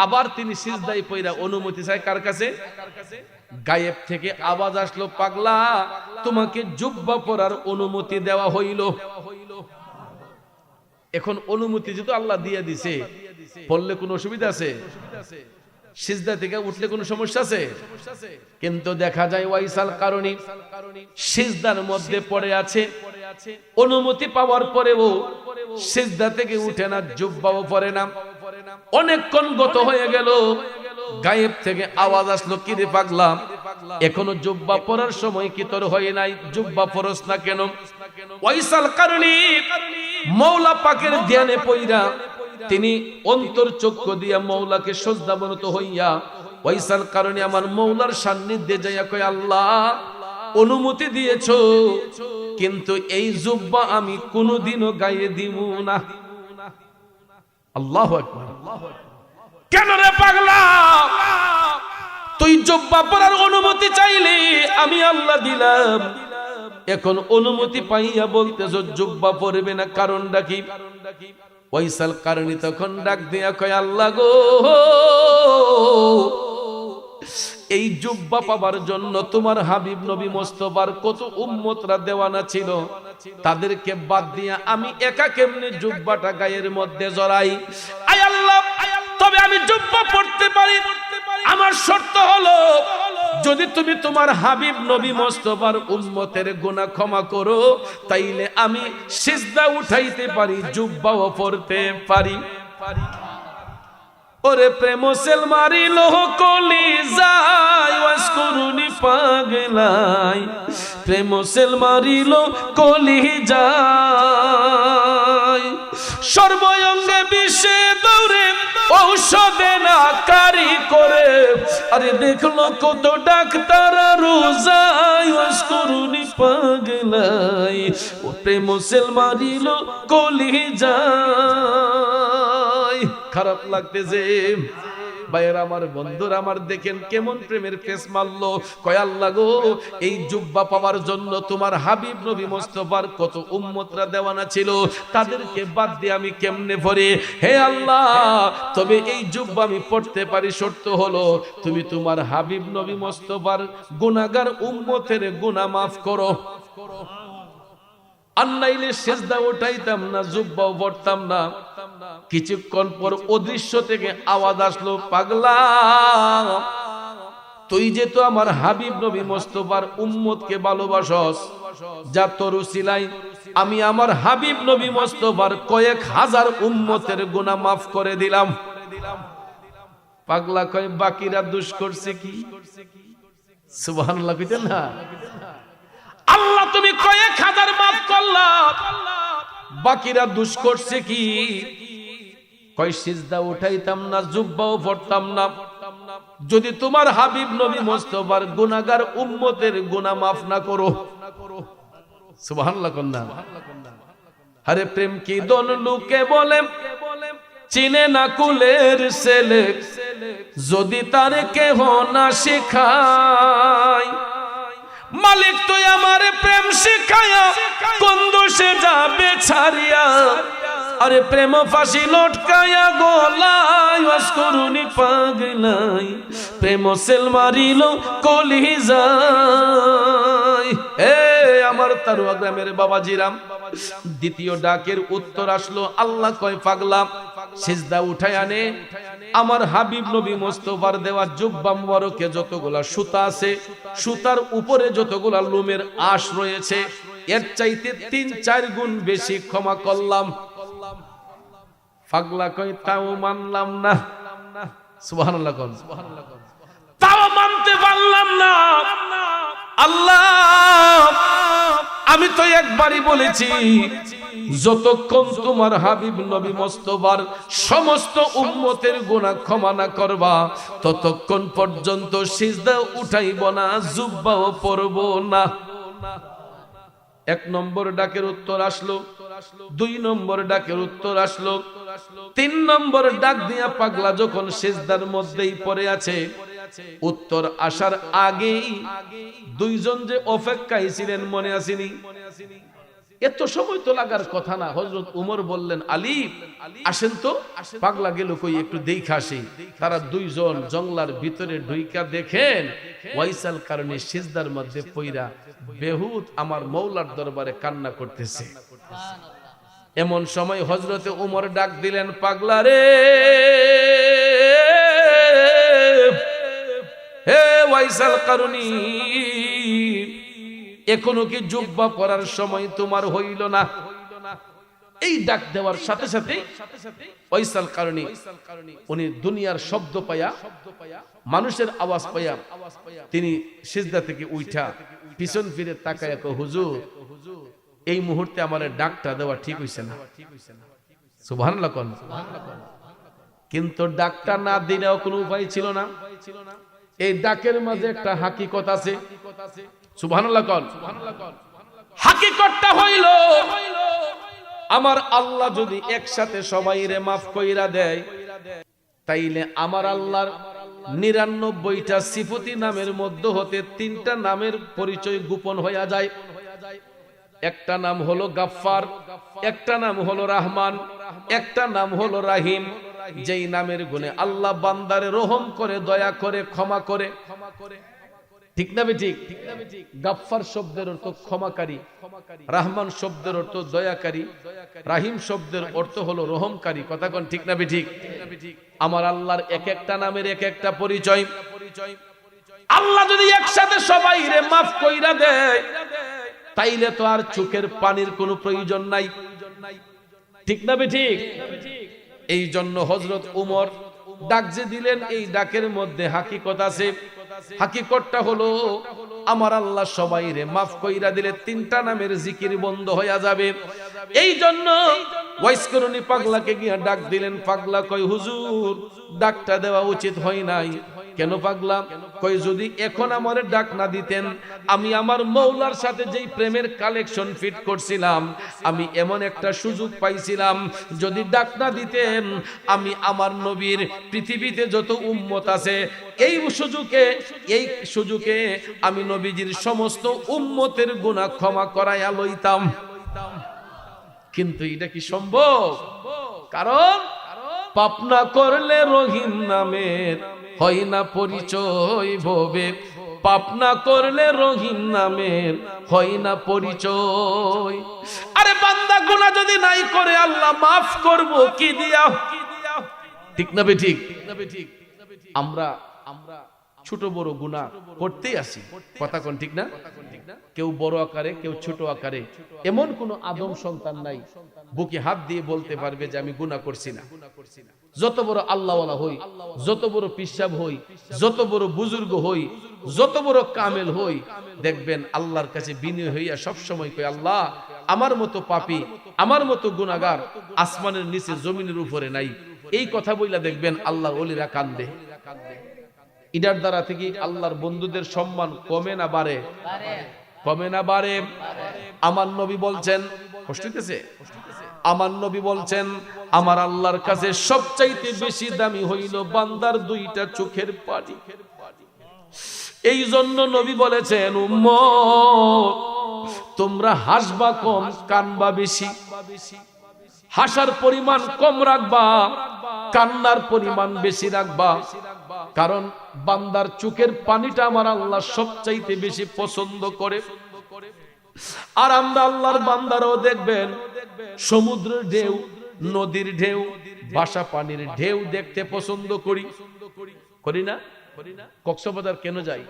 আবার তিনি সিজদায় পয়রা অনুমতি চায় কার কাছে? গায়েব থেকে আওয়াজ আসলো, পাগলা, তোমাকে জুব্বা পরার অনুমতি দেওয়া হইল। এখন অনুমতি যেহেতু আল্লাহ দিয়ে দিছে, পড়লে কোনো অসুবিধা আছে? সিজদা থেকে উঠলে কোনো সমস্যা আছে? কিন্তু দেখা যায় ওয়াইসাল কারণী সিজদার মধ্যে পড়ে আছে, অনুমতি পাওয়ার পরেও সিজদা থেকে উঠে না, জুব্বাও পরে না। অনেকক্ষণ গত হয়ে গেল, গায়েব থেকে আওয়াজ আসলো, কি রে পাগলা, এখনো জুব্বা পরার সময় কি তোর হয় নাই? জুব্বা পরস না কেন? ওয়াইসাল কারণী মওলা পাকের ধ্যানে পইরা তিনি অন্তর চক্ষু দিয়া মওলাকে সজদাবনত হইয়া ওয়াইসাল কারণে আমার মওলার সান্নিধ্যে যাইয়া কয়, আল্লাহ অনুমতি দিয়েছো, কিন্তু এই জুব্বা আমি কোনোদিনও গায়ে দিব না। আল্লাহু আকবার। কেন রে পাগলা, তুই জুব্বা পরার অনুমতি চাইলি, আমি আল্লাহ দিলাম, এখন অনুমতি পাইয়া বলতেছো জুব্বা পরবে না, কারণটা কি? ওয়াইসাল কারণী তখন ডাক দিয়া কয়, আল্লাহ গো, এই জুব্বা পাবার জন্য তোমার হাবিব নবী মুস্তাফার কত উম্মতরা দেওয়ানা ছিল, তাদেরকে বাদ দিয়ে আমি একা কেমনে জুব্বাটা গায়ের মধ্যে জড়াই? আয় আল্লাহ, তবে আমি জুব্বা পড়তে পারি, আমার শর্ত হলো যদি তুমি তোমার হাবিব নবী মুস্তাফার উম্মতের গুনাহ ক্ষমা করো, তাইলে আমি সিজদা উঠাইতে পারি, জুব্বাও পড়তে পারি। ওরে প্রেম সেল মারিল কলি যায় ওয়াসকুরুনি পাগলাই, প্রেম সেল মারিল কলি যায়, সর্বঙ্গে বিষে দৌড়ে ঔষধে না কারি করে, আরে দেখলো কত ডাক্তার রোজাই ওয়াসকুরুনি পাগলাই, ও প্রেম সেল মারিল কলি যায়। খারাপ লাগতেছে ভাইয়ের আমার, বন্ধুরা আমার, দেখেন কেমন প্রেমের পেস মারলো। কয় আল্লাহ গো, এই জুব্বা পাওয়ার জন্য তোমার হাবিব নবী মুস্তাফার কত উম্মতরা দেওয়ানা ছিল, তাদেরকে বাদ দিয়ে আমি কেমনে পড়ি? হে আল্লাহ, তবে এই জুব্বা আমি পড়তে পারি, শর্ত হলো তুমি তোমার হাবিব নবী মুস্তাফার গুনাহগার উম্মতের গুনাহ মাফ করো। আর নাইলে সিজদা উঠাইতাম না, জুব্বাও পড়তাম না। কিছুক্ষণ পর অদৃশ্য থেকে আওয়াজ আসলো, পাগলা, তুই যে তো আমার হাবিব নবী মুস্তাফার উম্মতকে ভালোবাসস, যা তোর উসিলায় আমি আমার হাবিব নবী মুস্তাফার কয়েক হাজার উম্মতের গুনাহ মাফ করে দিলাম। পাগলা কয়, বাকিরা দোষ করছে কি? সুবহানাল্লাহ কইতেন না? আল্লাহ তুমি কয়েক হাজার মাফ করলা, বাকিরা দোষ করছে কি? কয় সিজদা উঠাইতাম না, জুব্বাও পড়তাম না, যদি তোমার হাবিব নবী মুস্তাফার গুনাহগার উম্মতের গুনাহ মাফ না করো। সুবহানাল্লাহ কন্না। আরে প্রেম কি দন লোকে বলে, চিনে না কুলের ছেলে, যদি তার কেহ না শেখায়, মালিক তুই আমার প্রেম শিখায়া কোন দোষে যাবে ছাড়িয়া, আরে প্রেম ফাঁসি লটকায়া গলায় ওয়াসকুরুনি পাগলাই, প্রেম সেল মারিল কলি যায়। এ আমার তারুয়া গ্রামের বাবাজিরাম, দ্বিতীয় ডাকের উত্তর আসলো। আল্লাহ কয়, পাগলা, সিজদা উঠায় আনে আমার হাবিব নবী মুস্তাফার দেওয়া জুব্বা মুবারকে যতগুলা সুতা আছে, সুতার উপরে যতগুলা লোমের আঁশ রয়েছে, এর চাইতে ৩-৪ গুণ বেশি ক্ষমা করলাম। পাগলা কয়, তাও মানলাম না। সুবহানাল্লাহ কোন, তাও মানতে পারলাম না। আল্লাহ, আমি তো একবারই বলেছি, যতক্ষণ তোমার হাবিব নবী মুস্তাফার সমস্ত উম্মতের গুনাহ ক্ষমা না করবা, ততক্ষণ পর্যন্ত সিজদা উঠাইব না, জুব্বাও পরব না। ১ নম্বর ডাকের উত্তর আসলো, ২ নম্বর ডাকের উত্তর আসলো, ৩ নম্বর ডাক দিয়া পাগলা যখন সিজদার মধ্যেই পড়ে আছে, উত্তর আসার আগেই দুইজন যে অপেক্ষায় ছিলেন মনে আসেনি? এত সময় তো লাগার কথা না। হযরত উমর বললেন, আলী আসেন তো, পাগলা গেল কই, একটু দেখা আসি। তারা দুইজন জঙ্গলার ভিতরে ঢুইকা দেখেন ওয়াইসাল কারণে সিজদার মধ্যে পইরা বেহুদ আমার মওলার দরবারে কান্না করতেছে। এমন সময় হযরতে উমর ডাক দিলেন, পাগলা রে, হে ওয়াইসাল কারণী, এখনো কি জুব্বা পরার সময় তোমার হইল না? এই ডাক দেওয়ার সাথে সাথে ওয়াইসাল কারণী উনি দুনিয়ার শব্দ পায়া, মানুষের আওয়াজ পায়া, তিনি সিজদা থেকে উঠা পিছন ফিরে তাকায়া কয়, হুজুর, এই মুহূর্তে আমার ডাকটা দেওয়া ঠিক হইছে না। সুবহানাল্লাহ কোন। কিন্তু ডাকটা না দিলেও কোনো উপায় ছিল না। এই ডাকের মাঝে একটা হাকিকত আছে। সুবহানাল্লাহ কোন। হাকিকতটা হইল, আমার আল্লাহ যদি একসাথে সবাইরে মাফ কইরা দেয়, তাইলে আমার আল্লাহর ৯৯টা সিফতি নামের মধ্যে হতে ৩টা নামের পরিচয় গোপন হইয়া যায়। একটা নাম হলো গাফফার, একটা নাম হলো রহমান, একটা নাম হলো রাহিম, যেই নামের গুণে আল্লাহ বান্দারে রহম করে, দয়া করে, ক্ষমা করে। ঠিক না বেঠিক? গাফফার শব্দের অর্থ ক্ষমাকারী, রহমান শব্দের অর্থ দয়াকারী, রাহিম শব্দের অর্থ হলো রহমকারী। কথা কোন ঠিক না বেঠিক? আমার আল্লাহর এক একটা নামের এক একটা পরিচয়। আল্লাহ যদি একসাথে সবাই রে মাফ কইরা দেয়, তাইলে তো আর চোখের পানির কোনো প্রয়োজন নাই। ঠিক না বেঠিক? এই জন্য হযরত উমর ডাক যে দিলেন, এই ডাকের মধ্যে হাকিকত আছে। হাকিকতটা হলো আমার আল্লাহ সবাই রে মাফ কইরা দিলে তিনটা নামের জিকির বন্ধ হয়ে যাবে। এই জন্য ওয়াইস করুনি পাগলাকে গিয়া ডাক দিলেন। পাগলা কয়, হুজুর ডাকটা দেওয়া উচিত হয় নাই। কেন পাগলা? কই যদি এখন আমারে ডাক না দিতেন, আমি আমার মৌলার সাথে যেই প্রেমের কালেকশন ফিট করছিলাম, আমি এমন একটা সুযোগ পাইছিলাম, যদি ডাক না দিতেন আমি আমার নবীর পৃথিবীতে যত উম্মত আছে এই সুযোগে আমি নবীজির সমস্ত উম্মতের গুনাহ ক্ষমা করাইয়া লইতাম। কিন্তু এটা কি সম্ভব? কারণ পাপ না করলে রহিম নামের হয় না পরিচয় ভবে, পাপ না করলে রহিম নামের হয় না পরিচয়। আরে বান্দা গুনাহ যদি নাই করে আল্লাহ মাফ করব কি দিয়া? ঠিক না বেঠিক? আমরা ছোট বড় গুনাহ করতেই আসি। কথা কোন ঠিক না? কেউ বড় আকারে, কেউ ছোট আকারে। এমন কোন আদম সন্তান নাই বুকে হাত দিয়ে বলতে পারবে যে আমি গুনাহ করছি না। যত বড় আল্লাহওয়ালা হই, যত বড় পিসাব হই, যত বড় বুজুর্গ হই, যত বড় কামেল হই, দেখবেন আল্লাহর কাছে বিনয় হইয়া সব সময় কই, আল্লাহ আমার মতো পাপী, আমার মতো গুনাহগার আসমানের নিচে জমিনের উপরে নাই। এই কথা বইলা দেখবেন আল্লাহর ওলিরা কান্দে। ইডার দ্বারা থেকে আল্লাহর বন্ধুদের সম্মান কমে না বাড়ে? কমে না বাড়ে? আমার নবী বলছেন, কষ্ট হইতেছে? আমার নবী বলছেন আমার আল্লাহর কাছে সবচাইতে বেশি দামি হইল বান্দার দুইটা চোখের পানি। এই জন্য নবী বলেছেন, উম্মত তোমরা হাসবা কম, কানবা বেশি। হাসার পরিমাণ কম রাখবা, কান্নার পরিমাণ বেশি রাখবা। কারণ বান্দার চোখের পানিটা আমার আল্লাহ সবচাইতে বেশি পছন্দ করে। আর আমরা আল্লাহর বান্দারাও দেখবেন সমুদ্রের ঢেউ, নদীর ঢেউ, ভাষা পানির ঢেউ দেখতে পছন্দ করি না? কক্সবাজার কেন যাই?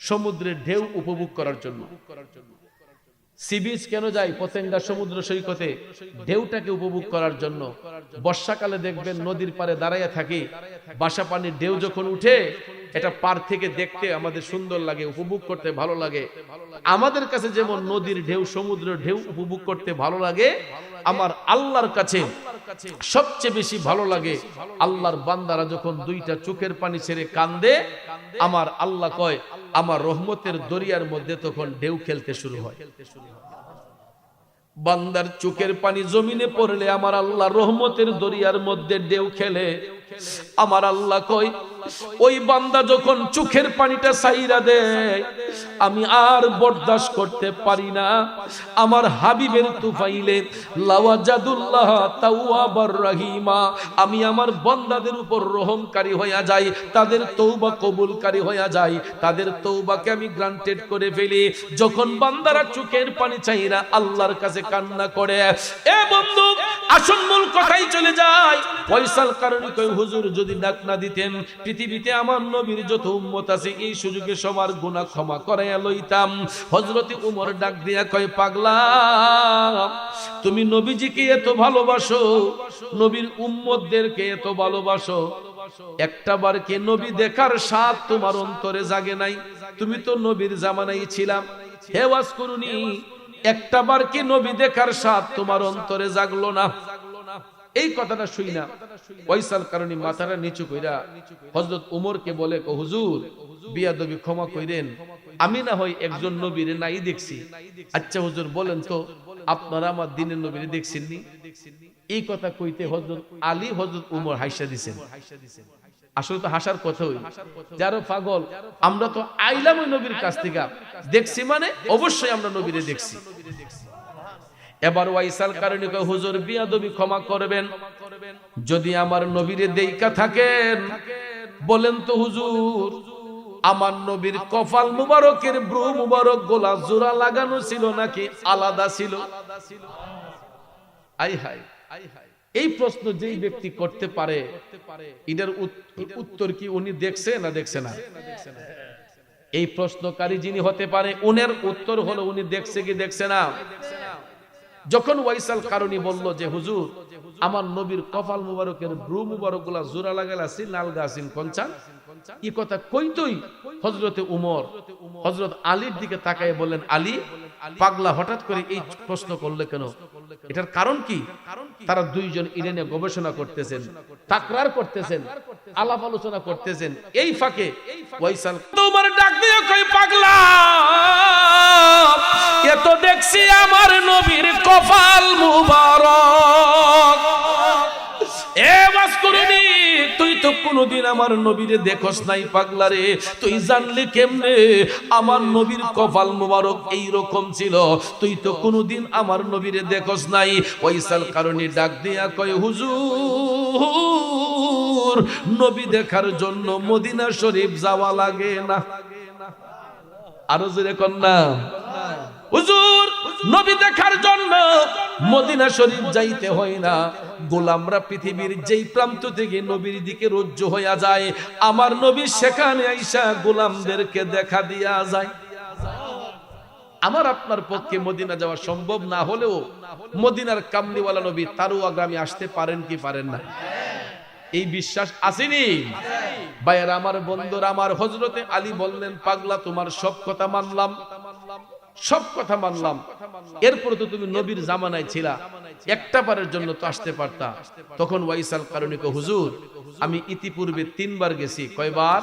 সমুদ্রের ঢেউ উপভোগ করার জন্য। সি বিচ কেন যাই? পতেঙ্গা সমুদ্র সৈকতে ঢেউটাকে উপভোগ করার জন্য। বর্ষাকালে দেখবেন নদীর পারে দাঁড়াইয়া থাকি, ভাষা পানির ঢেউ যখন উঠে, এটা পার থেকে দেখতে আমাদের সুন্দর লাগে, উপভোগ করতে ভালো লাগে। আমাদের কাছে যেমন নদীর ঢেউ, সমুদ্রের ঢেউ উপভোগ করতে ভালো লাগে, আমার আল্লাহর কাছে সবচেয়ে বেশি ভালো লাগে আল্লাহর বান্দারা যখন দুইটা চোখের পানি ছেড়ে কান্দে। আমার আল্লাহ কয় আমার রহমতের দরিয়ার মধ্যে তখন ঢেউ খেলতে শুরু হয়। বান্দার চোখের পানি জমিনে পড়লে আমার আল্লাহ রহমতের দরিয়ার মধ্যে ঢেউ খেলে। আমার আল্লাহ কয় ওই বান্দা যখন চোখের পানিটা ছাইরা দেয়, আমি আর বরদাস্ত করতে পারি না। আমার হাবিবের তুফাইলে লাওয়াজাদুল্লাহ তাওয়াবার রহিমা, আমি আমার বান্দাদের উপর রহমকারী হইয়া যাই, তাদের তওবা কবুলকারী হইয়া যাই, তাদের তওবাকে আমি গ্রান্টেড করে ফেলি। যখন বান্দারা চোখের পানি ছাইরা আল্লাহর কাছে কান্না করে, এ বন্ধু আসল মূল কথাই চলে যায়। ফয়সাল কারণে কই, হুজুর যদি ডাক না দিতেন পৃথিবীতে আমার নবীর যত উম্মত আছে এই সুযোগে সবার গুনাহ ক্ষমা করাইয়া লইতাম। হযরতে উমর ডাক দিয়া কয়, পাগলা তুমি নবীজিকে এত ভালোবাসো, নবীর উম্মতদেরকে এত ভালোবাসো, একটা বার কে নবী দেখার স্বাদ তোমার অন্তরে জাগে নাই? তুমি তো নবীর জামানায় ছিলাম। হে ওয়াজ করুনি, একটা বার কি নবী দেখার স্বাদ তোমার অন্তরে জাগলো না? এই কথাটা শুই না ফয়সাল কারণী মাথাটা নিচু কইরা হযরত উমরকে বলে, হুজুর বিয়াদবি ক্ষমা কইরেন, আমি না হয় একজন নবীর নাই দেখছি। আচ্ছা হুজুর বলেন তো আপনারা আমার দিনের নবীর দেখছেননি? এই কথা কইতে হযরত আলী হযরত উমর হাসা দিছেন। আসলে তো হাসার কথা হই, যারা পাগল আমরা তো আইলাম ওই নবীর কাছ থেকে, দেখছি মানে অবশ্যই আমরা নবীরে দেখছি। এবার ওয়াইসাল কারণে কয়, হুজুর বিয়াদবি ক্ষমা করবেন। যদি আমার নবীরে দেইকা থাকেন বলেন তো হুজুর, আমার নবীর কপাল মুবারকের ব্রু মুবারক গোলা জোড়া লাগানো ছিল নাকি আলাদা ছিল? আই হাই, এই প্রশ্ন যেই ব্যক্তি করতে পারে এটার উত্তর কি উনি দেখছে না দেখছে না? এই প্রশ্নকারী যিনি হতে পারে উনার উত্তর হলো উনি দেখছে কি দেখছে না? যখন ওয়াইসাল কারণী বলল যে হুজুর আমার নবীর কপাল মুবারকের ব্রু মুবারক গুলা জোড়া লাগালা ছিল নালগা আছেন পঞ্চান, এই কথা কইতই হযরতে উমর হযরত আলীর দিকে তাকায় বললেন, আলী পাগলা হঠাৎ করে এই প্রশ্ন করলে কেন? এটার কারণ কি? তারা দুইজন ইরানে গবেষণা করতেছেন, তাকরার করতেছেন, আলাপ আলোচনা করতেছেন। এই ফাঁকে ওয়াইসাল তোমার ডাক দিয়ে কই, পাগলা এত দেখছি আমার নবীর কপাল মুবারক, এ ওয়াসকুরুনি তুই তো কোনদিন আমার নবীরে দেখোস নাই পাগলা রে, তুই জানলি কেমনে আমার নবীর কপাল মুবারক এই রকম ছিল? তুই তো কোনদিন আমার নবীরে দেখোস নাই। ওয়াইসাল কারণী ডাক দিয়া কয়, হুজুর নবী দেখার জন্য মদিনা শরীফ যাওয়া লাগে না। আরো জোরে কন্যা, হুজুর নবী দেখার জন্য মদিনা শরীফ যাইতে হয় না, গোলামরা পৃথিবীর যেই প্রান্ত থেকে নবীর দিকে রজ্জু হইয়া যায়, আমার নবী সেখানে আইসা গোলামদেরকে দেখা দিয়া যায়। আমার আপনার পক্ষে মদিনা যাওয়া সম্ভব না হলেও মদিনার কামলিওয়ালা নবী তারুয়া গ্রামে আসতে পারেন কি পারেন না? এই বিশ্বাস আসেনি ভাইয়েরা আমার, বন্ধুরা আমার। হযরতে আলী বললেন, পাগলা তোমার সব কথা মানলাম, সব কথা মানলাম, এরপর তো তুমি নবীর জামানায় ছিলা, একটা বারের জন্য তো আসতে পারতা। তখন ওয়াইসাল কারণী কয়, হুজুর আমি ইতিপূর্বে 3 বার গেছি। কয়বার?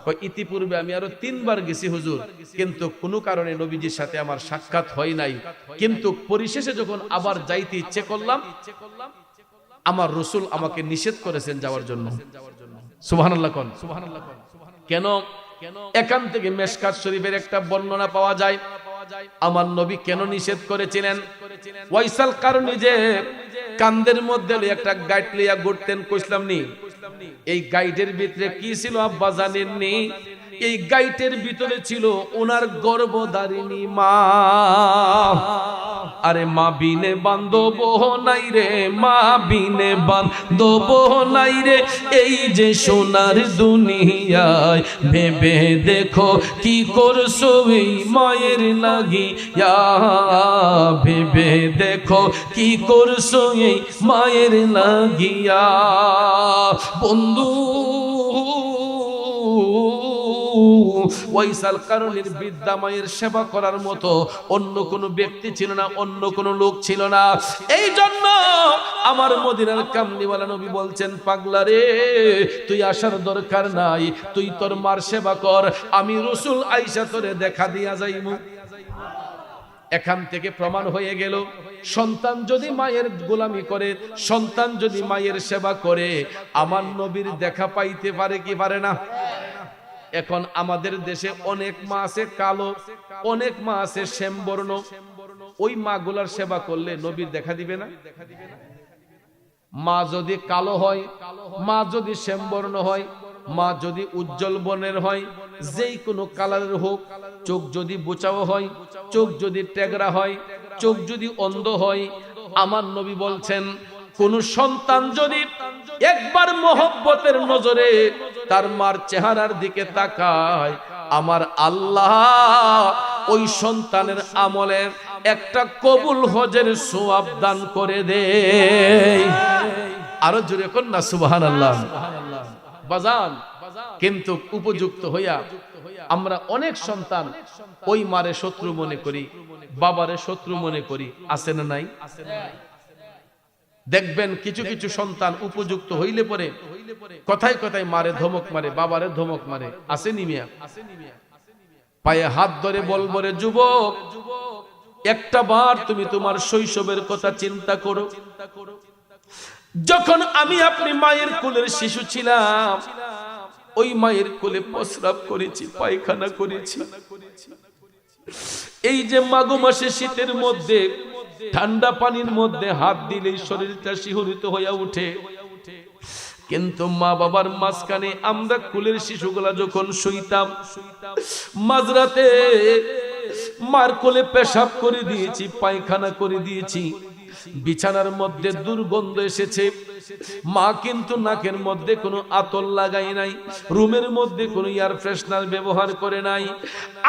কয় ইতিপূর্বে আমি আরো 3 বার গেছি হুজুর, কিন্তু কোনো কারণে নবীজির সাথে আমার সাক্ষাৎ হয় নাই। কিন্তু পরিশেষে যখন আবার যাইতে ইচ্ছে করলাম, আমার রাসূল আমাকে নিষেধ করেছেন যাওয়ার জন্য। সুবহানাল্লাহ কোন, সুবহানাল্লাহ কোন। কেন? এখান থেকে মেশকাত শরীফের একটা বর্ণনা পাওয়া যায় আমার নবী কেন নিষেধ করেছিলেন। ওয়াইসাল কারণী যে কান্দের মধ্যে একটা গাইড লিয়া ঘুরতেন, কইছিলাম নি? এই গাইডের ভিতরে কি ছিল আব্বা জানেননি? এই গাইটের ভিতরে ছিল ওনার গর্ভধারিণী মা। আরে মা বিনে বান্ধব নাই রে, মা বিনে বান্ধব নাই রে, এই যে সোনার দুনিয়ায় ভেবে দেখো কি করছো এই মায়ের লাগিয়া, ভেবে দেখো কি করছো এই মায়ের লাগিয়া। বন্ধু ওয়াইসাল কারণীর বৃদ্ধা মায়ের সেবা করার মতো অন্য কোনো ব্যক্তি ছিল না, অন্য কোনো লোক ছিল না। এই জন্য আমার মদিনার কামলিওয়ালা নবী বলছেন, পাগলা রে তুই আসার দরকার নাই, তুই তোর মার সেবা কর, আমি রাসূল আয়েশা তোরে দেখা দিয়া যাইমু। এখান থেকে প্রমাণ হয়ে গেল, সন্তান যদি মায়ের গোলামি করে, সন্তান যদি মায়ের সেবা করে, আমার নবীর দেখা পাইতে পারে কি পারে না? এখন আমাদের দেশে অনেক মা আছে কালো, অনেক মা আছে শ্যামবর্ণ। ওই মা গুলার সেবা করলে নবীর দেখা দিবে না? মা যদি কালো হয়, মা যদি শ্যামবর্ণ হয়, মা যদি উজ্জ্বল বর্ণের হয়, যেই কোনো কালারের হোক, চোখ যদি বোচাও হয়, চোখ যদি টেগরা হয়, চোখ যদি অন্ধ হয়, আমার নবী বলছেন কোন সন্তান যদি একবার মহব্বতের নজরে তার মার চেহারার দিকে তাকায়, আমার আল্লাহ ওই সন্তানের আমলের একটা কবুল হজের সওয়াব দান করে দেয়। আরো জোরে কোন না সুবহানাল্লাহ। বাজান, কিন্তু উপযুক্ত হইয়া আমরা অনেক সন্তান ওই মারে শত্রু মনে করি, বাবারে শত্রু মনে করি, আছে না নাই? দেখবেন কিছু কিছু সন্তান উপযুক্ত হইলে পরে কথায় কথায় মারে, ধমক মারে, বাবারে ধমক মারে, আসেনি মিয়া? পায়ে হাত ধরে বলবো, রে যুবক, একটা বার তুমি তোমার শৈশবের কথা চিন্তা করো। যখন আমি আপনি মায়ের কোলের শিশু ছিলাম, ওই মায়ের কোলে প্রস্রাব করেছি, পায়খানা করেছি। এই যে মাঘ মাসে শীতের মধ্যে ঠান্ডা পানির মধ্যে হাত দিলেই শরীরটা শিহরিত হয়ে ওঠে। কিন্তু মা বাবার মাঝখানে আমরা কুলের শিশুগুলা যখন শুইতাম, মাঝরাতে মার কোলে পেশাব করে দিয়েছি, পায়খানা করে দিয়েছি, বিছানার মধ্যে দুর্গন্ধ এসেছে, মা কিন্তু নাকের মধ্যে কোনো আতর লাগাই নাই, রুমের মধ্যে কোনো এয়ার ফ্রেশনার ব্যবহার করে নাই।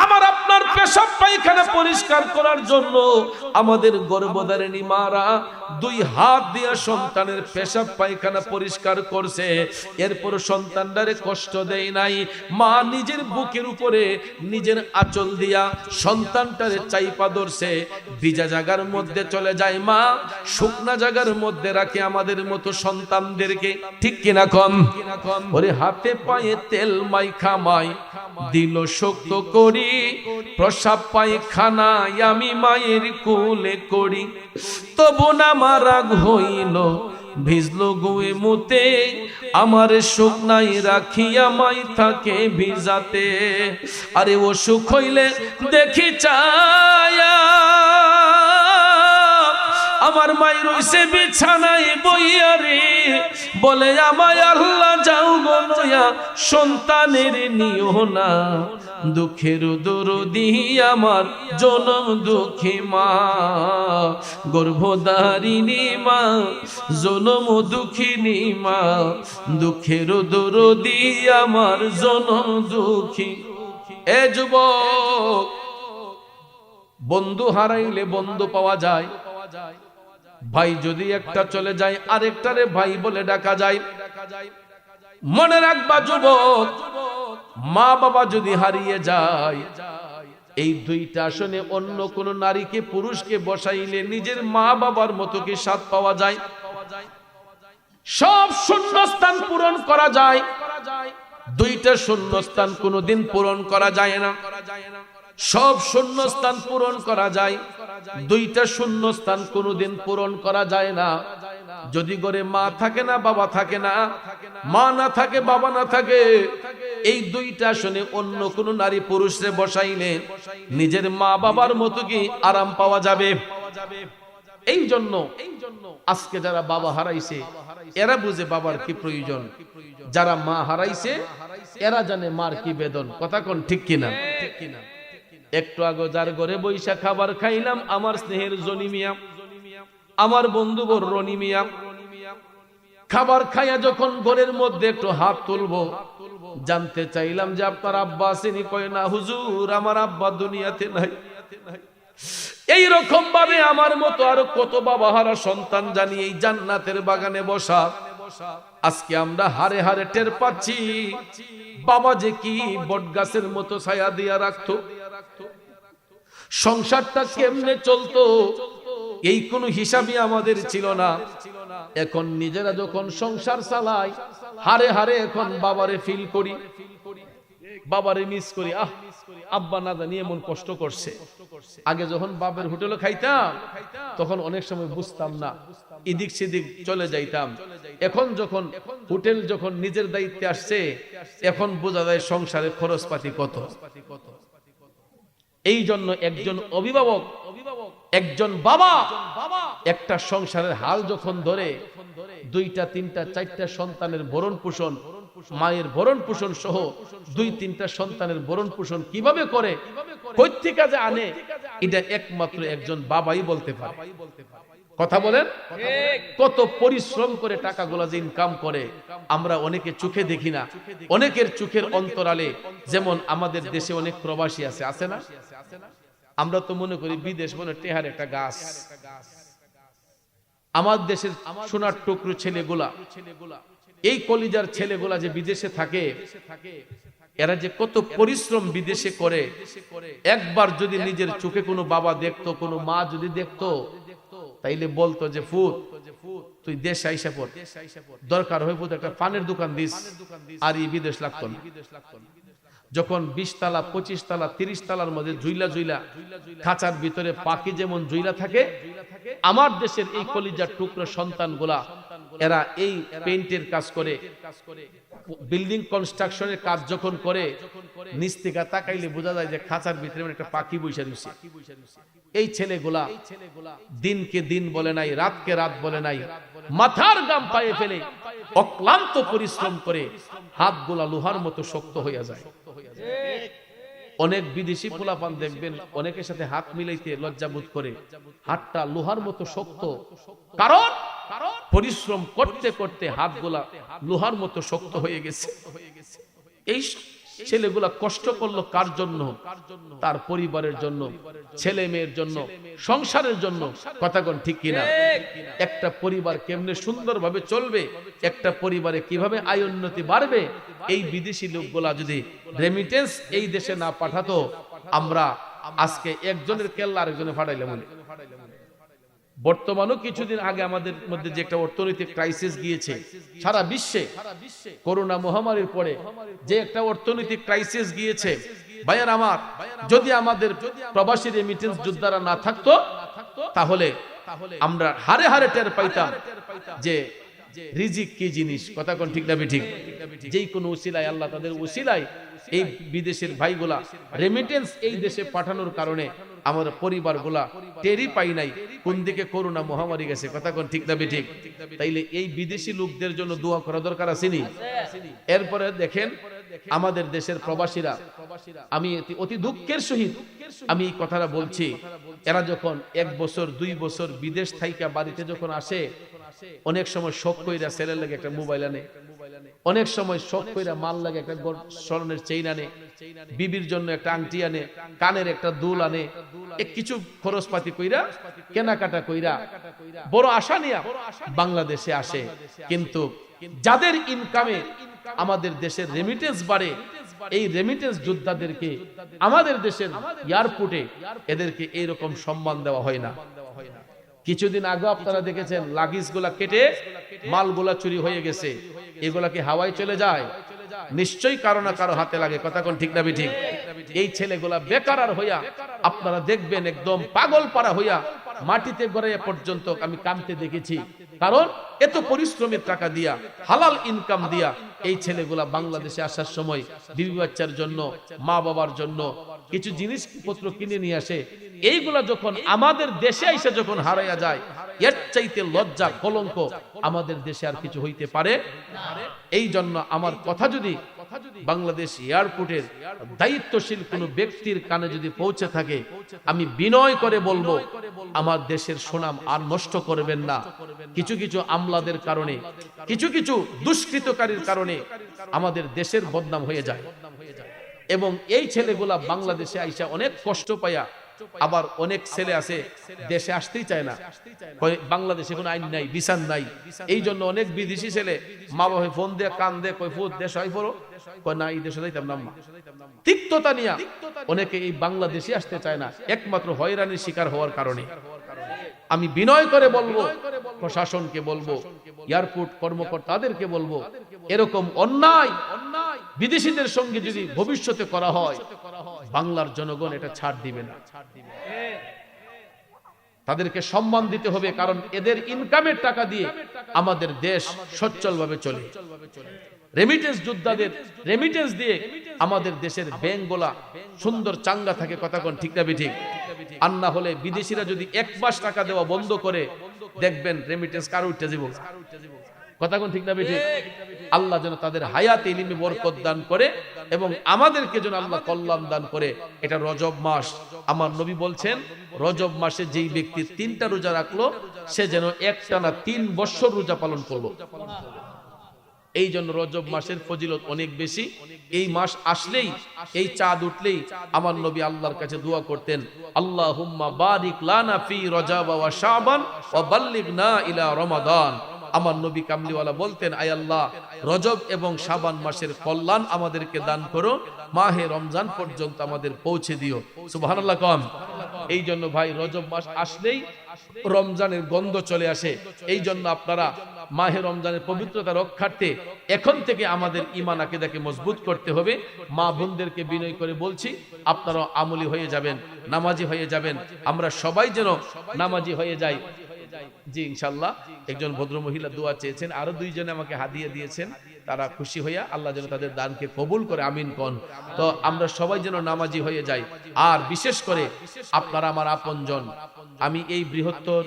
আমার আপনার পেশাব পায়খানা পরিষ্কার করার জন্য আমাদের গর্ভধারিণী মারা 2 হাত দিয়া সন্তানের পেশাব পায়খানা পরিষ্কার করছে, এরপর সন্তানটারে কষ্ট দেয় নাই। মা নিজের বুকের উপরে নিজের আঁচল দিয়া সন্তানটারে চাইপা ধরছে। ভিজা জায়গার মধ্যে চলে যায় মা, শুকনা জায়গার মধ্যে রাখে আমাদের মতো সন্তানদেরকে, ঠিক কিনা কম? ওরে হাতে পায়ে তেল মাইখা মাই দিল শক্ত করি, প্রসাব পায়খানা আমি মায়ের কোলে করি, তবু না আমার রাগ হইল ভিজলো গুয়ে মুতে, আমার সুখ নাই রাখিয়া মাই থাকে ভিজাতে। আরে ও সুখ হইলে দেখি চায়া আমার মাই রইছে বিছানায় বইয়া রে, বলে আমায় আল্লাহ যাও গো নয়া সন্তানের নিও না, দুঃখের দরদি আমার জনম দুঃখী মা, গর্ভধারিণী মা জনম দুঃখিনী মা, দুঃখের দরদি আমার জনম দুঃখী। এ যুবক, বন্ধু হারাইলে বন্ধু পাওয়া যায়, ভাই যদি একটা চলে যায় আরেকটারে ভাই বলে ডাকা যায়। মনে রাখবা যুবক, মা বাবা যদি হারিয়ে যায়, এই 2টা আসনে অন্য কোন নারীকে পুরুষকে বসাইলে নিজের মা বাবার মতো কি স্বাদ পাওয়া যায়? সব শূন্যস্থান পূরণ করা যায়, 2টা শূন্যস্থান কোনোদিন পূরণ করা যায় না। সব শূন্যস্থান পূরণ করা যায়, 2টা শূন্যস্থান কোনোদিন পূরণ করা যায় না। যদি ঘরে মা থাকে না, বাবা থাকে না, মা না থাকে, বাবা না থাকে, এই 2টা আসনে অন্য কোন নারী পুরুষরে বসাইলে নিজের মা বাবার মতো কি আরাম পাওয়া যাবে? এই জন্য আজকে যারা বাবা হারাইছে এরা বুঝে বাবার কি প্রয়োজন, যারা মা হারাইছে এরা জানে মার কি বেদন। কথা কোন ঠিক কিনা? একটু আগে যার ঘরে বৈশা খাবার খাইলাম, আমার স্নেহের জনি মিয়া, আমার বন্ধু বর রনি মিয়া, খাবার খাইয়া যখন ঘরের মধ্যে একটু হাত তুলবো, জানতে চাইলাম যে আপনার আব্বা আসেনি? কয় না হুজুর, আমার আব্বা দুনিয়াতে নাই। এই রকম ভাবে আমার মতো আরো কত বাবা হারা সন্তান জানি এই জান্নাতের বাগানে বসা। আজকে আমরা হারে হারে টের পাচ্ছি বাবা যে কি বট গাছের মতো ছায়া দিয়া রাখতো, সংসারটা কেমনে চলতো এই কোনো হিসাবই আমাদের ছিল না। এখন নিজেরা যখন সংসার চালাই, হারে হারে এখন বাবারে ফিল করি, বাবারে মিস করি। আহ, আব্বা না জানি এমন কষ্ট করছে। আগে যখন বাবার হোটেলে খাইতাম তখন অনেক সময় বুঝতাম না, এদিক সেদিক চলে যাইতাম। এখন যখন হোটেল যখন নিজের দায়িত্বে আসছে, এখন বোঝা যায় সংসারের খরচপাতি কত। এই জন্য একজন অভিভাবক, একজন বাবা একটা সংসারের হাল যখন ধরে, 2টা 3টা 4টা সন্তানের ভরণ পোষণ, মায়ের ভরণ পোষণ সহ 2-3টা সন্তানের ভরণ পোষণ কিভাবে করে, কই থেকে যে আনে, এটা একমাত্র একজন বাবাই বলতে পারে। কথা বলেন, কত পরিশ্রম করে টাকাগুলো যে ইনকাম করে আমরা অনেকে চোখে দেখি না। অনেকের চোখের অন্তরালে, যেমন আমাদের দেশে অনেক প্রবাসী আছে, আছে না? আমরা তো মনে করি বিদেশ মনে টেহার একটা গাছ। আমার দেশের সোনার টুকরো ছেলেগুলা, এই কলিজার ছেলেগুলা যে বিদেশে থাকে, এরা যে কত পরিশ্রম বিদেশে করে, একবার যদি নিজের চোখে কোনো বাবা দেখতো, কোনো মা যদি দেখতো, তাইলে বলতো যে ফুট তুই দেশ আইসা পড়, দরকার হয়ে পড়তো একটা পানের দোকান দিস, আর এই বিদেশ লাগতো না। যখন 20 তালা 25 তালা 30 তালার মধ্যে জুইলা জুইলা খাঁচার ভিতরে পাখি যেমন জুইলা থাকে, আমার দেশের এই কলিজার টুকরো সন্তানগুলা এরা এই পেইন্টের কাজ করে, বিল্ডিং কনস্ট্রাকশনের কাজ যখন করে, নিচ থেকে তাকাইলে বোঝা যায় যে খাঁচার ভিতরে একটা পাখি বসে রয়েছে। এই ছেলেগুলা দিনকে দিন বলে নাই, রাতকে রাত বলে নাই, মাথার গাম পায়ে ফেলে অক্লান্ত পরিশ্রম করে হাতগুলা লোহার মতো শক্ত হইয়া যায়। অনেক বিদেশি পোলাপান দেখবেন অনেকের সাথে হাত মিলাইতে লজ্জাবোধ করে, হাতটা লোহার মতো শক্ত, কারণ পরিশ্রম করতে করতে হাতগুলা লোহার মতো শক্ত হয়ে গেছে। এই ছেলেগুলা কষ্ট করলো কার জন্য? তার পরিবারের জন্য, ছেলে মেয়ের জন্য, সংসারের জন্য। কথা কোন ঠিক কিনা? একটা পরিবার কেমনে সুন্দরভাবে চলবে, একটা পরিবারে কিভাবে আয় উন্নতি বাড়বে, এই বিদেশি লোকগুলা যদি রেমিটেন্স এই দেশে না পাঠাতো, আমরা আজকে একজনের কেল্লা আরেকজনে ফাটাইলাম। বর্তমানও কিছুদিন আগে আমাদের মধ্যে যে একটা অর্থনৈতিক ক্রাইসিস গিয়েছে সারা বিশ্বে, করোনা মহামারীর পরে যে একটা অর্থনৈতিক ক্রাইসিস গিয়েছে, ভাইয়ার আমার, যদি আমাদের প্রবাসী রেমিটেন্স যোদ্ধারা না থাকতো, তাহলে আমরা হারে হারে টের পাইতাম যে রিজিক কি জিনিস। কথা কোন ঠিক না ঠিক? যেই কোনো উসিলায়, আল্লাহ তাদের উসিলায় এই বিদেশের ভাইগুলা রেমিটেন্স এই দেশে পাঠানোর কারণে আমার পরিবারগুলা টেরই পাই নাই কোন দিকে করোনা মহামারী গেছে। কথা কোন ঠিক না ঠিক? তাইলে এই বিদেশি লোকদের জন্য দোয়া করা দরকার আছে নি? এরপরে দেখেন আমাদের দেশের প্রবাসীরা, আমি অতি দুঃখের সহিত আমি এই কথাটা বলছি, এরা যখন 1 বছর 2 বছর বিদেশ থাইকা বাড়িতে যখন আসে, অনেক সময় শখ কইরা ছেলের লাগে একটা মোবাইল আনে, অনেক সময় শখ কইরা মাল লাগে একটা স্বর্ণের চেইন আনে, বিবির জন্য একটা আংটি আনে, কানের একটা দুল আনে, কিছু খরচপাতি কইরা কেনাকাটা কইরা বড় আশা নিয়া বাংলাদেশে আসে। কিন্তু যাদের ইনকামে আমাদের দেশের রেমিটেন্স বাড়ে, এই রেমিটেন্স যোদ্ধাদেরকে আমাদের দেশের এয়ারপোর্টে এদেরকে এইরকম সম্মান দেওয়া হয় না। কিছুদিন আগে আপনারা দেখেছেন লাগেজ গুলা কেটে মালগুলা চুরি হয়ে গেছে। এগুলা কি হাওয়ায় চলে যায়? নিশ্চয়ই কারো না কারো হাতে লাগে। কথা কোন ঠিক না ঠিক? এই ছেলেগুলা বেকার হইয়া আপনারা দেখবেন একদম পাগল পাড়া হইয়া মাটিতে গড়াইয়া পর্যন্ত আমি কামতে দেখেছি। কারণ এত পরিশ্রমের টাকা দিয়া, হালাল ইনকাম দিয়া এই ছেলেগুলা বাংলাদেশে আসার সময় বিবি বাচ্চার জন্য, মা বাবার জন্য কিছু জিনিসপত্র কিনে নিয়ে আসে। এইগুলা যখন আমাদের দেশে এসে যখন হারাইয়া যায়, এর চাইতে লজ্জা কলঙ্ক আমাদের দেশে আর কিছু হইতে পারে না। এই জন্য আমার কথা যদি বাংলাদেশ এয়ারপোর্টের দায়িত্বশীল কোনো ব্যক্তির কানে যদি পৌঁছে থাকে, আমি বিনয় করে বলবো, আমার দেশের সুনাম আর নষ্ট করবেন না। কিছু কিছু আমলাদের কারণে, কিছু কিছু দুষ্কৃতকারীর কারণে আমাদের দেশের বদনাম হয়ে যায়। এবং এই ছেলেগুলা বাংলাদেশে আইসা অনেক কষ্ট পায়া, আবার অনেক ছেলে আছে দেশে আসতেই চায় না, বাংলাদেশে কোনো আইন নাই, বিচার নাই। এই জন্য অনেক বিদেশি ছেলে মা বাবা ফোন দিয়ে কান দিয়ে কই ফুট দেশ হয় পড়ো, কয় না এই দেশে যাইতাম না। তিক্ততা নিয়া অনেকে এই বাংলাদেশে আসতে চায় না, একমাত্র হয়রানির শিকার হওয়ার কারণে। আমি বিনয় করে বলবো, প্রশাসনকে বলবো, এয়ারপোর্ট কর্মকর্তাদেরকে বলবো, এরকম অন্যায় বিদেশিদের সঙ্গে যদি ভবিষ্যতে করা হয়, বাংলার জনগণ এটা ছাড় দিবে না। তাদেরকে সম্মান দিতে হবে, কারণ এদের ইনকামের টাকা দিয়ে আমাদের দেশ সচ্ছলভাবে চলে। রেমিটেন্স যোদ্ধাদের রেমিটেন্স দিয়ে আমাদের দেশের ব্যাংকগুলা সুন্দর চাঙ্গা থাকে। কথা কোন ঠিক না ঠিক? আর না হলে বিদেশিরা যদি 1 মাস টাকা দেওয়া বন্ধ করে, দেখবেন রেমিটেন্স কার উঠতে যাব। কথা কোন ঠিক না ঠিক? আল্লাহ যেন তাদের হায়াতে ইলমে বরকত দান করে এবং আমাদেরকে যেন আল্লাহ কল্যাণ দান করে। এটা রজব মাস, আমার নবী বলছেন রজব মাসে যেই ব্যক্তি 3টা রোজা রাখলো, সে যেন একটানা 3 বছর রোজা পালন করলো। এই জন্য রজব মাসের ফজিলত অনেক বেশি। এই মাস আসলেই, এই চাঁদ উঠলেই আমার নবী আল্লাহর কাছে দোয়া করতেন, আল্লাহুম্মা বারিক লানা ফি রজব ওয়া শাবান ওয়া বাল্লিগনা ইলা রমাদান। আমার নবী কামলিওয়ালা বলতেন, আয় আল্লাহ, রজব এবং শাবান মাসের কল্যাণ আমাদেরকে দান করো, মাহে রমজান পর্যন্ত আমাদের পৌঁছে দিও। সুবহানাল্লাহ কম। এই জন্য ভাই রজব মাস আসলেই রমজানের গন্ধ চলে আসে। এই জন্য আপনারা মাহে রমজানের পবিত্রতা রক্ষার্থে এখন থেকে আমাদের ঈমান আকীদাকে মজবুত করতে হবে। মা বোনদেরকে বিনয় করে বলছি, আপনারা আমলি হয়ে যাবেন, নামাজি হয়ে যাবেন। আমরা সবাই যেন নামাজি হয়ে যাই। জি ইনশাআল্লাহ। একজন ভদ্র মহিলা দোয়া চেয়েছেন, আরো দুইজনে আমাকে হাদিয়া দিয়েছেন, তারা খুশি হইয়া আল্লাহ যেন তাদের দানকে কবুল করে, আমিন কোন। তো আমরা সবাই যেন নামাজি হয়ে যাই। আর বিশেষ করে আপনারা আমার আপনজন, আমি এই বৃহত্তর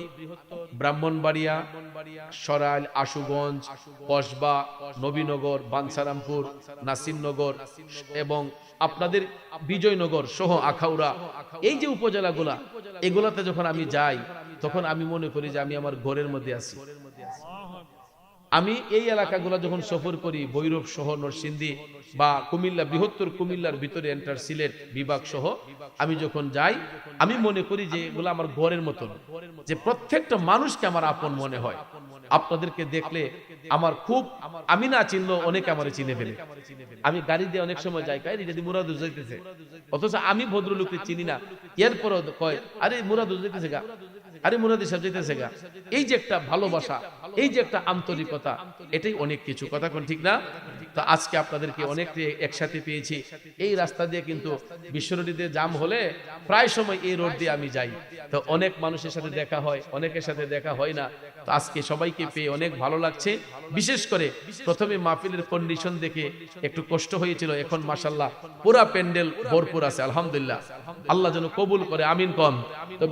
ব্রাহ্মণবাড়িয়া, সরাইল, আশুগঞ্জ, কসবা, নবীনগর, বাঞ্ছারামপুর, নাসিরনগর এবং আপনাদের বিজয়নগর সহ আখাউড়া, এই যে উপজেলাগুলা, এগুলাতে যখন আমি যাই তখন আমি মনে করি যে আমি আমার ঘরের মধ্যে আছি। আমি এই এলাকাগুলো যখন সফর করি, ভৈরব সহ নরসিংদী বা কুমিল্লা, বৃহত্তর কুমিল্লার ভিতরে এন্টার সিলেট বিভাগ সহ আমি যখন যাই, আমি মনে করি যে এগুলো আমার ঘরের মতন, যে প্রত্যেকটা মানুষকে আমার আপন মনে হয়। আপনাদেরকে দেখলে আমার খুব, আমি না চিনলেও অনেকে আমার চিনে ফেলে। আমি গাড়ি দিয়ে অনেক সময় যাই, কাই যদি মুরাদুল যাইতেছে, অথচ আমি ভদ্রলোককে চিনি না, এরপরও কয় আরে মুরাদুল যাইতেছে গা, আরে মুরাদি সাহেব যাইতেছে গা। এই যে একটা ভালোবাসা, এই যে একটা আন্তরিকতা, এটাই অনেক কিছু, কথা কোন ঠিক না? তো আজকে আপনাদেরকে অনেক একসাথে পেয়েছি। এই রাস্তা দিয়ে কিন্তু বিশ্বরোডীতে জাম হলে প্রায় সময় এই রোড দিয়ে আমি যাই, তো অনেক মানুষের সাথে দেখা হয়, অনেকের সাথে দেখা হয় না। তো আজকে সবাইকে পেয়ে অনেক ভালো লাগছে। বিশেষ করে প্রথমে মাহফিলের কন্ডিশন দেখে একটু কষ্ট হয়েছিল, এখন মাশাআল্লাহ পুরা প্যান্ডেল ভরপুর আছে, আলহামদুলিল্লাহ। আল্লাহ যেন কবুল করে, আমিন কম। তো